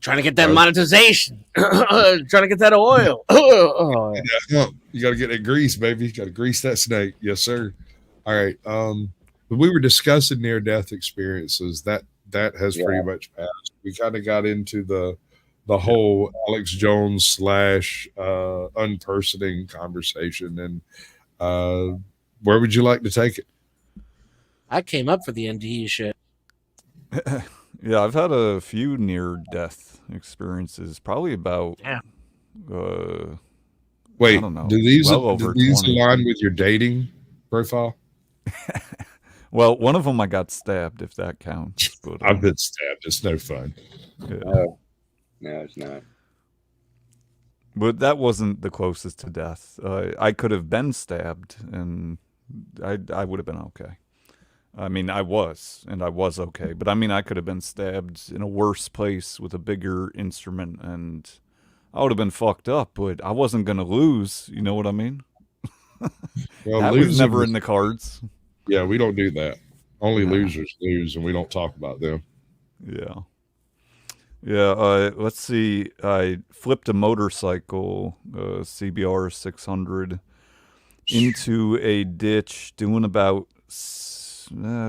Trying to get that monetization. Trying to get that oil. You got to get that grease, baby. You got to grease that snake. Yes, sir. All right. We were discussing near-death experiences. that has pretty much passed. We kind of got into the whole Alex Jones / unpersoning conversation. And where would you like to take it? I came up for the NDE shit. Yeah, I've had a few near-death experiences. Probably about wait, I don't know. Do these over 20. align with your dating profile? Well, one of them I got stabbed, if that counts. But, I've been stabbed. It's no fun. Yeah. No, it's not. But that wasn't the closest to death. I could have been stabbed, and I would have been okay. I mean, I was okay. But I mean, I could have been stabbed in a worse place with a bigger instrument, and I would have been fucked up. But I wasn't gonna lose. You know what I mean? Well, that was never in the cards. Yeah, we don't do that. Only losers lose, and we don't talk about them. Yeah. Let's see. I flipped a motorcycle, CBR 600, into a ditch, doing about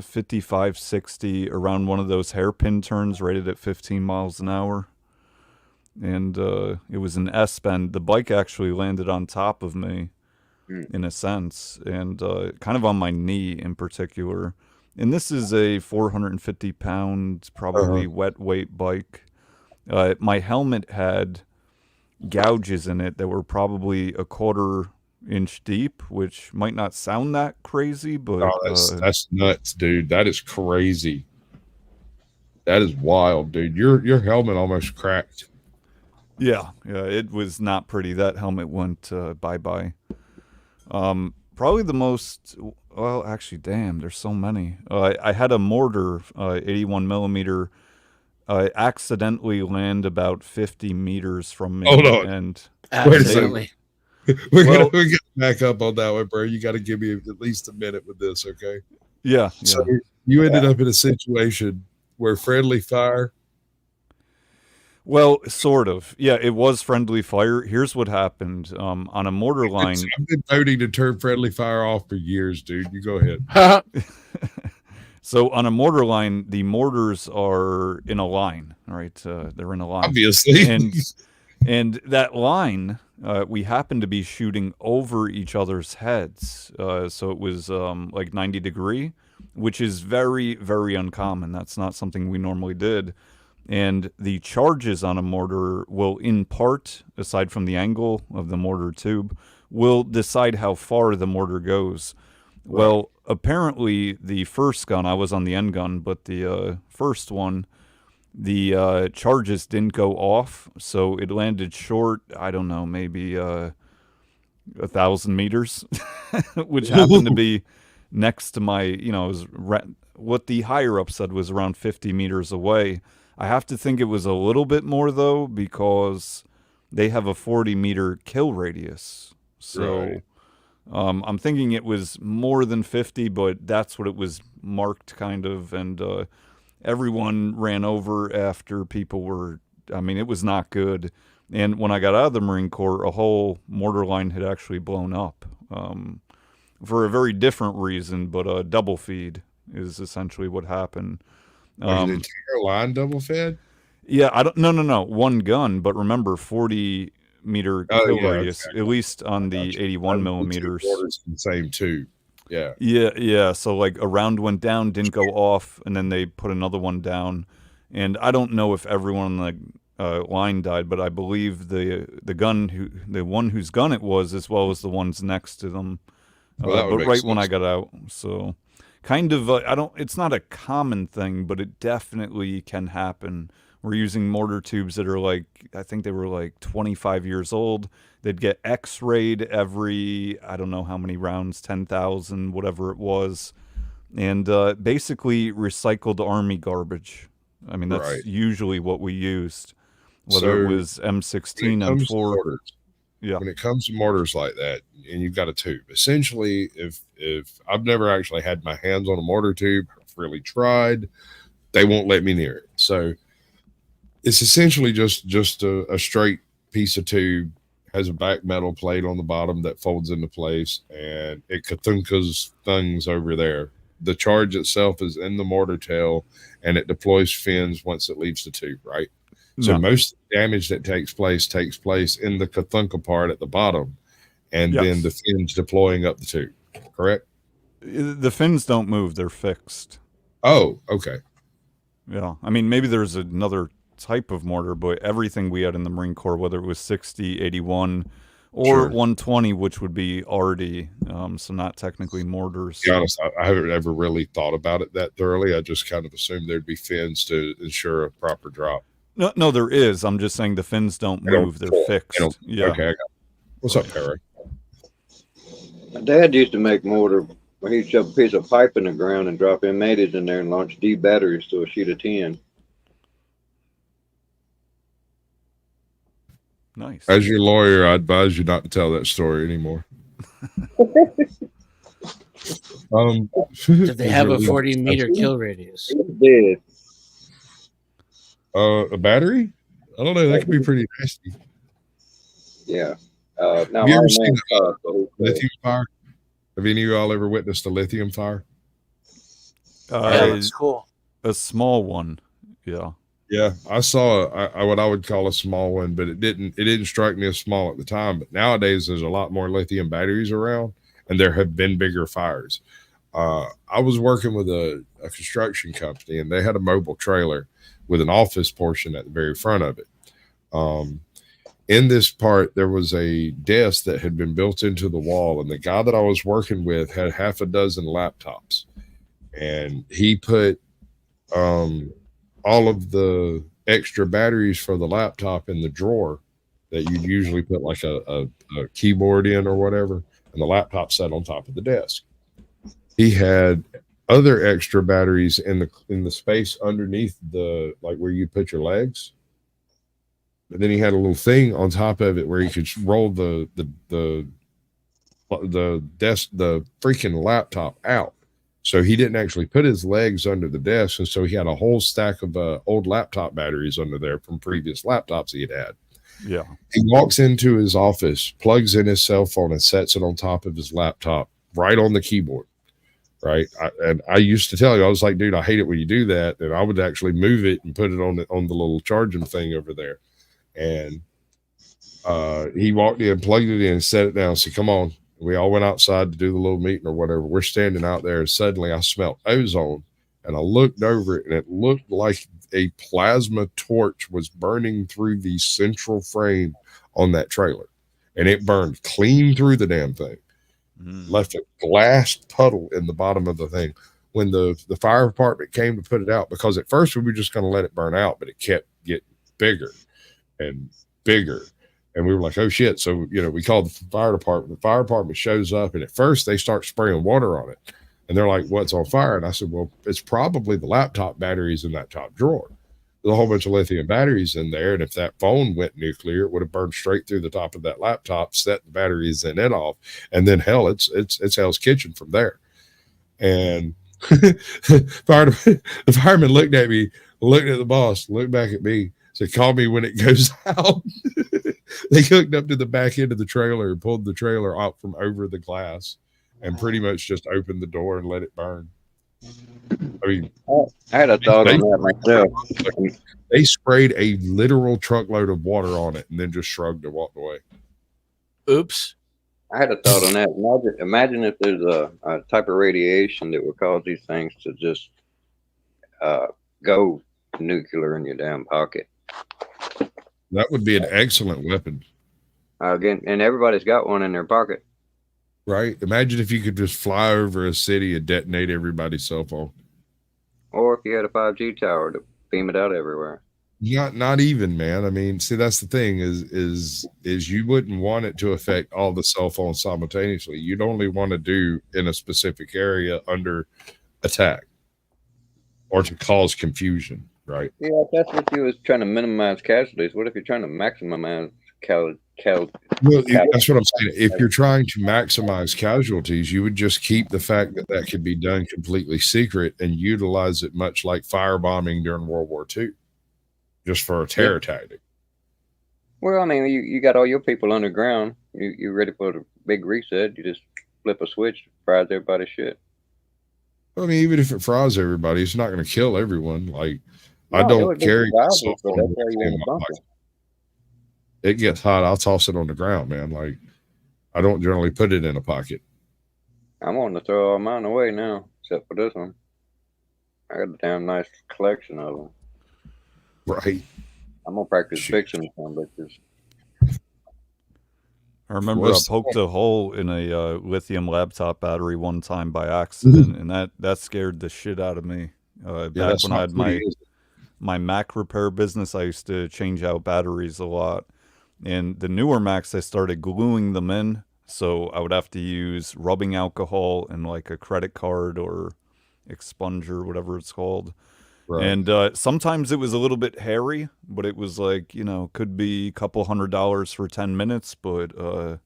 55, 60 around one of those hairpin turns rated at 15 miles an hour. And it was an S-bend. The bike actually landed on top of me, in a sense, and kind of on my knee in particular. And this is a 450-pound, probably wet weight bike. My helmet had gouges in it that were probably a 1/4 inch deep, which might not sound that crazy, but that's nuts, dude. That is crazy. That is wild, dude. Your helmet almost cracked. Yeah, it was not pretty. That helmet went bye-bye. Probably the most, well, actually, damn, there's so many. I had a mortar, 81 millimeter, accidentally land about 50 meters from me. Hold on. And Absolutely. We're gonna back up on that one, bro. You got to give me at least a minute with this, okay? Yeah. So you ended up in a situation where friendly fire. Well, sort of. Yeah, it was friendly fire. Here's what happened. On a mortar line. I've been voting to turn friendly fire off for years, dude. You go ahead. So on a mortar line, the mortars are in a line, right? They're in a line. Obviously. And that line, we happened to be shooting over each other's heads. So it was like 90 degree, which is very, very uncommon. That's not something we normally did. And the charges on a mortar will, in part, aside from the angle of the mortar tube, will decide how far the mortar goes. Right. Well, apparently the first gun, I was on the end gun, but the first one, the charges didn't go off, so it landed short, I don't know, maybe 1,000 meters, which happened to be next to my, it was what the higher up said was around 50 meters away. I have to think it was a little bit more, though, because they have a 40-meter kill radius. So right. I'm thinking it was more than 50, but that's what it was marked, kind of. And everyone ran over after people were, it was not good. And when I got out of the Marine Corps, a whole mortar line had actually blown up for a very different reason, but double feed is essentially what happened. The entire line double fed? Yeah, no. One gun, but remember, 40-meter kill radius, okay. At least on the 81 millimeters. The same too. Yeah. Yeah. So like a round went down, didn't go off, and then they put another one down. And I don't know if everyone on the line died, but I believe the one whose gun it was, as well as the ones next to them. But right when I got out, so. Kind of, it's not a common thing, but it definitely can happen. We're using mortar tubes that are I think they were 25 years old. They'd get x-rayed every, I don't know how many rounds, 10,000, whatever it was. And basically recycled Army garbage. That's usually what we used. Whether it was M16, M4. Yeah. When it comes to mortars like that, and you've got a tube, essentially, if I've never actually had my hands on a mortar tube, I've really tried, they won't let me near it. So it's essentially just a straight piece of tube, has a back metal plate on the bottom that folds into place, and it kathunkas things over there. the charge itself is in the mortar tail, and it deploys fins once it leaves the tube, right? So No. most damage that takes place in the Cthulhu part at the bottom, and then the fins deploying up the tube. Correct? The fins don't move; they're fixed. Oh, okay. Yeah, I mean, maybe there's another type of mortar, but everything we had in the Marine Corps, whether it was 60, 81, or 120, which would be RD, so not technically mortars. To be honest, I haven't ever really thought about it that thoroughly. I just kind of assumed there'd be fins to ensure a proper drop. No, there is. I'm just saying the fins don't move; they're fixed. Yeah. Okay. What's up, Perry? My dad used to make mortar where he'd shove a piece of pipe in the ground and drop M80s in there and launch D batteries to a sheet of tin. Nice. As your lawyer, I advise you not to tell that story anymore. Did they have a 40-meter kill radius? It did. A battery? I don't know. That could be pretty nasty. Yeah. Now, Have you ever seen the lithium fire? Have any of y'all ever witnessed a lithium fire? Yeah, that's cool. A small one. Yeah. Yeah, I saw what I would call a small one, but it didn't strike me as small at the time. But nowadays, there's a lot more lithium batteries around, and there have been bigger fires. I was working with a construction company, and they had a mobile trailer with an office portion at the very front of it. In this part, there was a desk that had been built into the wall, and the guy that I was working with had half a dozen laptops, and he put all of the extra batteries for the laptop in the drawer that you'd usually put like a keyboard in or whatever, and the laptop sat on top of the desk. He had other extra batteries in the space underneath the, like where you put your legs. But then he had a little thing on top of it where he could roll the desk, the freaking laptop out. So he didn't actually put his legs under the desk, and so he had a whole stack of old laptop batteries under there from previous laptops he had. Yeah. He walks into his office, plugs in his cell phone, and sets it on top of his laptop, right on the keyboard. Right. And I used to tell you, I was like, dude, I hate it when you do that. And I would actually move it and put it on the little charging thing over there. And he walked in, plugged it in, set it down, said, come on. We all went outside to do the little meeting or whatever. We're standing out there, and suddenly I smelled ozone, and I looked over it, and it looked like a plasma torch was burning through the central frame on that trailer, and it burned clean through the damn thing. Left a glass puddle in the bottom of the thing. When the fire department came to put it out, because at first we were just going to let it burn out, but it kept getting bigger and bigger. And we were like, oh shit. So, we called the fire department. The fire department shows up, and at first they start spraying water on it. And they're like, what's on fire? And I said, well, it's probably the laptop batteries in that top drawer. There's a whole bunch of lithium batteries in there. And if that phone went nuclear, it would have burned straight through the top of that laptop, set the batteries in it off. And then hell, it's Hell's Kitchen from there. And the fireman looked at me, looked at the boss, looked back at me, said, call me when it goes out. They hooked up to the back end of the trailer and pulled the trailer out from over the glass and pretty much just opened the door and let it burn. I mean, I had a thought on that myself. They sprayed a literal truckload of water on it and then just shrugged and walked away. Oops. I had a thought on that. Imagine if there's a type of radiation that would cause these things to just go nuclear in your damn pocket. That would be an excellent weapon. Again, and everybody's got one in their pocket. Right? Imagine if you could just fly over a city and detonate everybody's cell phone. Or if you had a 5G tower to beam it out everywhere. Not even, man. I mean, see, that's the thing is you wouldn't want it to affect all the cell phones simultaneously. You'd only want to do in a specific area under attack or to cause confusion, right? Yeah, if that's what you was trying to minimize casualties. What if you're trying to maximize Well, that's what I'm saying. If you're trying to maximize casualties, you would just keep the fact that could be done completely secret and utilize it much like firebombing during World War II, just for a terror tactic. Well, I mean, you got all your people underground. You're ready for the big reset. You just flip a switch, fries everybody's shit. I mean, even if it fries everybody, it's not going to kill everyone. Like, I No, it don't would be carry survivable, myself but on that's how you in want my to bump pocket. it. It gets hot, I'll toss it on the ground, man. Like, I don't generally put it in a pocket. I'm wanting to throw all mine away now, except for this one. I got a damn nice collection of them. Right. I'm gonna practice Shoot. fixing some bitches. I remember What's- I poked a hole in a lithium laptop battery one time by accident, and that scared the shit out of me. Yeah, Back that's when I not had pretty, is it? my Mac repair business, I used to change out batteries a lot. And the newer Macs, I started gluing them in, so I would have to use rubbing alcohol and like a credit card or expunger, whatever it's called. Right. And sometimes it was a little bit hairy, but it was like, could be a couple $100 for 10 minutes. But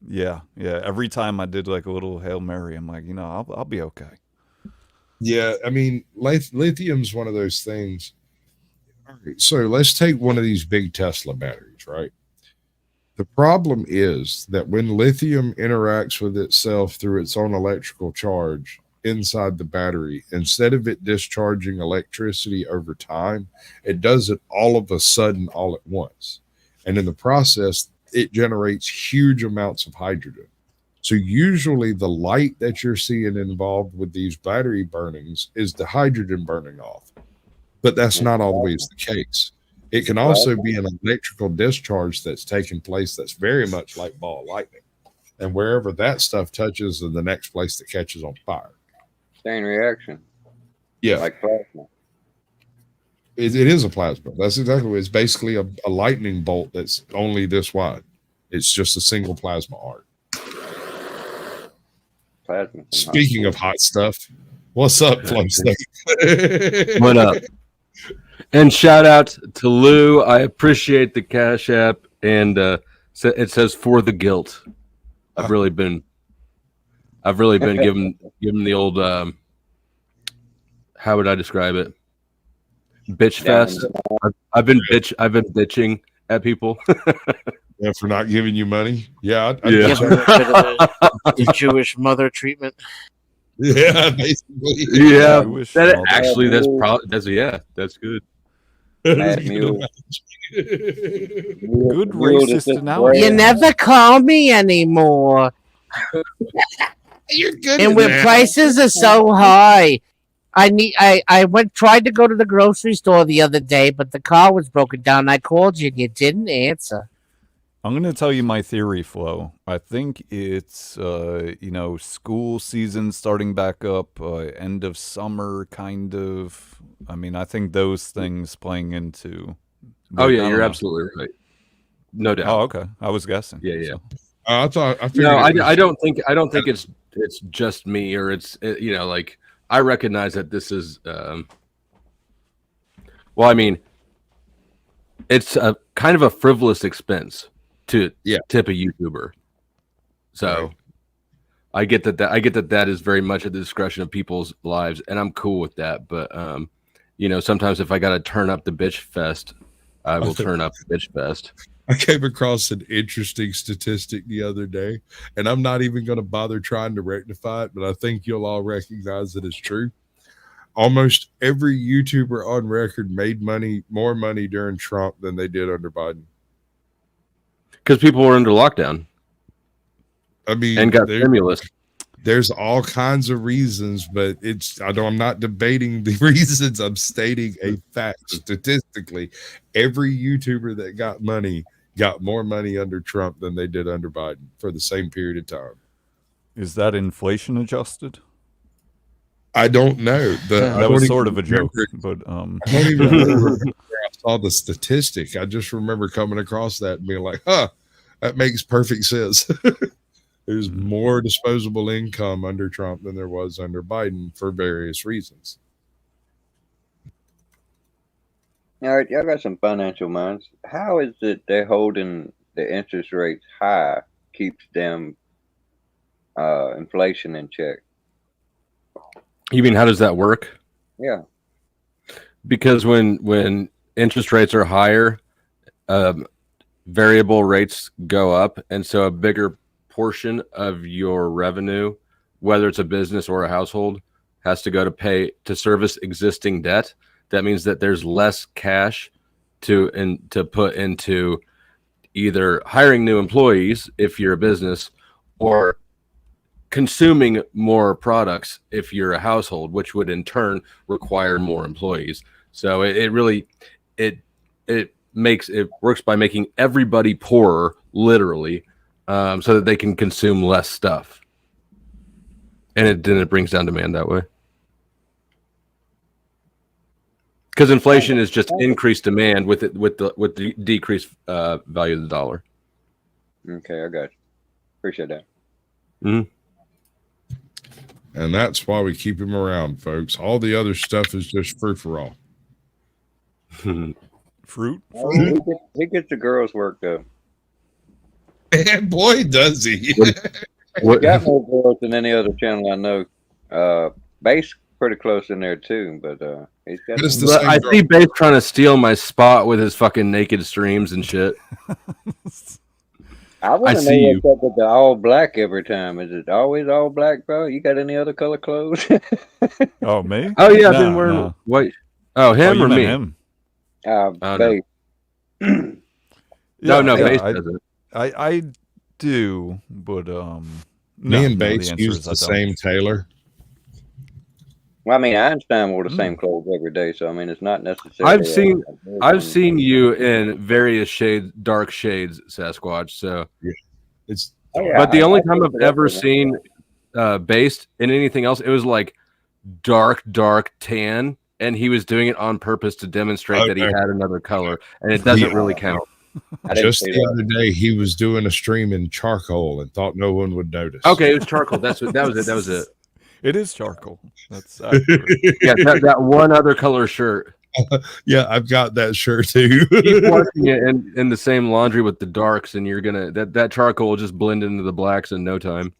yeah. Every time I did like a little Hail Mary, I'm like, I'll be okay. Yeah, I mean, lithium's one of those things. All right, so let's take one of these big Tesla batteries, right? The problem is that when lithium interacts with itself through its own electrical charge inside the battery, instead of it discharging electricity over time, it does it all of a sudden, all at once. And in the process, it generates huge amounts of hydrogen. So usually the light that you're seeing involved with these battery burnings is the hydrogen burning off. But that's not always the case. It can also be an electrical discharge that's taking place that's very much like ball of lightning. And wherever that stuff touches is the next place that catches on fire. Chain reaction. Yeah. Like plasma. It is a plasma. That's exactly what it's basically a lightning bolt that's only this wide. It's just a single plasma arc. Plasma. Speaking of hot stuff, what's up, Plum Snake? What up? And shout out to Lou. I appreciate the Cash App, and it says for the guilt. I've really been given the old how would I describe it? Bitch fest. I've been bitching at people. Yeah, for not giving you money. Yeah, Yeah. Give her a bit of the Jewish mother treatment. Yeah, basically. Yeah, Jewish that mother. actually that's good. Mad mule. Good racist analogy. You never call me anymore. You're good. And at when that. prices are so high, tried to go to the grocery store the other day, but the car was broken down. I called you and you didn't answer. I'm going to tell you my theory, Flo. I think it's, school season starting back up, end of summer, kind of. I mean, I think those things playing into. Oh I yeah, don't you're know. absolutely right. No doubt. Oh, okay. I was guessing. Yeah. So. I figured No, it was- I don't think it's just me, or it's like I recognize that this is well, I mean, it's a kind of a frivolous expense to tip a YouTuber. So Right. I get that is very much at the discretion of people's lives, and I'm cool with that. But sometimes if I got to turn up the bitch fest, I will turn up the bitch fest. I came across an interesting statistic the other day, and I'm not even going to bother trying to rectify it, but I think you'll all recognize that it's true. Almost every YouTuber on record made more money during Trump than they did under Biden. Because people were under lockdown I mean, and got stimulus. There's all kinds of reasons, but I'm not debating the reasons. I'm stating a fact. Statistically, every YouTuber that got money got more money under Trump than they did under Biden for the same period of time. Is that inflation adjusted? I don't know. That was sort of a joke, but I don't even remember where I saw the statistic. I just remember coming across that and being like, that makes perfect sense. There's more disposable income under Trump than there was under Biden for various reasons. All right, y'all got some financial minds. How is it they're holding the interest rates high keeps them inflation in check? You mean how does that work? Yeah. Because when interest rates are higher, variable rates go up, and so a bigger portion of your revenue, whether it's a business or a household, has to go to pay to service existing debt. That means that there's less cash to put into either hiring new employees if you're a business, or consuming more products if you're a household, which would in turn require more employees. So it really works by making everybody poorer, literally, so that they can consume less stuff, and then it brings down demand that way. Because inflation is just increased demand with the decreased value of the dollar. Okay, I got you. Appreciate that. Mm-hmm. And that's why we keep him around, folks. All the other stuff is just free for all. Fruit. He gets the girls worked up. And boy, does he. He's got more girls than any other channel I know. Bass pretty close in there too, but he's got. I see Bass trying to steal my spot with his fucking naked streams and shit. I want to know what's up with the all black every time. Is it always all black, bro? You got any other color clothes? Oh, me? Oh yeah, I've been wearing white. Oh, him or me? Him. Bass. No, Bass doesn't. I do, but me and Bass use the same tailor. Well, I mean, Einstein wore the same clothes every day, so I mean, it's not necessarily. I've seen you in various shades, dark shades, Sasquatch. So, it's. But the only time I've ever seen Bass in anything else, it was like dark tan, and he was doing it on purpose to demonstrate that he had another color, and it doesn't really count. Just the other day, he was doing a stream in charcoal and thought no one would notice. Okay, it was charcoal. That was it. It is charcoal. That's yeah. That one other color shirt. Yeah, I've got that shirt too. Keep washing it in the same laundry with the darks, and you're gonna that charcoal will just blend into the blacks in no time.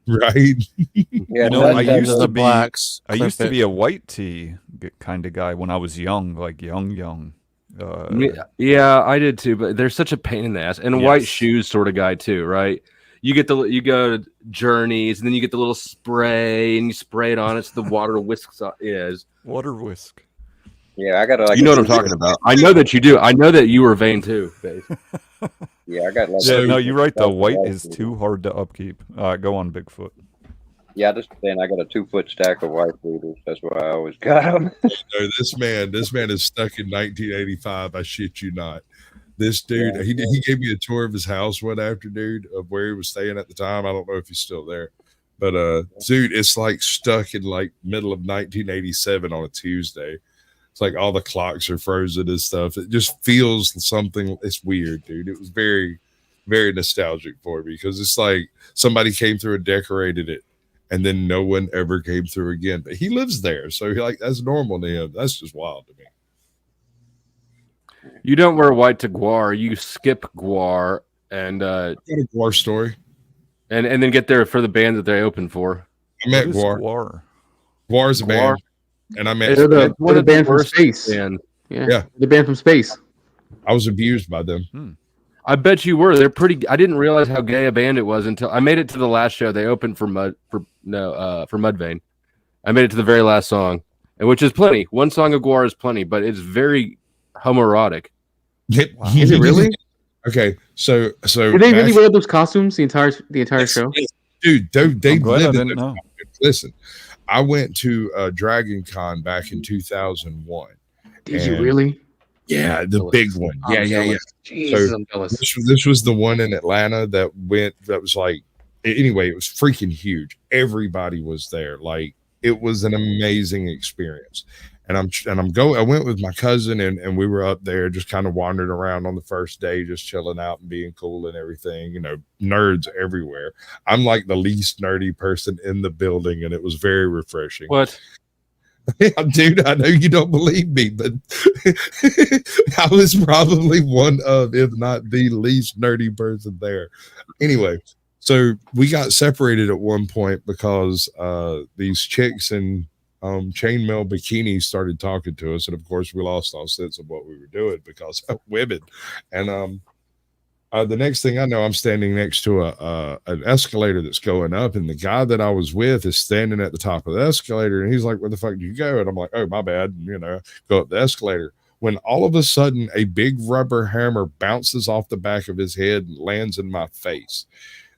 Right. Yeah, I used to be a white tee kind of guy when I was young, like young. Yeah, I did too, but they're such a pain in the ass. And white shoes sort of guy too, right? You go to Journeys, and then you get the little spray, and you spray it on it, so the water whisks up. Water whisk. Yeah, I got to. You know what I'm talking about. I know that you do. I know that you were vain too, Babe. Yeah, I got. No, you're right. The white is too hard to upkeep. Go on, Bigfoot. Yeah, just saying, I got a 2-foot stack of white beaters. That's why I always got them. No, this man is stuck in 1985. I shit you not. This dude, he gave me a tour of his house one afternoon of where he was staying at the time. I don't know if he's still there, but dude, it's like stuck in like middle of 1987 on a Tuesday. It's like all the clocks are frozen and stuff. It just feels something. It's weird, dude. It was very, very nostalgic for me because it's like somebody came through and decorated it, and then no one ever came through again. But he lives there, so that's normal to him. That's just wild to me. You don't wear white to Guar. You skip Guar and got a Guar story, and then get there for the band that they open for. I met Guar. Guar's a band, and I met they're the band from space. Yeah, the band from space. I was abused by them. I bet you were. They're pretty. I didn't realize how gay a band it was until I made it to the last show. They opened for Mudvayne. I made it to the very last song, and which is plenty. One song of Guar is plenty, but it's very homoerotic. Wow. Is it really? Okay, so did they really wear those costumes the entire show? Dude, they live in it. Listen, I went to Dragon Con back in 2001. Did you really? Yeah, the big one. Yeah. Jesus, so this was the one in Atlanta that was like, anyway, it was freaking huge. Everybody was there. Like, it was an amazing experience. And I went with my cousin and we were up there just kind of wandering around on the first day, just chilling out and being cool and everything, nerds everywhere. I'm like the least nerdy person in the building, and it was very refreshing. What? Yeah, dude, I know you don't believe me, but I was probably one of, if not the least nerdy person there. Anyway, so we got separated at one point because these chicks in chainmail bikinis started talking to us, and of course we lost all sense of what we were doing because of women. And The next thing I know, I'm standing next to an escalator that's going up, and the guy that I was with is standing at the top of the escalator, and he's like, "Where the fuck did you go?" And I'm like, "Oh, my bad," and, go up the escalator. When all of a sudden a big rubber hammer bounces off the back of his head and lands in my face.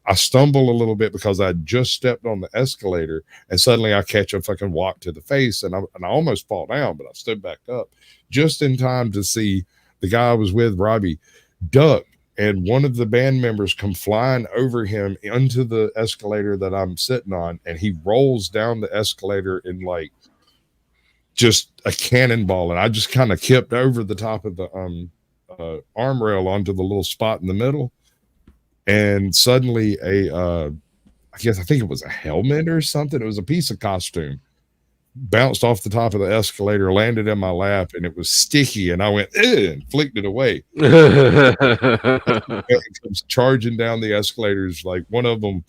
I stumble a little bit because I just stepped on the escalator, and suddenly I catch a fucking whop to the face, and I almost fall down, but I stood back up just in time to see the guy I was with, Robbie, duck, and one of the band members come flying over him into the escalator that I'm sitting on, and he rolls down the escalator in like just a cannonball, and I just kind of kipped over the top of the arm rail onto the little spot in the middle, and suddenly I think it was a helmet or something. It was a piece of costume bounced off the top of the escalator, landed in my lap, and it was sticky, and I went and flicked it away. It comes charging down the escalators. Like one of them,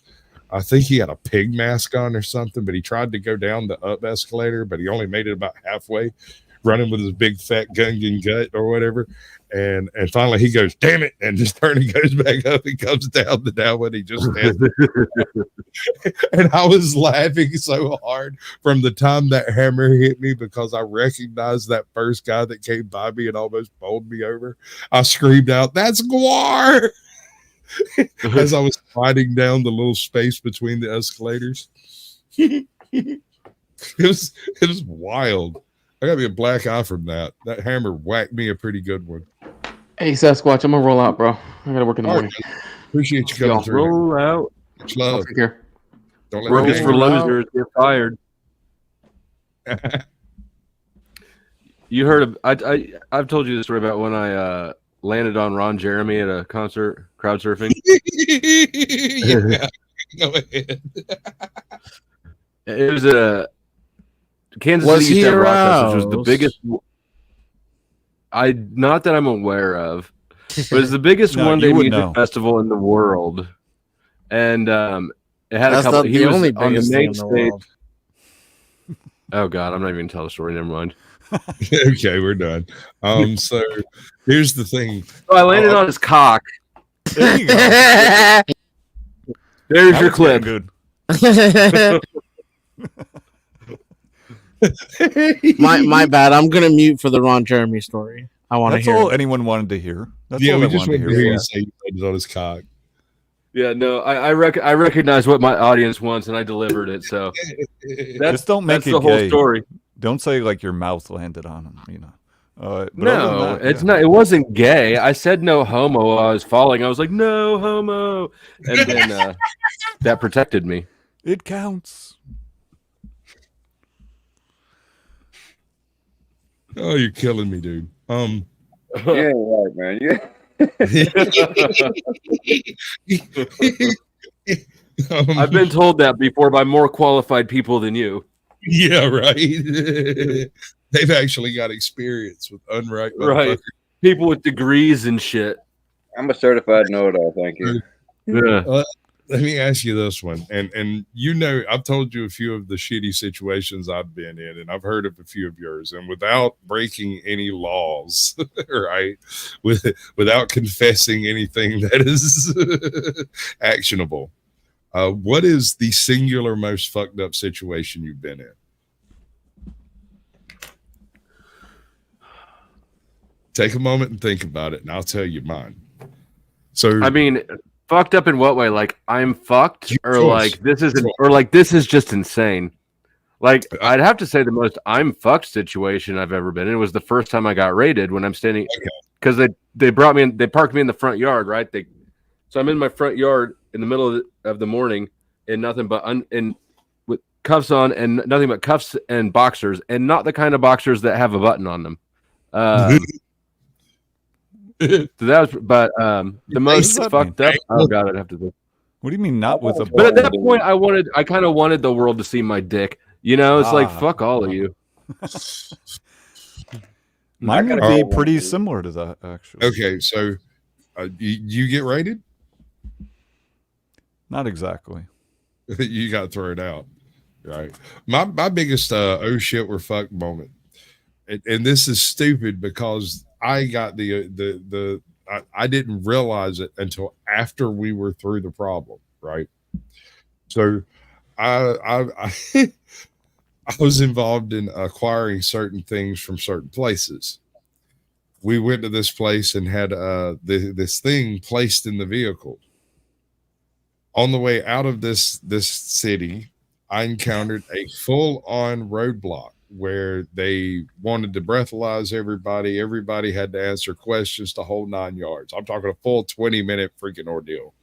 I think he had a pig mask on or something, but he tried to go down the up escalator, but he only made it about halfway, running with his big fat Gungan gut or whatever. And finally he goes, "Damn it," and just turns and goes back up and comes down the down when he just stands. And I was laughing so hard from the time that hammer hit me because I recognized that first guy that came by me and almost bowled me over. I screamed out, "That's Guar!" as I was sliding down the little space between the escalators. It was wild. I got me a black eye from that. That hammer whacked me a pretty good one. Hey, Sasquatch, I'm gonna roll out, bro. I gotta work in the morning. Appreciate you coming through. Roll out. Much love. Take care. Don't let Work me is hang for around. losers. Get fired. You heard of? I've told you the story about when I landed on Ron Jeremy at a concert, crowd surfing. Yeah, go ahead. It was a Kansas Was City used to have he Rock Fest, which was the aroused? biggest. Not that I'm aware of, but it's the biggest No, one-day you would music know. festival in the world, and it had That's a couple. not He the was only on the biggest thing main in the stage. world. Oh God, I'm not even gonna tell the story. Never mind. Okay, we're done. So here's the thing. So I landed on his cock. There you go. There's That your was clip. good. my bad. I'm gonna mute for the Ron Jeremy story. I want to That's hear all it. anyone wanted to hear. That's Yeah, all we they just wanted wanted to to hear hear. you say you landed on his cock. Yeah, no, I recognize what my audience wants, and I delivered it. So Just don't make that's it the whole gay. story. Don't say like your mouth landed on him. But other than No, that, it's yeah. not. It wasn't gay. I said no homo while I was falling. I was like, no homo, and then that protected me. It counts. Oh, you're killing me, dude. Yeah, right, man. Yeah. I've been told that before by more qualified people than you. Yeah, right. They've actually got experience with unright Right. People with degrees and shit. I'm a certified know-it-all. Thank you. Yeah. Let me ask you this one, and I've told you a few of the shitty situations I've been in, and I've heard of a few of yours, and without breaking any laws, right? Without confessing anything that is actionable. What is the singular most fucked up situation you've been in? Take a moment and think about it, and I'll tell you mine. So, I mean, fucked up in what way? Like I'm fucked, or Choice. like this isn't, or like this is just insane. Like I'd have to say the most I'm fucked situation I've ever been in was the first time I got raided when I'm standing because they brought me in, they parked me in the front yard, right? So I'm in my front yard in the middle of the morning in nothing but with cuffs on and nothing but cuffs and boxers, and not the kind of boxers that have a button on them. So that was, but the most that fucked up. Oh God, I'd have to think. What do you mean not with a But at that button? point, I kind of wanted the world to see my dick. You know, it's like Ah. fuck all of you. Mine would gotta be go pretty one. similar to that, actually. okay, so you get raided? Not exactly. You got thrown out, right? My biggest oh shit we're fucked moment, and this is stupid because I got the I didn't realize it until after we were through the problem, right? So I I was involved in acquiring certain things from certain places. We went to this place and had this thing placed in the vehicle. On the way out of this city, I encountered a full-on roadblock where they wanted to breathalyze everybody. Everybody had to answer questions, the whole 9 yards. I'm talking a full 20-minute freaking ordeal.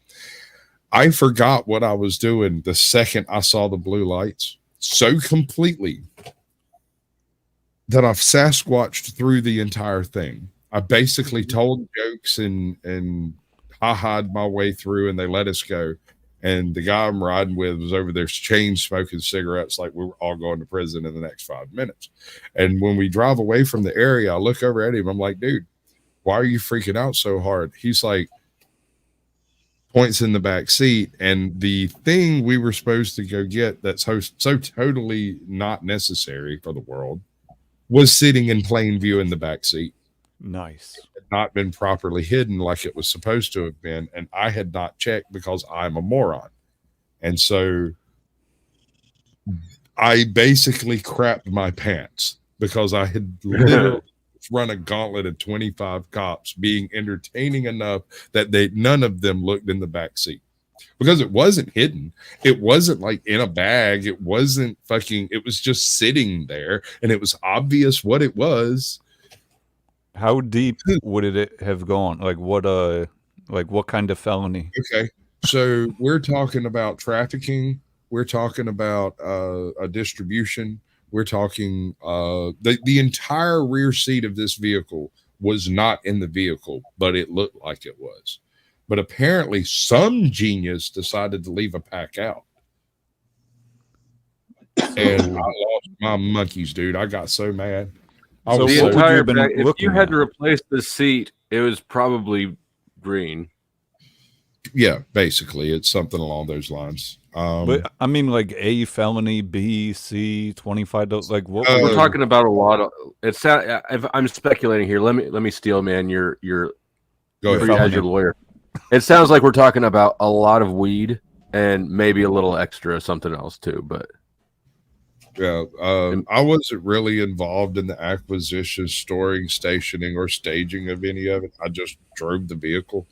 I forgot what I was doing the second I saw the blue lights so completely that I've Sasquatched through the entire thing. I basically told jokes and ha-ha'd my way through, and they let us go. And the guy I'm riding with was over there chain smoking cigarettes like we were all going to prison in the next 5 minutes. And when we drive away from the area, I look over at him. I'm like, dude, why are you freaking out so hard? He's like, points in the back seat, and the thing we were supposed to go get that's so totally not necessary for the world was sitting in plain view in the back seat. Nice. It had not been properly hidden like it was supposed to have been, and I had not checked because I'm a moron. And so I basically crapped my pants because I had literally run a gauntlet of 25 cops being entertaining enough that none of them looked in the back seat. Because it wasn't hidden. It wasn't like in a bag. It wasn't fucking, it was just sitting there, and it was obvious what it was. How deep would it have gone? Like what kind of felony? Okay. So we're talking about trafficking. We're talking about a distribution. We're talking the entire rear seat of this vehicle was not in the vehicle, but it looked like it was. But apparently some genius decided to leave a pack out. And I lost my monkeys, dude. I got so mad. So the what would you entire have been back, if you looking had at? to replace the seat, it was probably green. Yeah, basically, it's something along those lines. But I mean, like A felony, B, C, 25. Like what? We're talking about a lot of. It's. If I'm speculating here, let me steal, man. Your Go ahead. as your lawyer. It sounds like we're talking about a lot of weed and maybe a little extra something else too. But yeah, I wasn't really involved in the acquisition, storing, stationing, or staging of any of it. I just drove the vehicle.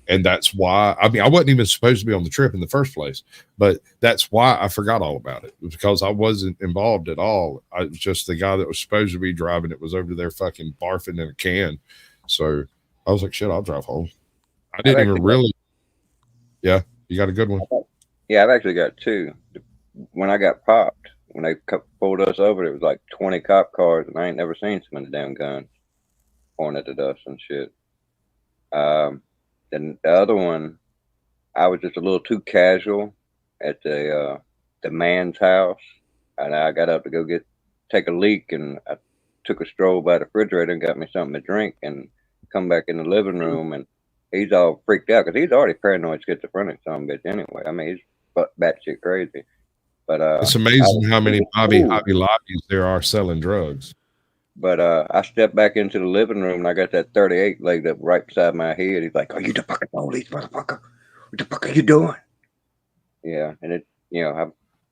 And that's why, I mean, I wasn't even supposed to be on the trip in the first place, but that's why I forgot all about it. It was because I wasn't involved at all. I was just the guy that was supposed to be driving it was over there fucking barfing in a can. So I was like, shit, I'll drive home. I didn't even really. Yeah, you got a good one. Yeah, I've actually got two. When I got popped, when they pulled us over, it was like 20 cop cars, and I ain't never seen so many damn guns pointed at us and shit. Then the other one, I was just a little too casual at the man's house, and I got up to go take a leak, and I took a stroll by the refrigerator and got me something to drink, and come back in the living room, and he's all freaked out because he's already paranoid schizophrenic, son of a bitch anyway. I mean, he's batshit crazy. But it's amazing how many Hobby Lobbies there are selling drugs. But I stepped back into the living room, and I got that 38 laid up right beside my head. He's like, "Are you the fucking police, motherfucker? What the fuck are you doing?" Yeah, and it,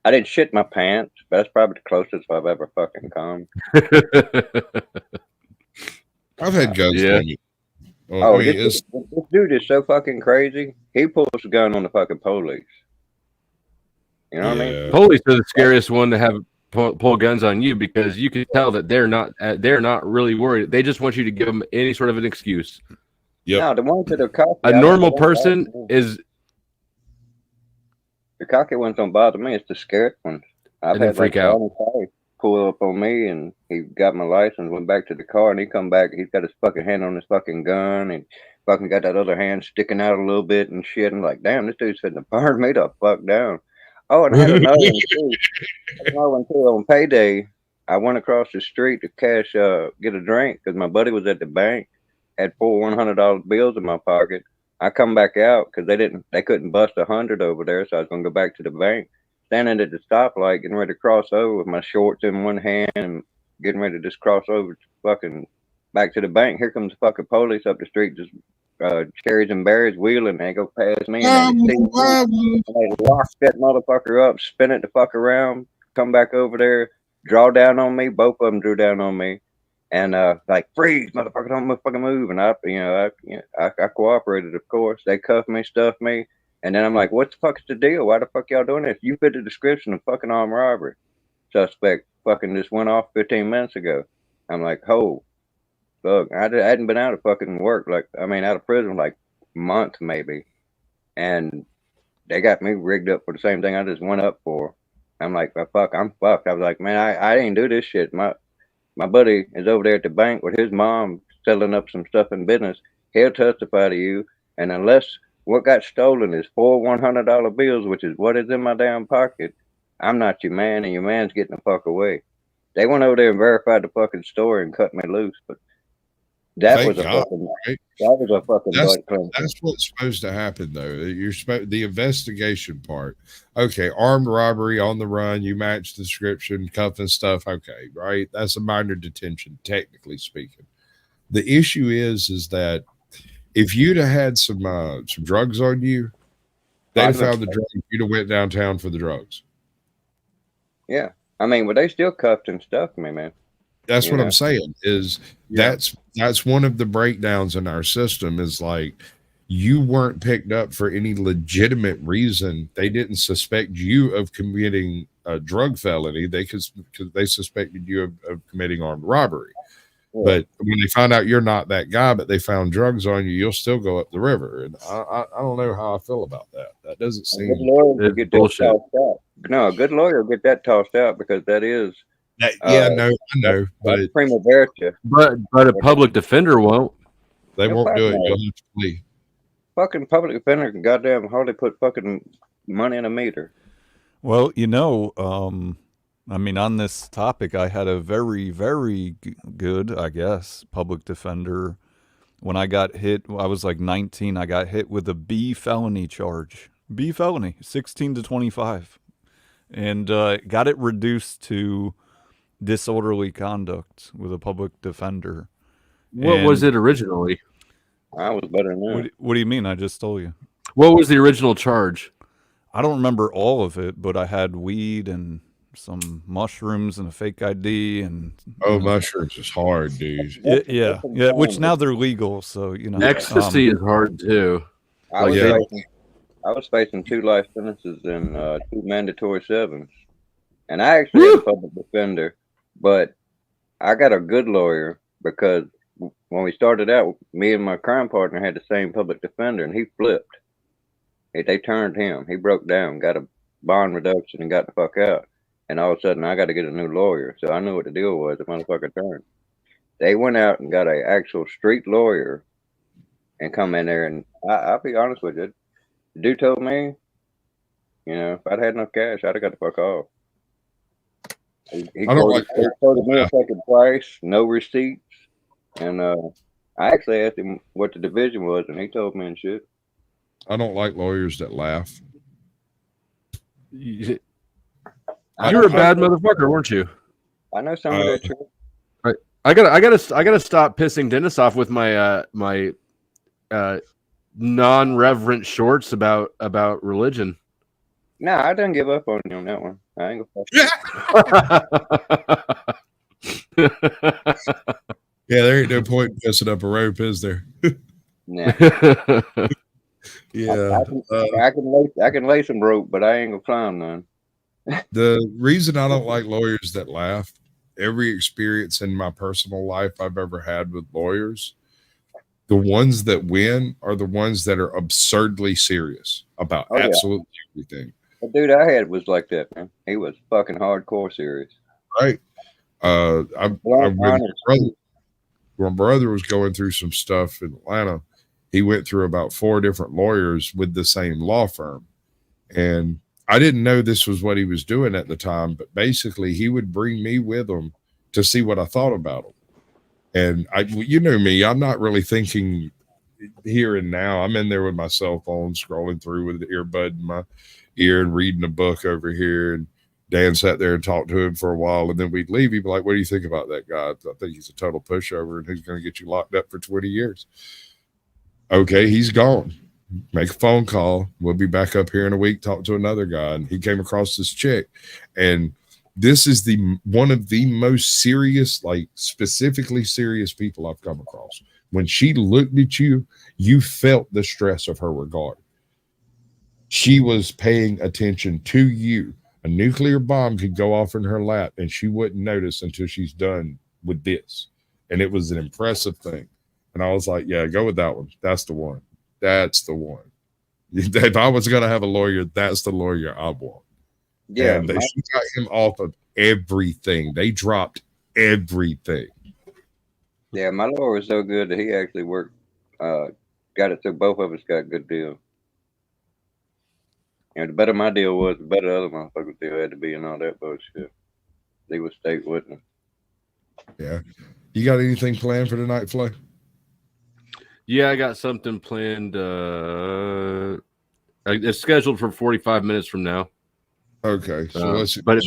I didn't shit my pants, but that's probably the closest I've ever fucking come. I've had guns on me. This dude is so fucking crazy. He pulls a gun on the fucking police. You know what I mean? Police are the scariest one to have pull guns on you, because you can tell that they're not really worried. They just want you to give them any sort of an excuse. Yep. No, the ones that are cocky. A normal person is. The cocky ones don't bother me. It's the scared ones. I've had freak out. Pull up on me, and he got my license, went back to the car, and he come back. He's got his fucking hand on his fucking gun, and fucking got that other hand sticking out a little bit and shit. And like, damn, this dude's fitting to burn me the fuck down. Oh, and I had another one too. On payday, I went across the street to get a drink because my buddy was at the bank, had 4 $100 bills in my pocket. I come back out because they couldn't bust 100 over there, so I was gonna go back to the bank. Standing at the stoplight, getting ready to cross over with my shorts in one hand and getting ready to just cross over to fucking back to the bank. Here comes the fucking police up the street, just cherries and berries wheeling. They go past me, and then they lock that motherfucker up, spin it the fuck around, come back over there, draw down on me. Both of them drew down on me, and like freeze, motherfucker, don't fucking move. And I cooperated, of course. They cuffed me, stuffed me, and then I'm like, what the fuck's the deal? Why the fuck y'all doing this? You fit the description of fucking armed robbery. Suspect fucking just went off 15 minutes ago. I'm like, oh, fuck. I hadn't been out of fucking work, out of prison, like a month maybe. And they got me rigged up for the same thing I just went up for. I'm like, well, fuck, I'm fucked. I was like, man, I didn't do this shit. My buddy is over there at the bank with his mom selling up some stuff in business. He'll testify to you. And unless what got stolen is 4 $100 bills, which is what is in my damn pocket, I'm not your man, and your man's getting the fuck away. They went over there and verified the fucking story and cut me loose, but that was a fucking butt cleanser. That's what's supposed to happen, though. The investigation part. Okay, armed robbery on the run. You match the description, cuffing stuff. Okay, right. That's a minor detention, technically speaking. The issue is that if you'd have had some drugs on you, they'd have found the drugs. You'd have went downtown for the drugs. Yeah, I mean, but they still cuffed and stuffed me, man. That's what I'm saying. That's one of the breakdowns in our system. Is like you weren't picked up for any legitimate reason. They didn't suspect you of committing a drug felony. They suspected you of committing armed robbery. Yeah. But when they find out you're not that guy, but they found drugs on you, you'll still go up the river. And I don't know how I feel about that. That doesn't seem bullshit. No, a good lawyer will get that tossed out because that is. I know, but prima versa. But a public defender won't. They won't do it. You'll have to flee. Fucking public defender can goddamn hardly put fucking money in a meter. Well, on this topic, I had a very, very good, I guess, public defender. When I got hit, I was like 19. I got hit with a B felony charge. B felony, 16 to 25. And got it reduced to disorderly conduct with a public defender. What was it originally? I was better than that. What do you mean? I just told you. What was the original charge? I don't remember all of it, but I had weed and some mushrooms and a fake ID and mushrooms is hard, dude. Yeah, which now they're legal, so ecstasy is hard too. I was facing 2 life sentences and 2 mandatory 7s, and I actually had a public defender, but I got a good lawyer because when we started out, me and my crime partner had the same public defender, and he flipped. They turned him. He broke down, got a bond reduction, and got the fuck out. And all of a sudden, I got to get a new lawyer. So I knew what the deal was. The motherfucker turned. They went out and got an actual street lawyer and come in there. And I'll be honest with you. The dude told me, if I'd had enough cash, I'd have got the fuck off. He quoted me a fucking price, no receipts. And I actually asked him what the division was, and he told me and shit. I don't like lawyers that laugh. You're a bad motherfucker, weren't you? I know some of that true. Right. I gotta stop pissing Dennis off with my non-reverent shorts about religion. No, I didn't give up on you on that one. I ain't gonna Yeah, there ain't no point in messing up a rope, is there? Nah. Yeah. I can lay some rope, but I ain't gonna climb none. The reason I don't like lawyers that laugh, every experience in my personal life I've ever had with lawyers, the ones that win are the ones that are absurdly serious about absolutely everything. The dude I had was like that, man. He was fucking hardcore serious. Right. My brother was going through some stuff in Atlanta. He went through about 4 different lawyers with the same law firm. And I didn't know this was what he was doing at the time, but basically he would bring me with him to see what I thought about him. And you know me, I'm not really thinking here and now. I'm in there with my cell phone, scrolling through with the earbud in my ear and reading a book over here. And Dan sat there and talked to him for a while, and then we'd leave. He'd be like, what do you think about that guy? I think he's a total pushover, and he's going to get you locked up for 20 years. Okay, he's gone. Make a phone call. We'll be back up here in a week. Talk to another guy, and he came across this chick, and this is one of the most serious, like specifically serious people I've come across. When she looked at you, you felt the stress of her regard. She was paying attention to you. A nuclear bomb could go off in her lap, and she wouldn't notice until she's done with this. And it was an impressive thing. And I was like, yeah, go with that one. That's the one. That's the one. If I was going to have a lawyer, that's the lawyer I want. Yeah, And she got him off of everything. They dropped everything. yeah. My lawyer was so good that he actually worked. Got it through. Both of us got a good deal. And the better my deal was, the better the other motherfucker's deal had to be, and all that bullshit. They would stay with them. Yeah. You got anything planned for tonight, Flo? Yeah, I got something planned. It's scheduled for 45 minutes from now. Okay, so but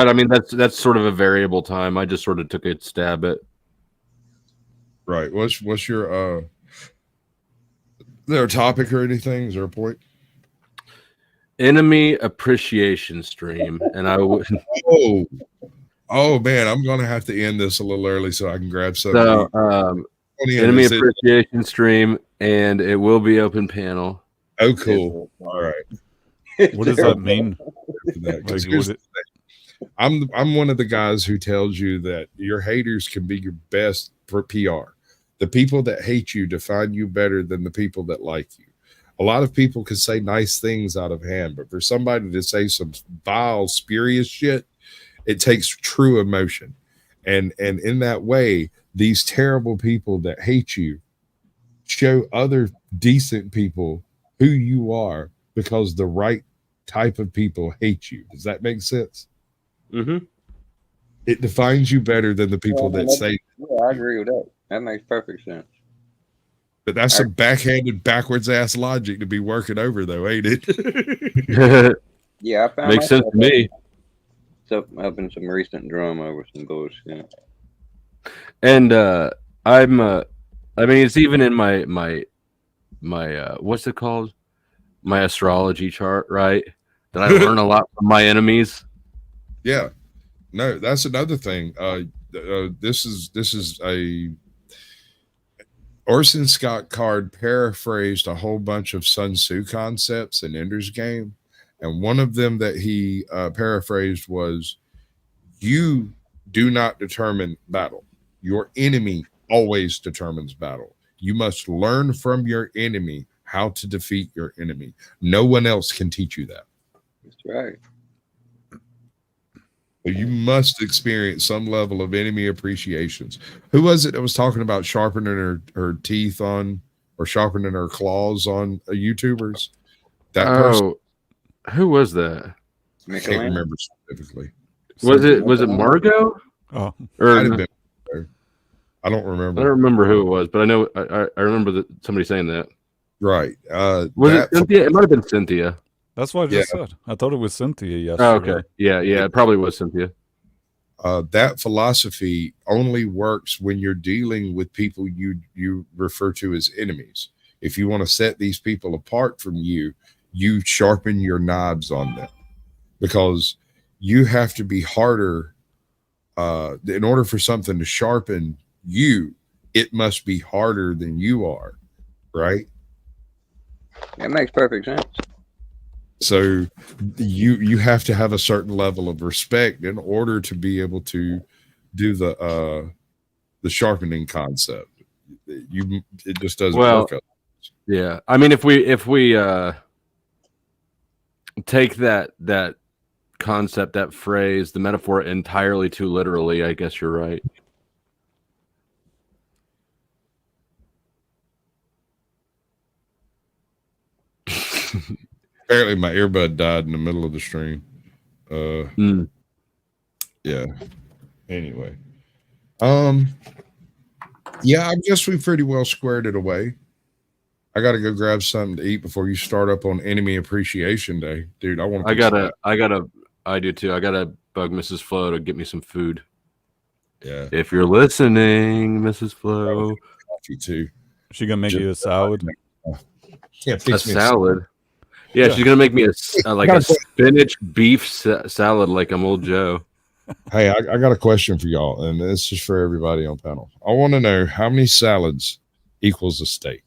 I mean that's sort of a variable time. I just sort of took a stab at. Right. What's your is there a topic or anything? Is there a point? Enemy appreciation stream, and I would. Oh man, I'm gonna have to end this a little early so I can grab something. So, enemy appreciation stream, and it will be open panel. Oh, cool. All right. What does that mean? I'm one of the guys who tells you that your haters can be your best for PR. The people that hate you define you better than the people that like you. A lot of people can say nice things out of hand, but for somebody to say some vile, spurious shit, it takes true emotion. And in that way, these terrible people that hate you show other decent people who you are, because the right type of people hate you. Does that make sense? Mm-hmm. It defines you better than the people that say. Yeah, I agree with that. That makes perfect sense. But that's some backhanded, backwards ass logic to be working over, though, ain't it? Yeah, I found makes sense to me. Up in some recent drama over some bullshit. And I mean, it's even in my what's it called? My astrology chart, right? That I learn a lot from my enemies. Yeah. No, that's another thing. This is a Orson Scott Card paraphrased a whole bunch of Sun Tzu concepts in Ender's Game. And one of them that he paraphrased was, you do not determine battle. Your enemy always determines battle. You must learn from your enemy how to defeat your enemy. No one else can teach you that. That's right. You must experience some level of enemy appreciations. Who was it that was talking about sharpening her teeth on, or sharpening her claws on YouTubers? That person. Who was that? I can't remember specifically. Was it Margot? Oh, might have been. I don't remember. I don't remember who it was, but I know I remember somebody saying that. Right. Was it Cynthia? It might have been Cynthia. That's what I just said. I thought it was Cynthia yesterday. Oh, okay. Yeah, it probably was Cynthia. That philosophy only works when you're dealing with people you refer to as enemies. If you want to set these people apart from you, you sharpen your knives on them, because you have to be harder. In order for something to sharpen you, it must be harder than you are, right? That makes perfect sense. So you have to have a certain level of respect in order to be able to do the sharpening concept. It just doesn't work out. Yeah, I mean, if we take that concept, that phrase, the metaphor entirely too literally, I guess you're right. Apparently my earbud died in the middle of the stream. Yeah. Anyway. Yeah, I guess we pretty well squared it away. I gotta go grab something to eat before you start up on Enemy Appreciation Day. Dude, I want to I do too. I gotta bug Mrs. Flo to get me some food. Yeah. If you're listening, Mrs. Flo. Coffee too. She gonna make you a salad? Yeah, A fix me salad. Yeah, she's gonna make me a spinach beef salad like I'm old Joe. Hey, I got a question for y'all, and this is for everybody on panel. I want to know how many salads equals a steak.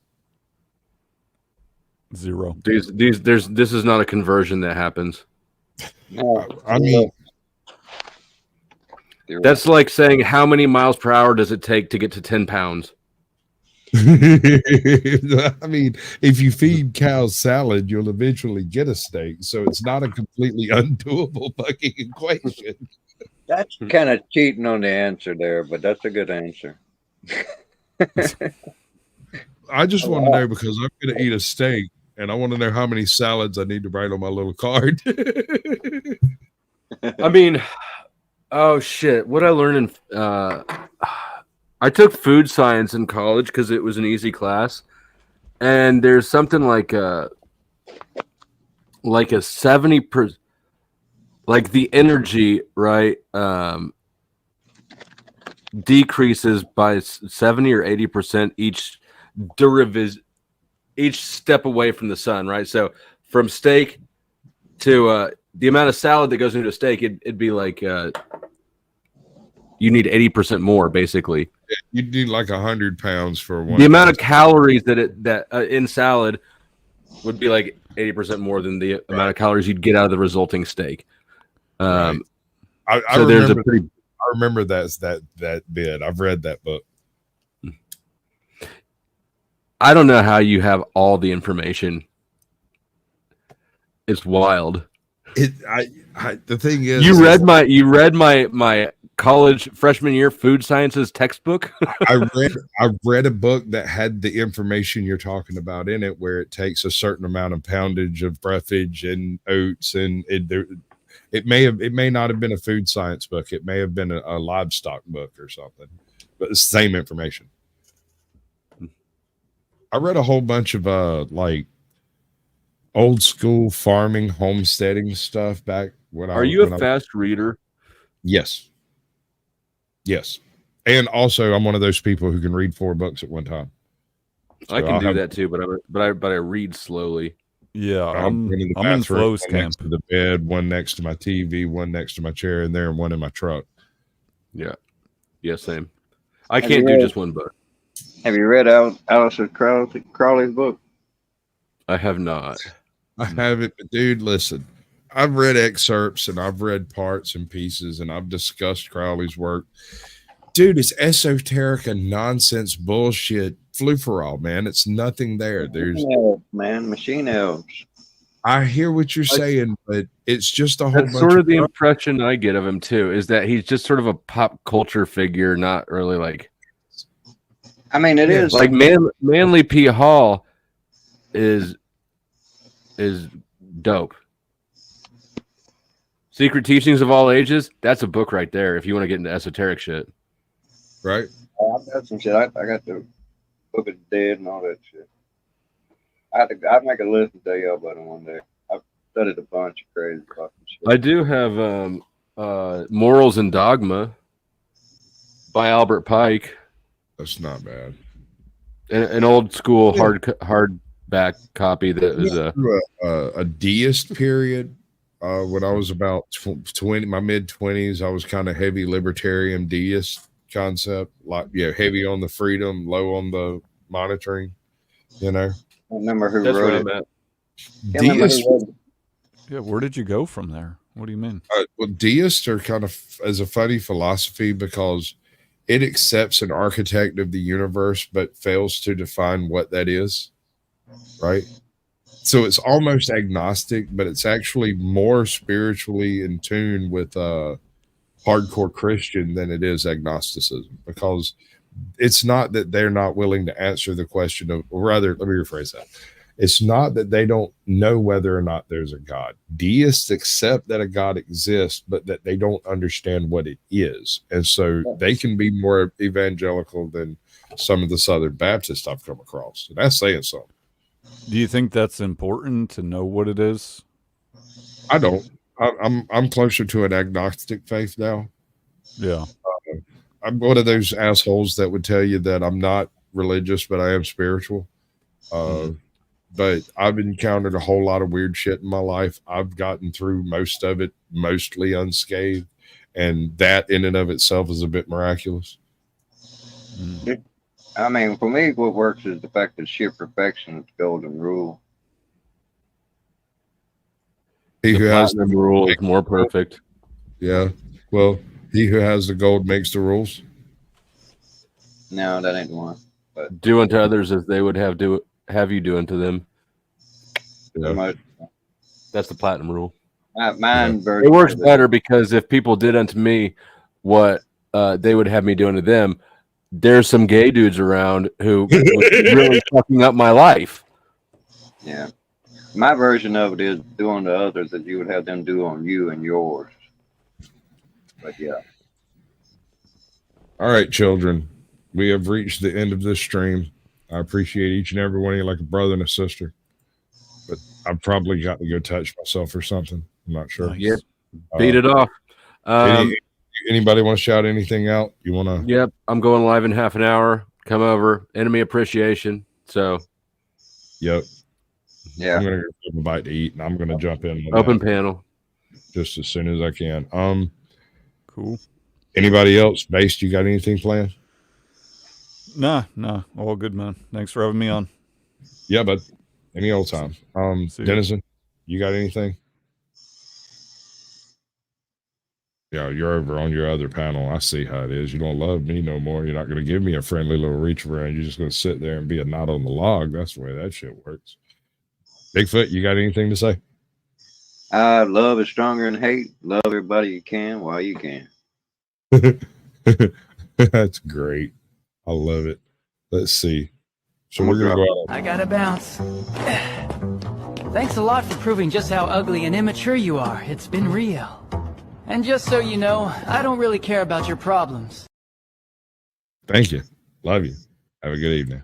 0. This is not a conversion that happens. No, I mean, That's like saying how many miles per hour does it take to get to 10 pounds? I mean, if you feed cows salad, you'll eventually get a steak. So it's not a completely undoable fucking equation. that's kind of cheating on the answer there, but that's a good answer. I just want to know because I'm going to eat a steak, and I want to know how many salads I need to write on my little card. I mean, oh shit! What I learned in I took food science in college because it was an easy class, and there's something like a 70%, like the energy, right, decreases by 70 or 80% each step away from the sun, right? So from steak to the amount of salad that goes into a steak, it'd be like you need 80% more, basically. You'd need like 100 pounds for one. The amount of calories that in salad would be like 80% more than the amount of calories you'd get out of the resulting steak. Right. I So there's a pretty. I remember that bit. I've read that book. I don't know how you have all the information. It's wild. The thing is, You read my college freshman year food sciences textbook. I read a book that had the information you're talking about in it, where it takes a certain amount of poundage of roughage and oats, and it may not have been a food science book. It may have been a livestock book or something, but it's the same information. I read a whole bunch of like old school farming, homesteading stuff back when Are you a fast reader? Yes. Yes. And also I'm one of those people who can read 4 books at one time. So I can do that too, but I read slowly. Yeah, I'm in the in bathroom, Flo's one camp. next to the bed, one next to my TV, one next to my chair in there, and one in my truck. Yeah. Yeah, same. I can't do just one book. Have you read Alistair Crowley's book? I have not. I haven't, but dude, listen. I've read excerpts and I've read parts and pieces and I've discussed Crowley's work. Dude, it's esoteric and nonsense bullshit. Flu for all, man. It's nothing there. There's machine elves. I hear what you're saying, but it's just a whole That's bunch sort of the stuff. impression I get of him too, is that he's just sort of a pop culture figure, not really like. I mean, it is like Manly P. Hall is dope. Secret Teachings of All Ages. That's a book right there. If you want to get into esoteric shit, right? I've got some shit. I got the Book of the Dead and all that shit. I'd make a list and tell y'all about it one day. I've studied a bunch of crazy fucking shit. I do have Morals and Dogma by Albert Pike. That's not bad. An old school hardback copy that was a deist period. When I was about 20, my mid-20s, I was kind of heavy libertarian deist concept, like heavy on the freedom, low on the monitoring. You know, I remember who that's wrote what it. I'm at. Deist. Yeah, where did you go from there? What do you mean? Well, deists are kind of as a funny philosophy because it accepts an architect of the universe, but fails to define what that is. Right. So it's almost agnostic, but it's actually more spiritually in tune with hardcore Christian than it is agnosticism, because it's not that they're not willing to answer the question of, or rather, let me rephrase that. It's not that they don't know whether or not there's a God. Deists accept that a God exists, but that they don't understand what it is. And so they can be more evangelical than some of the Southern Baptists I've come across. And that's saying something. Do you think that's important to know what it is? I don't. I'm closer to an agnostic faith now. Yeah. I'm one of those assholes that would tell you that I'm not religious, but I am spiritual. But I've encountered a whole lot of weird shit in my life. I've gotten through most of it mostly unscathed, and that in and of itself is a bit miraculous. I mean, for me, what works is the fact that sheer perfection is the golden rule. He The who has platinum rule is more perfect. Yeah. Well, he who has the gold makes the rules. No, that ain't the one. But Do unto others as they would have you do unto them. Yeah. That's the platinum rule. Mine It works better because if people did unto me what they would have me do unto them, there's some gay dudes around who was really fucking up my life. Yeah. My version of it is do unto others as you would have them do on you and yours. But yeah. All right, children. We have reached the end of this stream. I appreciate each and every one of you like a brother and a sister. But I've probably got to go touch myself or something. I'm not sure. Nice. Yep. Beat it off. Anybody want to shout anything out? You want to? Yep. I'm going live in half an hour. Come over. Enemy appreciation. So. Yep. Yeah. I'm going to go take a bite to eat, and I'm going to jump in. Open panel. Just as soon as I can. Cool. Anybody else? Based, you got anything planned? Nah, all good, man. Thanks for having me on. Yeah, but any old time. Denizen, you got anything? Yeah, you're over on your other panel. I see how it is. You don't love me no more. You're not going to give me a friendly little reach around. You're just going to sit there and be a knot on the log. That's the way that shit works. Bigfoot, you got anything to say? Love is stronger than hate. Love everybody you can while you can. That's great. I love it. Let's see. So we're gonna go out. I gotta bounce. Thanks a lot for proving just how ugly and immature you are. It's been real. And just so you know, I don't really care about your problems. Thank you. Love you. Have a good evening.